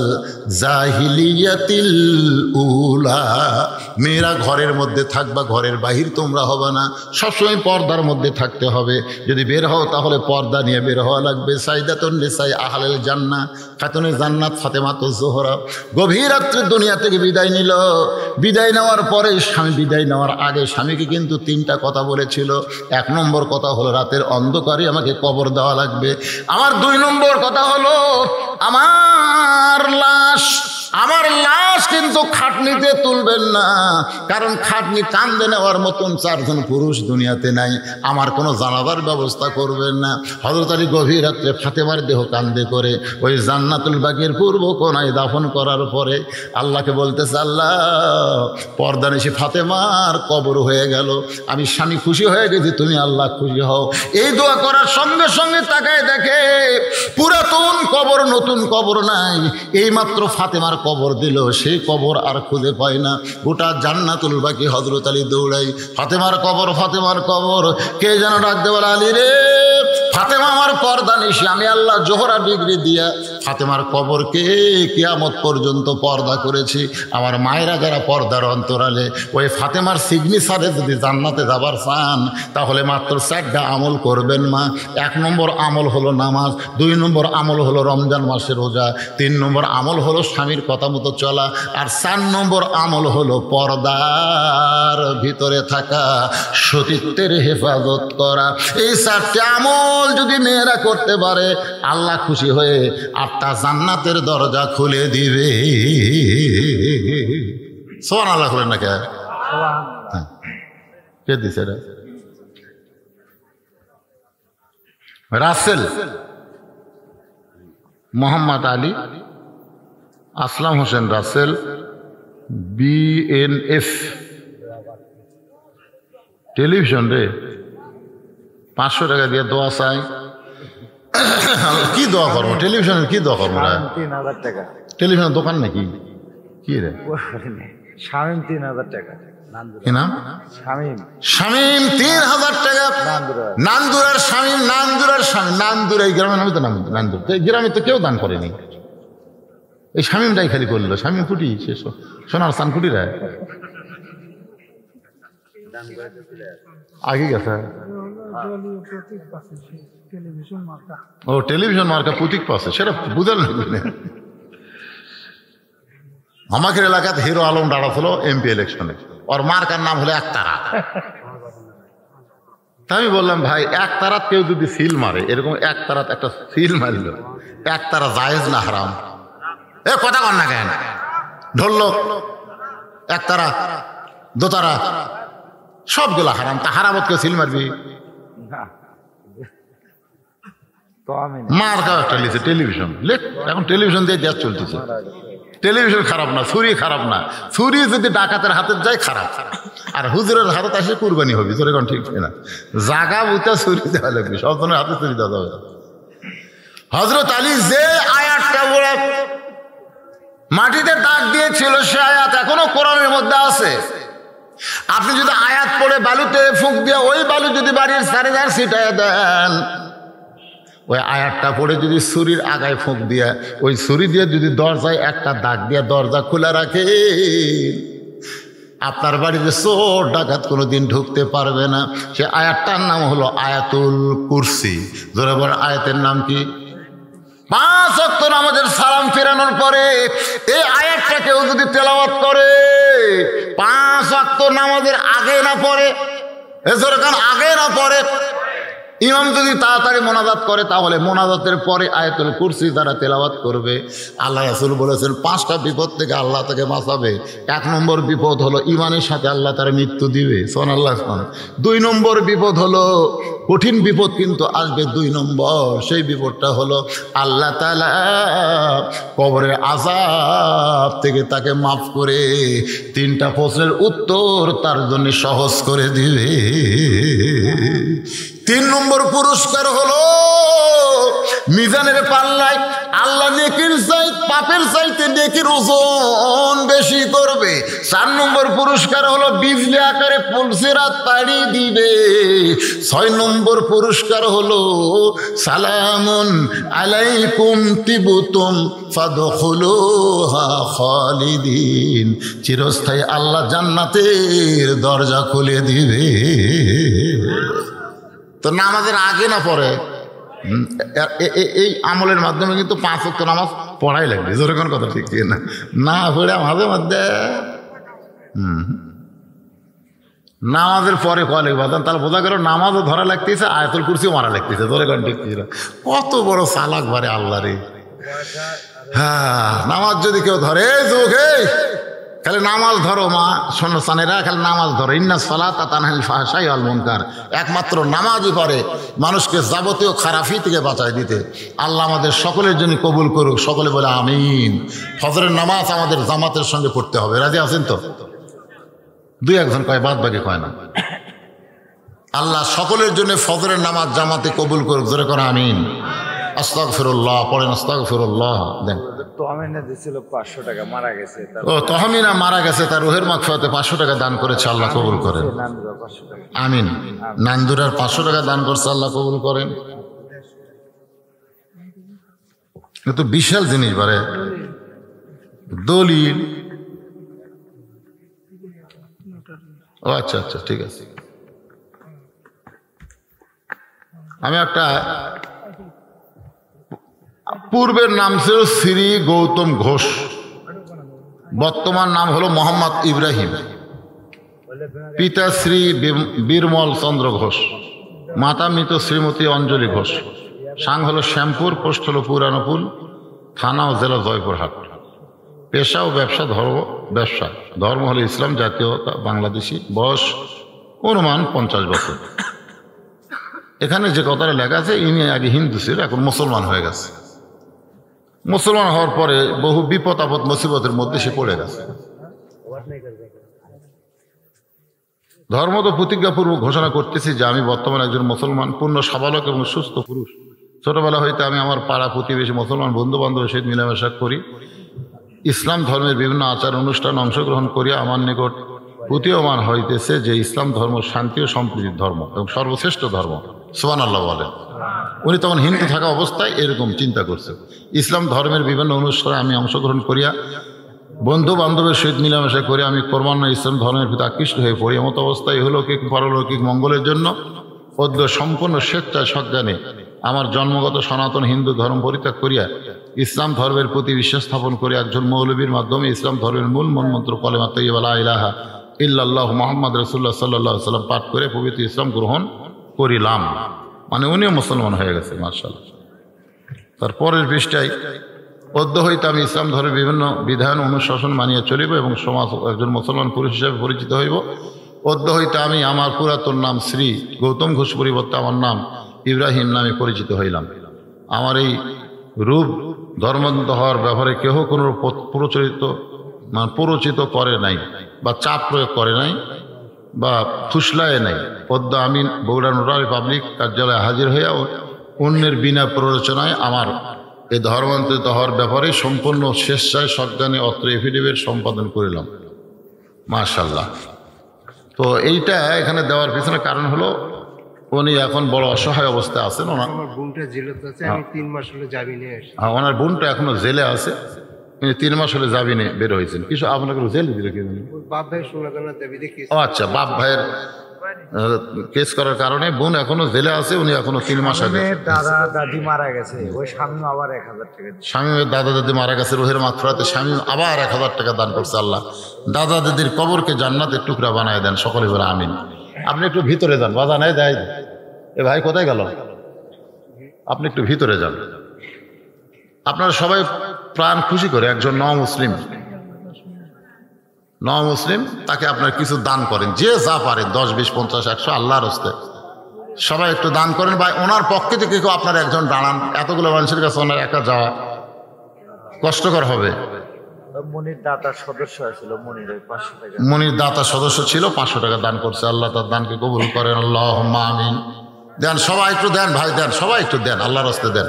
জাহিলিয়াতিল উলা। মেয়েরা ঘরের মধ্যে থাকবা, ঘরের বাহির তোমরা হবে না, সবসময় পর্দার মধ্যে থাকতে হবে। যদি বের হও তাহলে পর্দা নিয়ে বের হওয়া লাগবে। সাইদাতুন নিসাই আহলাল জান্নাহ, খাতুনে জান্নাত ফাতেমাতুজ জোহরা গভীর রাত্রে দুনিয়া থেকে বিদায় নিল। বিদায় নেওয়ার পরে, স্বামী বিদায় নেওয়ার আগে স্বামীকে কিন্তু 3টা কথা বলেছিল। 1 নম্বর কথা হলো রাতের অন্ধকারে আমাকে কবর দেওয়া লাগবে। আমার 2 নম্বর কথা হলো আমার লাশ লাশ কিন্তু খাটনিতে তুলবেন না, কারণ খাটনি কান্দে নেওয়ার মতন 4 জন পুরুষ দুনিয়াতে নাই। আমার কোনো জানাজার ব্যবস্থা করবেন না। হযরত আলী গভীর রাত্রে ফাতেমার দেহ কান্দে করে ওই জান্নাতুল বাকির পূর্ব কোনায় দাফন করার পরে আল্লাহকে বলতেছে, আল্লাহ পর্দানিশি ফাতেমার কবর হয়ে গেল, আমি স্বামী খুশি হয়ে গেছি, তুমি আল্লাহ খুশি হও। এই দোয়া করার সঙ্গে সঙ্গে তাকায় দেখে পুরাতন কবর, নতুন কবর নাই, এইমাত্র ফাতেমার কবর দিল, সেই কবর আর খুঁজে পায় না। গোটা জান্নাতুল বাকি হযরত আলী দৌড়াই, ফাতেমার কবর, ফাতেমার কবর। কে যেন ডাকতে বলে, আলী রে, ফাতেমা আমার পর্দা নিশি, আমি আল্লাহ জোহরা ডিগ্রি দিয়া ফাতেমার কবরকে কিয়ামত পর্যন্ত পর্দা করেছি। আমার মায়েরা যারা পর্দার অন্তরালে, ওই ফাতেমার সিগনেচারে যদি জান্নাতে যাবার চান তাহলে মাত্র 4টা আমল করবেন মা। 1 নম্বর আমল হলো নামাজ, 2 নম্বর আমল হলো রমজান মাসের রোজা, 3 নম্বর আমল হলো স্বামীর কথা মতো চলা, আর 4 নম্বর আমল হলো পর্দার ভিতরে থাকা, সতীত্বের হেফাজত করা। এই 4টে আমল যদি মেয়েরা করতে পারে আল্লাহ খুশি হয়ে 8টা জান্নাতের দরজা খুলে দিবে। সুবহানাল্লাহ বলেন না কে? কে দিছে রে? রাসেল মোহাম্মদ আলী আসলাম হোসেন রাসেল, BNF টেলিভিশন রে 500 টাকা দিয়ে দোয়া চাই। কি দোয়া করবো? টেলিভিশনের কি দোয়া করবো? 3000 টাকা টেলিভিশনের দোকান নাকি? কি রে? শামীম 3000 টাকা। কি নাম? শামীম 3000 টাকা। নান্দুরার শামীম, নান্দুরার শামীম, নান্দুর এই গ্রামের নামে তো নাম, নান্দুর এই গ্রামে তো কেউ দান করেনি, এই শামীমটাই খালি করলো। শামীম কুটি, সে সোনার স্থান কুটি রায় আগে গেছে। ও টেলিভিশন মার্কা প্রতীক পাচ্ছে, সেটা বুঝাল না। আমাদের এলাকাতে হিরো আলম দাঁড়াছিল MP ইলেকশনে, ওর মার্কার নাম হলো একতারা। আমি বললাম, ভাই একতারাত কেউ যদি সিল মারে, এরকম একতারাত একটা সিল মারিল, একতারা জায়েজ না হারাম? এ কথা কর না কেন? ঢোলক, একতারা, দোতারা সবগুলা হারাম, তা হারামত কেউ সিল মারবি? মার্কা একটা লিখছে টেলিভিশন, লেখ। এখন টেলিভিশন দিয়ে দেশ চলতেছে। টেলিভিশন খারাপ না, ছুরি খারাপ না, ছুরি যদি ডাকাতের হাতে যায় খারাপ, আর হুজুরের হাতে আসে কুরবানি হবে। তোর এখন ঠিক না, জাগা বুঝতে ছুরি দেওয়া লাগবে, সব জনের হাতে ছুরি দেওয়া যাবে। হযরত আলী যে আয়াতটা বলে মাটিতে দাগ দিয়েছিল, সে আয়াত এখনো কোরআনের মধ্যে আছে। আপনি যদি আয়াত পড়ে বালুতে ফুঁক দিয়ে ওই বালু যদি বাড়ির চারিধার ছিটায় দেন, ওই আয়াতটা পড়ে যদি ছুরির আগায় ফুঁক দিয়ে ওই ছুরি দিয়ে যদি দরজায় একটা দাগ দিয়ে দরজা খোলা রাখে, আপনার বাড়িতে চোর ডাকাত কোনোদিন ঢুকতে পারবে না। সে আয়াতটার নাম হলো আয়াতুল কুরসি। ধরে বড় আয়াতের নাম কি? 5 ওয়াক্ত নামাজের সালাম ফেরানোর পরে এই আয়াতটা কেউ যদি তেলাওয়াত করে, 5 ওয়াক্ত নামাজের আগে না পড়ে, আগে না পড়ে, ইমাম যদি তাড়াতাড়ি মোনাজাত করে, তাহলে মোনাজাতের পরে আয়াতুল কুরসি যারা তেলাওয়াত করবে, আল্লাহ রাসূল বলেছেন 5টা বিপদ থেকে আল্লাহ তাকে বাঁচাবে। 1 নম্বর বিপদ হলো ইমানের সাথে আল্লাহ তার মৃত্যু দিবে, সুবহানাল্লাহ। 2 নম্বর বিপদ হলো, কঠিন বিপদ কিন্তু আসবে 2 নম্বর, সেই বিপদটা হলো আল্লাহ তাআলা কবরের আযাব থেকে তাকে মাফ করে 3টা প্রশ্নের উত্তর তার জন্য সহজ করে দিবে। 3 নম্বর পুরস্কার হলো মিজানের পাল্লায় আল্লাহ নেকির চাইতে পাপের চাইতে নেকির ওজন বেশি করবে। 4 নম্বর পুরস্কার হলো বিজলি আকারে পুলসিরাত পাড়ি দিবে। 6 নম্বর পুরস্কার হলো সালামুন আলাইকুম তিবতুম ফাদখুলুহা খালিদিন, চিরস্থায়ী আল্লাহ জান্নাতের দরজা খুলে দিবে। তো নামাজের আগে না পরে এই আমলের মাধ্যমে কিন্তু 5 ওয়াক্ত নামাজ পড়াই লাগবে। জোরে কোন কথা ঠিক না, না পড়ে মাঝে মধ্যে নামাজের পরে কলে বাদান, তাহলে বোঝা গেল নামাজও ধরা লাগতেছে, আয়াতুল কুরসিও মারা লাগতেছে। জোরে কোন ঠিক ছিল? কত বড় চালাক বারে আল্লাহ রে। হ্যাঁ, নামাজ যদি কেউ ধরে, খালি নামাজ ধরো মা সন্তানেরা, খালি নামাজ ধরো। ইন্না সালাতা তানহাল ফাহশাই ওয়াল মুনকার, একমাত্র নামাজই পারে মানুষকে যাবতীয় খারাপি থেকে বাঁচায় দিতে। আল্লাহ আমাদের সকলের জন্য কবুল করুক। সকলে বলে আমিন। ফজরের নামাজ আমাদের জামাতের সঙ্গে পড়তে হবে, রাজি আছেন তো? দুই একজন কয়, বাদ বাকি কয় না। আল্লাহ সকলের জন্য ফজরের নামাজ জামাতে কবুল করুক, জোরে করে আমিন। আস্তাগফিরুল্লাহ পড়েন, আস্তাগফিরুল্লাহ। দেন তহমিনা দিছিল 500 টাকা, মারা গেছে। ও তহমিনা মারা গেছে, তার রুহের মাগফিরাতে 500 টাকা দান করেছে, আল্লাহ কবুল করেন, নান্দুরা 500 টাকা। আমিন। নান্দুরার 500 টাকা দান করছে, আল্লাহ কবুল করেন। তো বিশাল জিনিস বারে দলিল। ও আচ্ছা আচ্ছা, ঠিক আছে। আমি একটা, পূর্বের নাম ছিল শ্রী গৌতম ঘোষ, বর্তমান নাম হলো মোহাম্মদ ইব্রাহিম। পিতা শ্রী বীরমল চন্দ্র ঘোষ, মাতা মৃত শ্রীমতী অঞ্জলি ঘোষ। সাং হলো শ্যামপুর, পোস্ট হলো পুরানোপুল, থানা ও জেলা জয়পুরহাট। পেশা ও ব্যবসা, ধর্ম হলো ইসলাম, জাতীয়তা বাংলাদেশি। বয়স অনুমান 50 বছর। এখানে যে কথাটা লেখা আছে, ইনি আগে হিন্দু ছিল, এখন মুসলমান হয়ে গেছে। মুসলমান হওয়ার পরে বহু বিপদ আপদ মুসিবতের মধ্যে সে পড়ে গেছে। ধর্ম তো প্রতিজ্ঞাপূর্বক ঘোষণা করতেছি যে আমি বর্তমানে একজন মুসলমান, পূর্ণ সাবালক এবং সুস্থ পুরুষ। ছোটবেলা হইতে আমি আমার পাড়া প্রতিবেশী মুসলমান বন্ধু বান্ধবের সহিত মিলামেশা করি। ইসলাম ধর্মের বিভিন্ন আচার অনুষ্ঠান অংশগ্রহণ করিয়া আমার নিকট প্রতীয়মান হইতেছে যে ইসলাম ধর্ম শান্তি ও সম্প্রীতির ধর্ম এবং সর্বশ্রেষ্ঠ ধর্ম। সুবহানাল্লাহ বলেন। উনি তখন হিন্দু থাকা অবস্থায় এরকম চিন্তা করছে। ইসলাম ধর্মের বিভিন্ন অনুষ্ঠানে আমি অংশগ্রহণ করিয়া বন্ধু বান্ধবের সহিত মিলামেশা করে আমি ক্রমান্বয়ে ইসলাম ধর্মের প্রতি আকৃষ্ট হয়ে পড়ি। এমত অবস্থায় ইহলৌকিক পারলৌকিক মঙ্গলের জন্য অদ্য সম্পূর্ণ স্বেচ্ছায় সজ্ঞানে আমার জন্মগত সনাতন হিন্দু ধর্ম পরিত্যাগ করিয়া ইসলাম ধর্মের প্রতি বিশ্বাস স্থাপন করে একজন মৌলবীর মাধ্যমে ইসলাম ধর্মের মূল মন্ত্র কলেমা তাইয়্যিবা লা ইলাহা ইল্লাল্লাহু মুহাম্মাদুর রাসূলুল্লাহ সাল্লাল্লাহু আলাইহি ওয়াসাল্লাম পাঠ করে পবিত্র ইসলাম গ্রহণ করিলাম। মানে উনিও মুসলমান হয়ে গেছে, মাশাআল্লাহ। তারপরের পৃষ্ঠায়, অদ্য হইতে আমি ইসলাম ধর্মের বিভিন্ন বিধান অনুশাসন মানিয়া চলিব এবং সমাজ একজন মুসলমান পুরুষ হিসাবে পরিচিত হইব। অদ্য হইতে আমি আমার পুরাতন নাম শ্রী গৌতম ঘোষ পরিবর্তে আমার নাম ইব্রাহিম নামে পরিচিত হইলাম। আমার এই রূপ ধর্মান্তর হওয়ার ব্যাপারে কেহ কোনো প্ররোচিত করে নাই বা চাপ প্রয়োগ করে নাই বা ফুসলায় নাই। অদ্য আমি বগুড়া নোটারি পাবলিক কার্যালয়ে হাজির হইয়া অন্যের বিনা প্ররোচনায় আমার এই ধর্মান্তরিত হওয়ার ব্যাপারে সম্পূর্ণ স্বেচ্ছায় সজ্ঞানে অত্র এফিডেভিট সম্পাদন করিলাম। মাশাআল্লাহ। তো এইটা এখানে দেওয়ার পিছনে কারণ হলো উনি এখন বড় অসহায় অবস্থায় আছেন। ওনার বোনটা জেলে আছে, আমি 3 মাস হলে জামিনে এসেছি। হ্যাঁ, ওনার বোনটা এখনো জেলে আছে, উনি 3 মাস হলে জামিনে বের হয়েছেন। কিছু আপনাকে জেলে দিল কি? বাপ ভাই ও আচ্ছা, বাপ ভাইয়ের কেস করার কারণে বোন এখনো জেলে আছে, উনি এখনো 3 মাস আগে। দাদা দাদি মারা গেছে, ওই স্বামী আবার 1000 টাকা। স্বামীর দাদা দাদি মারা গেছে, রুহের মাগফিরাতে স্বামী আবার 1000 টাকা দান করছে। আল্লাহ দাদা দাদির কবরকে জান্নাতের টুকরা বানায় দেন, সকলে বলে আমিন। আপনি একটু ভিতরে যান, বাধা নাই দেয়। এ ভাই কোথায় গেল? আপনি একটু ভিতরে যান। আপনারা সবাই প্রাণ খুশি করে একজন মুসলিম তাকে আপনার কিছু দান করেন, যে যা পারেন, 10, 20, 50, 100 আল্লাহর হস্তে সবাই একটু দান করেন। ভাই ওনার পক্ষে থেকে কেউ আপনার একজন দাঁড়ান। এতগুলো মানুষের কাছে ওনার একা যাওয়া কষ্টকর হবে। মনির দাতা সদস্য ছিল, মনির দাতা সদস্য ছিল, 500 টাকা দান করছে। আল্লাহ তার দানকে কবুল করেন, আল্লাহুম্মা আমিন। দেন সবাই একটু দেন, ভাই দেন, সবাই একটু দেন, আল্লাহর রাস্তায় দেন।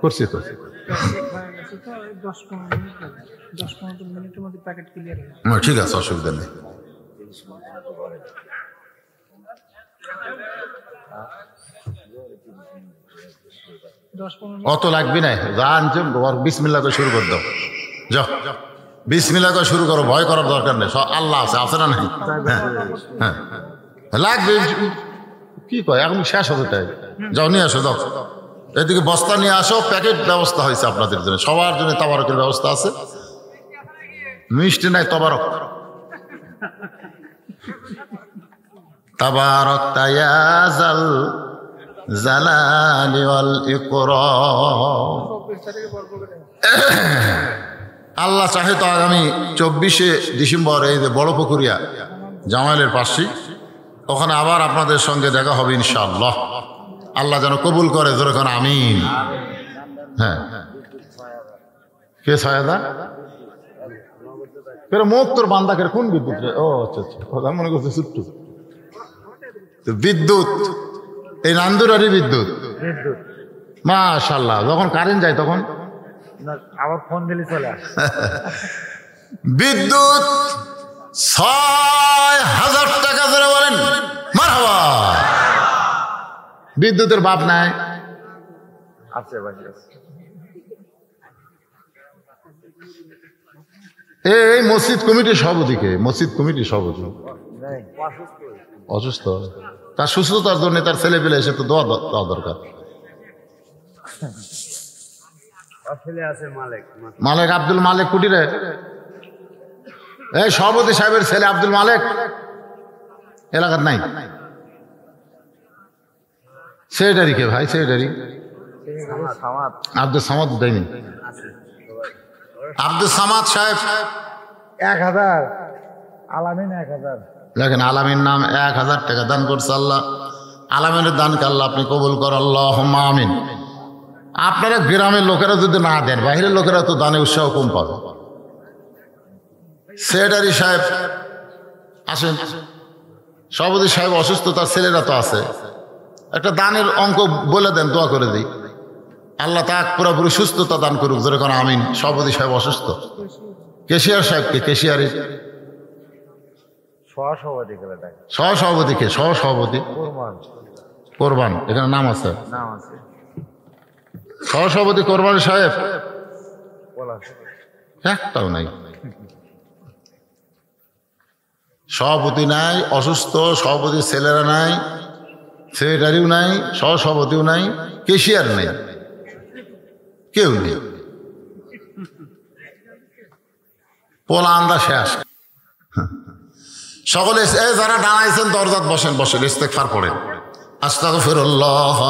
করছি তো 10-15 মিনিটের মধ্যে প্যাকেট ক্লিয়ার হয়ে যাবে। ঠিক আছে, অসুবিধা নেই। অত লাগবি না, যা আনছে বিসমিল্লাহ করে শুরু করে দাও। যাও বিসমিল্লাহ করে শুরু করো, ভয় করার দরকার নেই। সব আল্লাহ আছে না নাই? হ্যাঁ লাগবে। কি কয় এখন শেষ হতে চাই? যাও নিয়ে আসো, দাও এদিকে বস্তা নিয়ে আসো। প্যাকেট ব্যবস্থা হয়েছে আপনাদের জন্য, সবার জন্য তাবারকের ব্যবস্থা আছে। মিষ্টি নাই, তবারক। তাবারক তায়াজাল জালালি ওয়াল ইকরাম। আল্লাহ চাহে তো আগামী 24শে ডিসেম্বর এই যে বড় পুকুরিয়া জামাইলের পাশেই ওখানে আবার আপনাদের সঙ্গে দেখা হবে ইনশাআল্লাহ। আল্লাহ যেন কবুল করে, যেরকম আমিন। হ্যাঁ, কে 6,000 মুখ তোর বান্দাকের কোন বিদ্যুৎ রে? ও আচ্ছা আচ্ছা, কথা মনে করছে ছুট্টু বিদ্যুৎ, এই নান্দুরারি বিদ্যুৎ। মাশাআল্লাহ, যখন কারেন্ট যায় তখন আবার ফোন দিলে চলে আসে। বিদ্যুৎ 6,000 টাকা ধরে বলেন মারহাবা। বিদ্যুতের বাপ নাই, আছে ভাই, এই মসজিদ কমিটির সভাপতিকে, মসজিদ কমিটির সভাপতি অসুস্থ, তার সুস্থতার জন্য তার ছেলে পেলে এসে তো দোয়া দেওয়া দরকার। মালেক, আব্দুল মালেক কুটিরে, এই সভাপতি সাহেবের ছেলে আব্দুল মালেক এলাকার নাই। সেটারি কে ভাই? সেটারি আব্দুল সামাদ দেয়নি। আব্দুল সামাদ সাহেব 1000, আলামিন 1000। দেখেন, আলামিন নাম 1000 টাকা দান করছে আল্লাহ। আলামিনের দানকে আল্লাহ আপনি কবুল কর, আল্লাহুম্মা আমিন। আপনারা গ্রামের লোকেরা যদি না দেন, বাইরের লোকেরা তো দানে উৎসাহ কম পাবে। সেক্রেটারি সাহেব আসেন, সভাপতি সাহেব অসুস্থ, তার ছেলেরা তো আছে, একটা দানের অঙ্ক বলে দেন, দোয়া করে দিই আল্লাহ তাক পুরোপুরি সুস্থতা দান করুক, যেরকম আমিন। সভাপতি সাহেব অসুস্থ। কেশিয়ার সাহেবকে, কেশিয়ারের সহসভাপতিকে, সহসভাপতি কোরবান, এখানে নাম আছে, সহসভাপতি কোরবান সাহেব একটাও নাই। সভাপতি নাই, অসুস্থ, সভাপতির ছেলেরা নাই, সেক্রেটারিও নাই, সহসভাপতিও নাই, কেশিয়ার নেই, কেউ নেই। পোলা আন্দা শেষ। সকলে যারা দাঁড়াইছেন দরজাত বসেন, বসেন, ইস্তেগফার পড়েন। আস্তাগফিরুল্লাহ,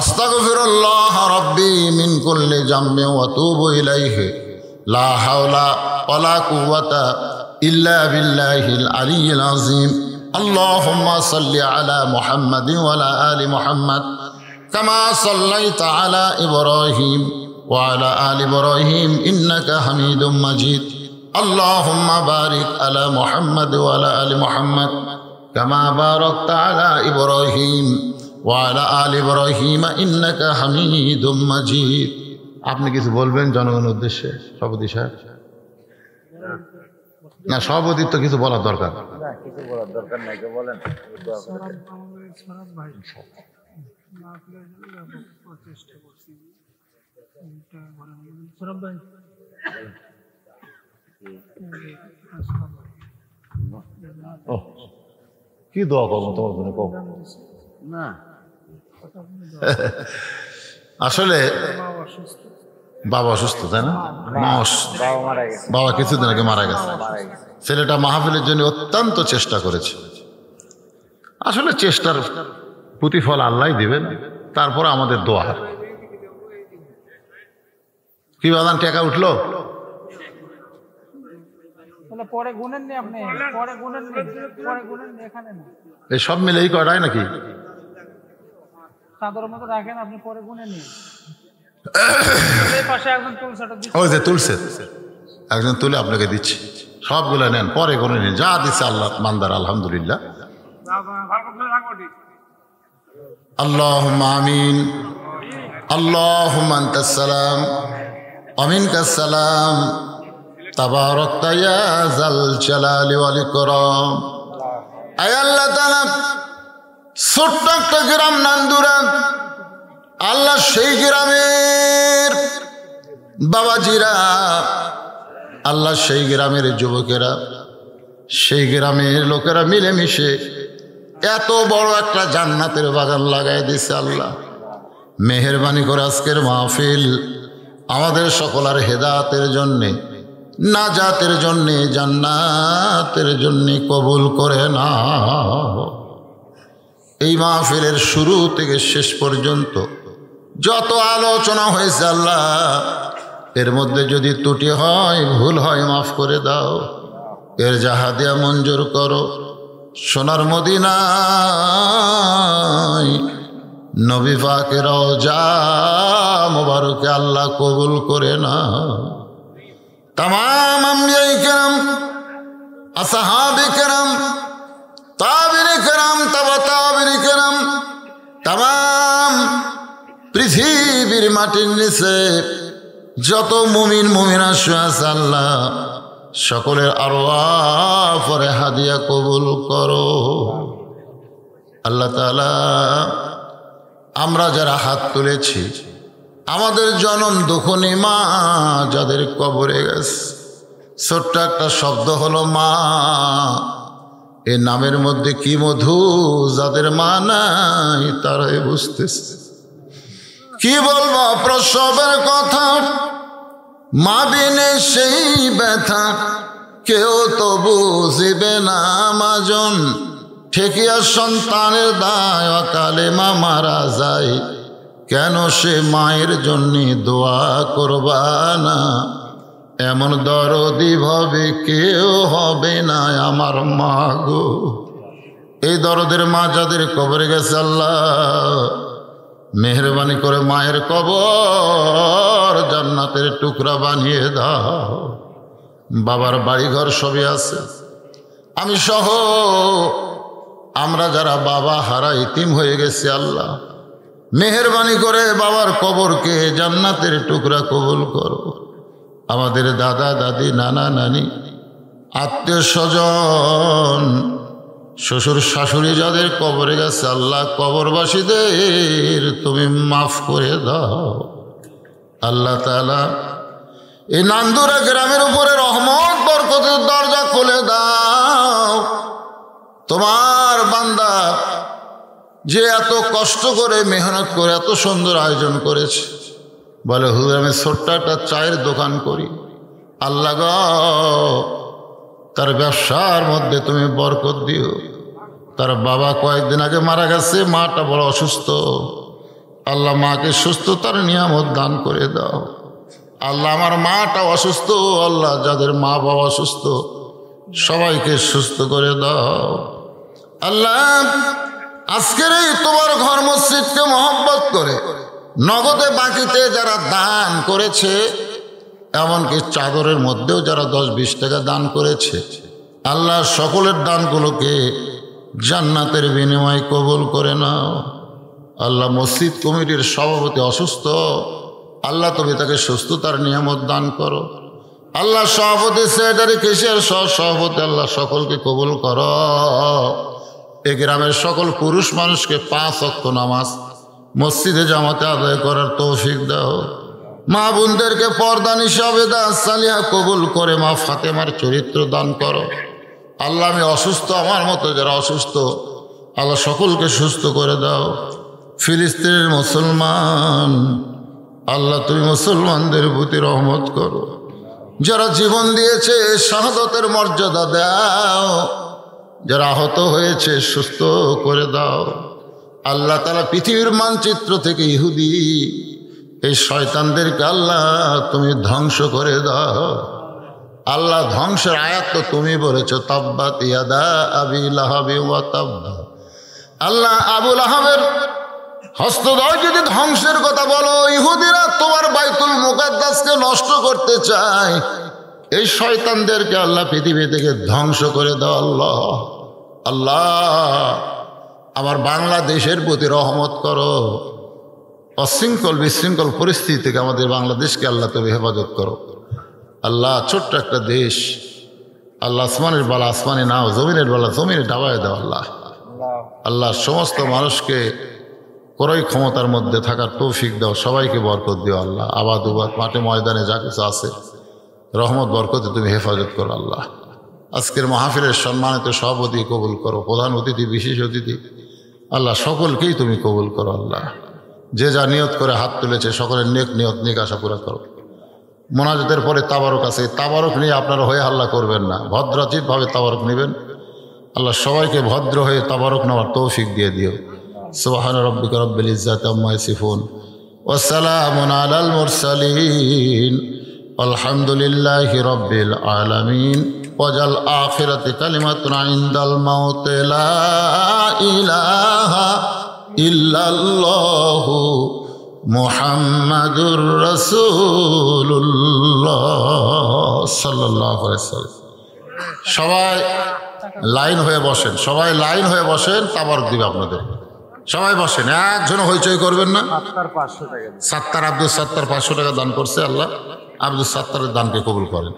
আস্তাগফিরুল্লাহ রাব্বি মিন কুল্লি জামবি ওয়া তুবু ইলাইহি লা হাওলা ওয়ালা কুওয়াতা ইল্লা বিল্লাহিল আলিয়্যিল আযীম। আল্লাহুম্মা সাল্লি আলা মুহাম্মাদিন ওয়া আলা আলি মুহাম্মাদ কামা সাল্লাইতা আলা ইব্রাহিম ওয়া আলা আলি ইব্রাহিম ইন্নাকা হামিদুম মাজিদ। আল্লাহুম্মা বারিক আলা মুহাম্মাদ ওয়া আলা আলি মুহাম্মাদ কামা বারাকতা আলা ইব্রাহিম ওয়া আলা আলি ইব্রাহিম ইন্নাকা হামিদুম মাজিদ। আপনি কিছু বলবেন জনগণের উদ্দেশ্যে সভাপতি সাহেব? না, সভাপতির তো কিছু বলার দরকার। কিছু বলার দরকার নাই, বলেন। কি দোয়া করবো তোমার জন্য? না, আসলে বাবা অসুস্থ, তাই না? বাবা কিছুদিন আগে মারা গেছে। ছেলেটা মাহফিলের জন্য অত্যন্ত চেষ্টা করেছে। আসলে চেষ্টার প্রতিফল আল্লাহ দিবেন, তারপর আমাদের দোয়া। কি বাদান টাকা উঠলো? এই সব মিলেই কটায় নাকি? ওই যে তুলছে, একজন তুলে আপনাকে দিচ্ছি, সবগুলো নেন, পরে গুনে নিন, যা দিচ্ছে আল্লাহ মান্দার। আলহামদুলিল্লাহ, আল্লাহুম্মা আমিন। আল্লাহুম্মা আনতাস সালাম ওয়া মিনকাস সালাম তাবারাকতা ইয়া যাল জালালি ওয়াল ইকরাম। আয় আল্লাহ তাআলা, ছোট্ট একটা গ্রাম নান্দুরা, আল্লাহ সেই গ্রামের বাবাজিরা, আল্লাহ সেই গ্রামের যুবকেরা, সেই গ্রামের লোকেরা মিলেমিশে এত বড় একটা জান্নাতের বাগান লাগাই দিছে। আল্লাহ মেহেরবানি করে আজকের মাহফিল আমাদের সকলের হেদায়েতের জন্যে, নাজাতের জন্যে, জান্নাতের জন্যে কবুল করে না। এই মাহফিলের শুরু থেকে শেষ পর্যন্ত যত আলোচনা হয়েছে আল্লাহ, এর মধ্যে যদি ত্রুটি হয়, ভুল হয়, মাফ করে দাও। এর জাহাদিয়া মঞ্জুর করো। সোনার মদিনায় নবী পাকের রওজা মোবারকে আল্লাহ কবুল করে না। तमाम अंबिया करम, असहाबे करम, ताबिने करम, तबा ताबिने करम, तमाम পৃথিবীর মাটির নিচে যত মুমিন মুমিনা শুয়ে আছে আল্লাহ সকলের আরওয়াহ পরে হাদিয়া কবুল করো। আল্লাহ তাআলা আমরা যারা হাত তুলেছি, আমাদের জনম দুঃখনী মা যাদের কবরে গেছে, ছোট্ট একটা শব্দ হলো মা। এ নামের মধ্যে কি মধু, যাদের মা নাই তারাই বুঝতেছে। কি বলবো প্রসবের কথা, মা বিনে সেই ব্যথা কেউ তো বুঝিবে না। মাজন ঠেকিয়া সন্তানের দায়, অকালে মা মারা যায়, কেন সে মায়ের জন্য দোয়া করবা না? এমন দরদি ভাবে কেউ হবে না আমার মা গো। এই দরদের মা যাদের কবরে গেছে আল্লাহ মেহরবানি করে মায়ের কবর জান্নাতের টুকরা বানিয়ে দাও। বাবার বাড়িঘর সবই আছে, আমি সহ আমরা যারা বাবা হারা ইতিম হয়ে গেছি আল্লাহ মেহরবানি করে বাবার কবরকে জান্নাতের টুকরা কবুল করো। আমাদের দাদা দাদি নানা নানি আত্মীয় স্বজন শ্বশুর শাশুড়ি যাদের কবরে গেছে আল্লাহ কবরবাসীদের তুমি মাফ করে দাও। আল্লাহ তাআলা এই নান্দুরা গ্রামের উপরে রহমত বরকতের দরজা খুলে দাও। তোমার বান্দা যে এত কষ্ট করে মেহনত করে এত সুন্দর আয়োজন করেছে, বলে হুজুর আমি ছোট্ট একটা চায়ের দোকান করি, আল্লাহ গো তার ব্যবসার মধ্যে তুমি বরকত দিও। তার বাবা কয়েকদিন আগে মারা গেছে, মাটা বড় অসুস্থ, আল্লাহ মাকে সুস্থতার নিয়ামত দান করে দাও। আল্লাহ আমার মাটা অসুস্থ, আল্লাহ যাদের মা বাবা অসুস্থ সবাইকে সুস্থ করে দাও। আল্লাহ আজকের এই তোমার ঘর মসজিদকে মহব্বত করে নগদে বাকিতে যারা দান করেছে, এমনকি চাদরের মধ্যেও যারা 10-20 টাকা দান করেছে, আল্লাহ সকলের দানগুলোকে জান্নাতের বিনিময়ে কবুল করে নাও। আল্লাহ মসজিদ কমিটির সভাপতি অসুস্থ, আল্লাহ তুমি তাকে সুস্থতার নিয়ামত দান করো। আল্লাহ সভাপতি সেক্রেটারি কেশিয়ার সভাপতি আল্লাহ সকলকে কবুল করো। এই গ্রামের সকল পুরুষ মানুষকে 5 ওয়াক্ত নামাজ মসজিদে জামাতে আদায় করার তৌফিক দাও। মা বোনদেরকে পর্দা নিশাবে দা সালিহা কবুল করে মা ফাতেমার চরিত্র দান করো। আল্লাহ আমি অসুস্থ, আমার মতো যারা অসুস্থ আল্লাহ সকলকে সুস্থ করে দাও। ফিলিস্তিনের মুসলমান আল্লাহ তুমি মুসলমানদের প্রতি রহমত করো। যারা জীবন দিয়েছে শাহাদাতের মর্যাদা দাও, যারা আহত হয়েছে সুস্থ করে দাও। আল্লাহ তাআলা পৃথিবীর মানচিত্র থেকে ইহুদি এই শয়তানদেরকে আল্লাহ তুমি ধ্বংস করে দাও। আল্লাহ ধ্বংসের আয়াত তো তুমি বলেছো, তাব্বাত ইয়াদা আবি লাহাবি ওয়া তাব্বা। আল্লাহ আবু লাহাবের হস্তদ্বয় যদি ধ্বংসের কথা বলো, ইহুদিরা তোমার বাইতুল মুকাদ্দাসকে নষ্ট করতে চায়, এই শয়তানদেরকে আল্লাহ পৃথিবী থেকে ধ্বংস করে দাও। আল্লাহ আল্লাহ আমার বাংলাদেশের প্রতি রহমত করো। অশৃঙ্খল বিশৃঙ্খল পরিস্থিতি থেকে আমাদের বাংলাদেশকে আল্লাহ তুমি হেফাজত করো। আল্লাহ ছোট্ট একটা দেশ, আল্লাহ আসমানের বালা আসমানে নাও, জমিনের বালা জমিনে ডাবায় দাও। আল্লাহ আল্লাহ সমস্ত মানুষকে ক্রয় ক্ষমতার মধ্যে থাকার তৌফিক দাও, সবাইকে বরকত দিও। আল্লাহ আবাদ উবাদ মাঠে ময়দানে যা কিছু আছে রহমত বরকতে তুমি হেফাজত করো। আল্লাহ আজকের মাহফিলের সম্মানিত সভাপতি কবুল করো, প্রধান অতিথি বিশেষ অতিথি আল্লাহ সকলকেই তুমি কবুল করো। আল্লাহ যে যা নিয়ত করে হাত তুলেছে সকলের নেক নিয়ত নেক আশা পুরা করো। মোনাজাতের পরে তাবারক আছে, তাবারক নিয়ে আপনারা হয়ে হাল্লা করবেন না, ভদ্রাচিতভাবে তাবারক নেবেন। আল্লাহ সবাইকে ভদ্র হয়ে তাবারক নেওয়ার তৌফিক দিয়ে দিও। সুবহান রাব্বিকা রাব্বিল ইজ্জাতি আম্মা ইয়াসিফুন ওয়া সালামুন আলাল মুরসালিন আলহামদুলিল্লাহি রাব্বিল আলামিন ওয়াজাল আখিরাতি কালিমাতুন ইনদাল মাউত লা ইলাহা ইল্লাল্লাহু মুহাম্মাদুর রাসূলুল্লাহ সাল্লাল্লাহু আলাইহি ওয়াসাল্লাম। সবাই লাইন হয়ে বসেন, সবাই লাইন হয়ে বসেন, তাবারক দিবে আপনাদের। সবাই বসেন, একজন হইচই করবেন না। 500 টাকা সাত্তার আব্দুল সাত্তার 500 টাকা দান করছে, আল্লাহ আব্দুল সাত্তারের দানকে কবুল করেন।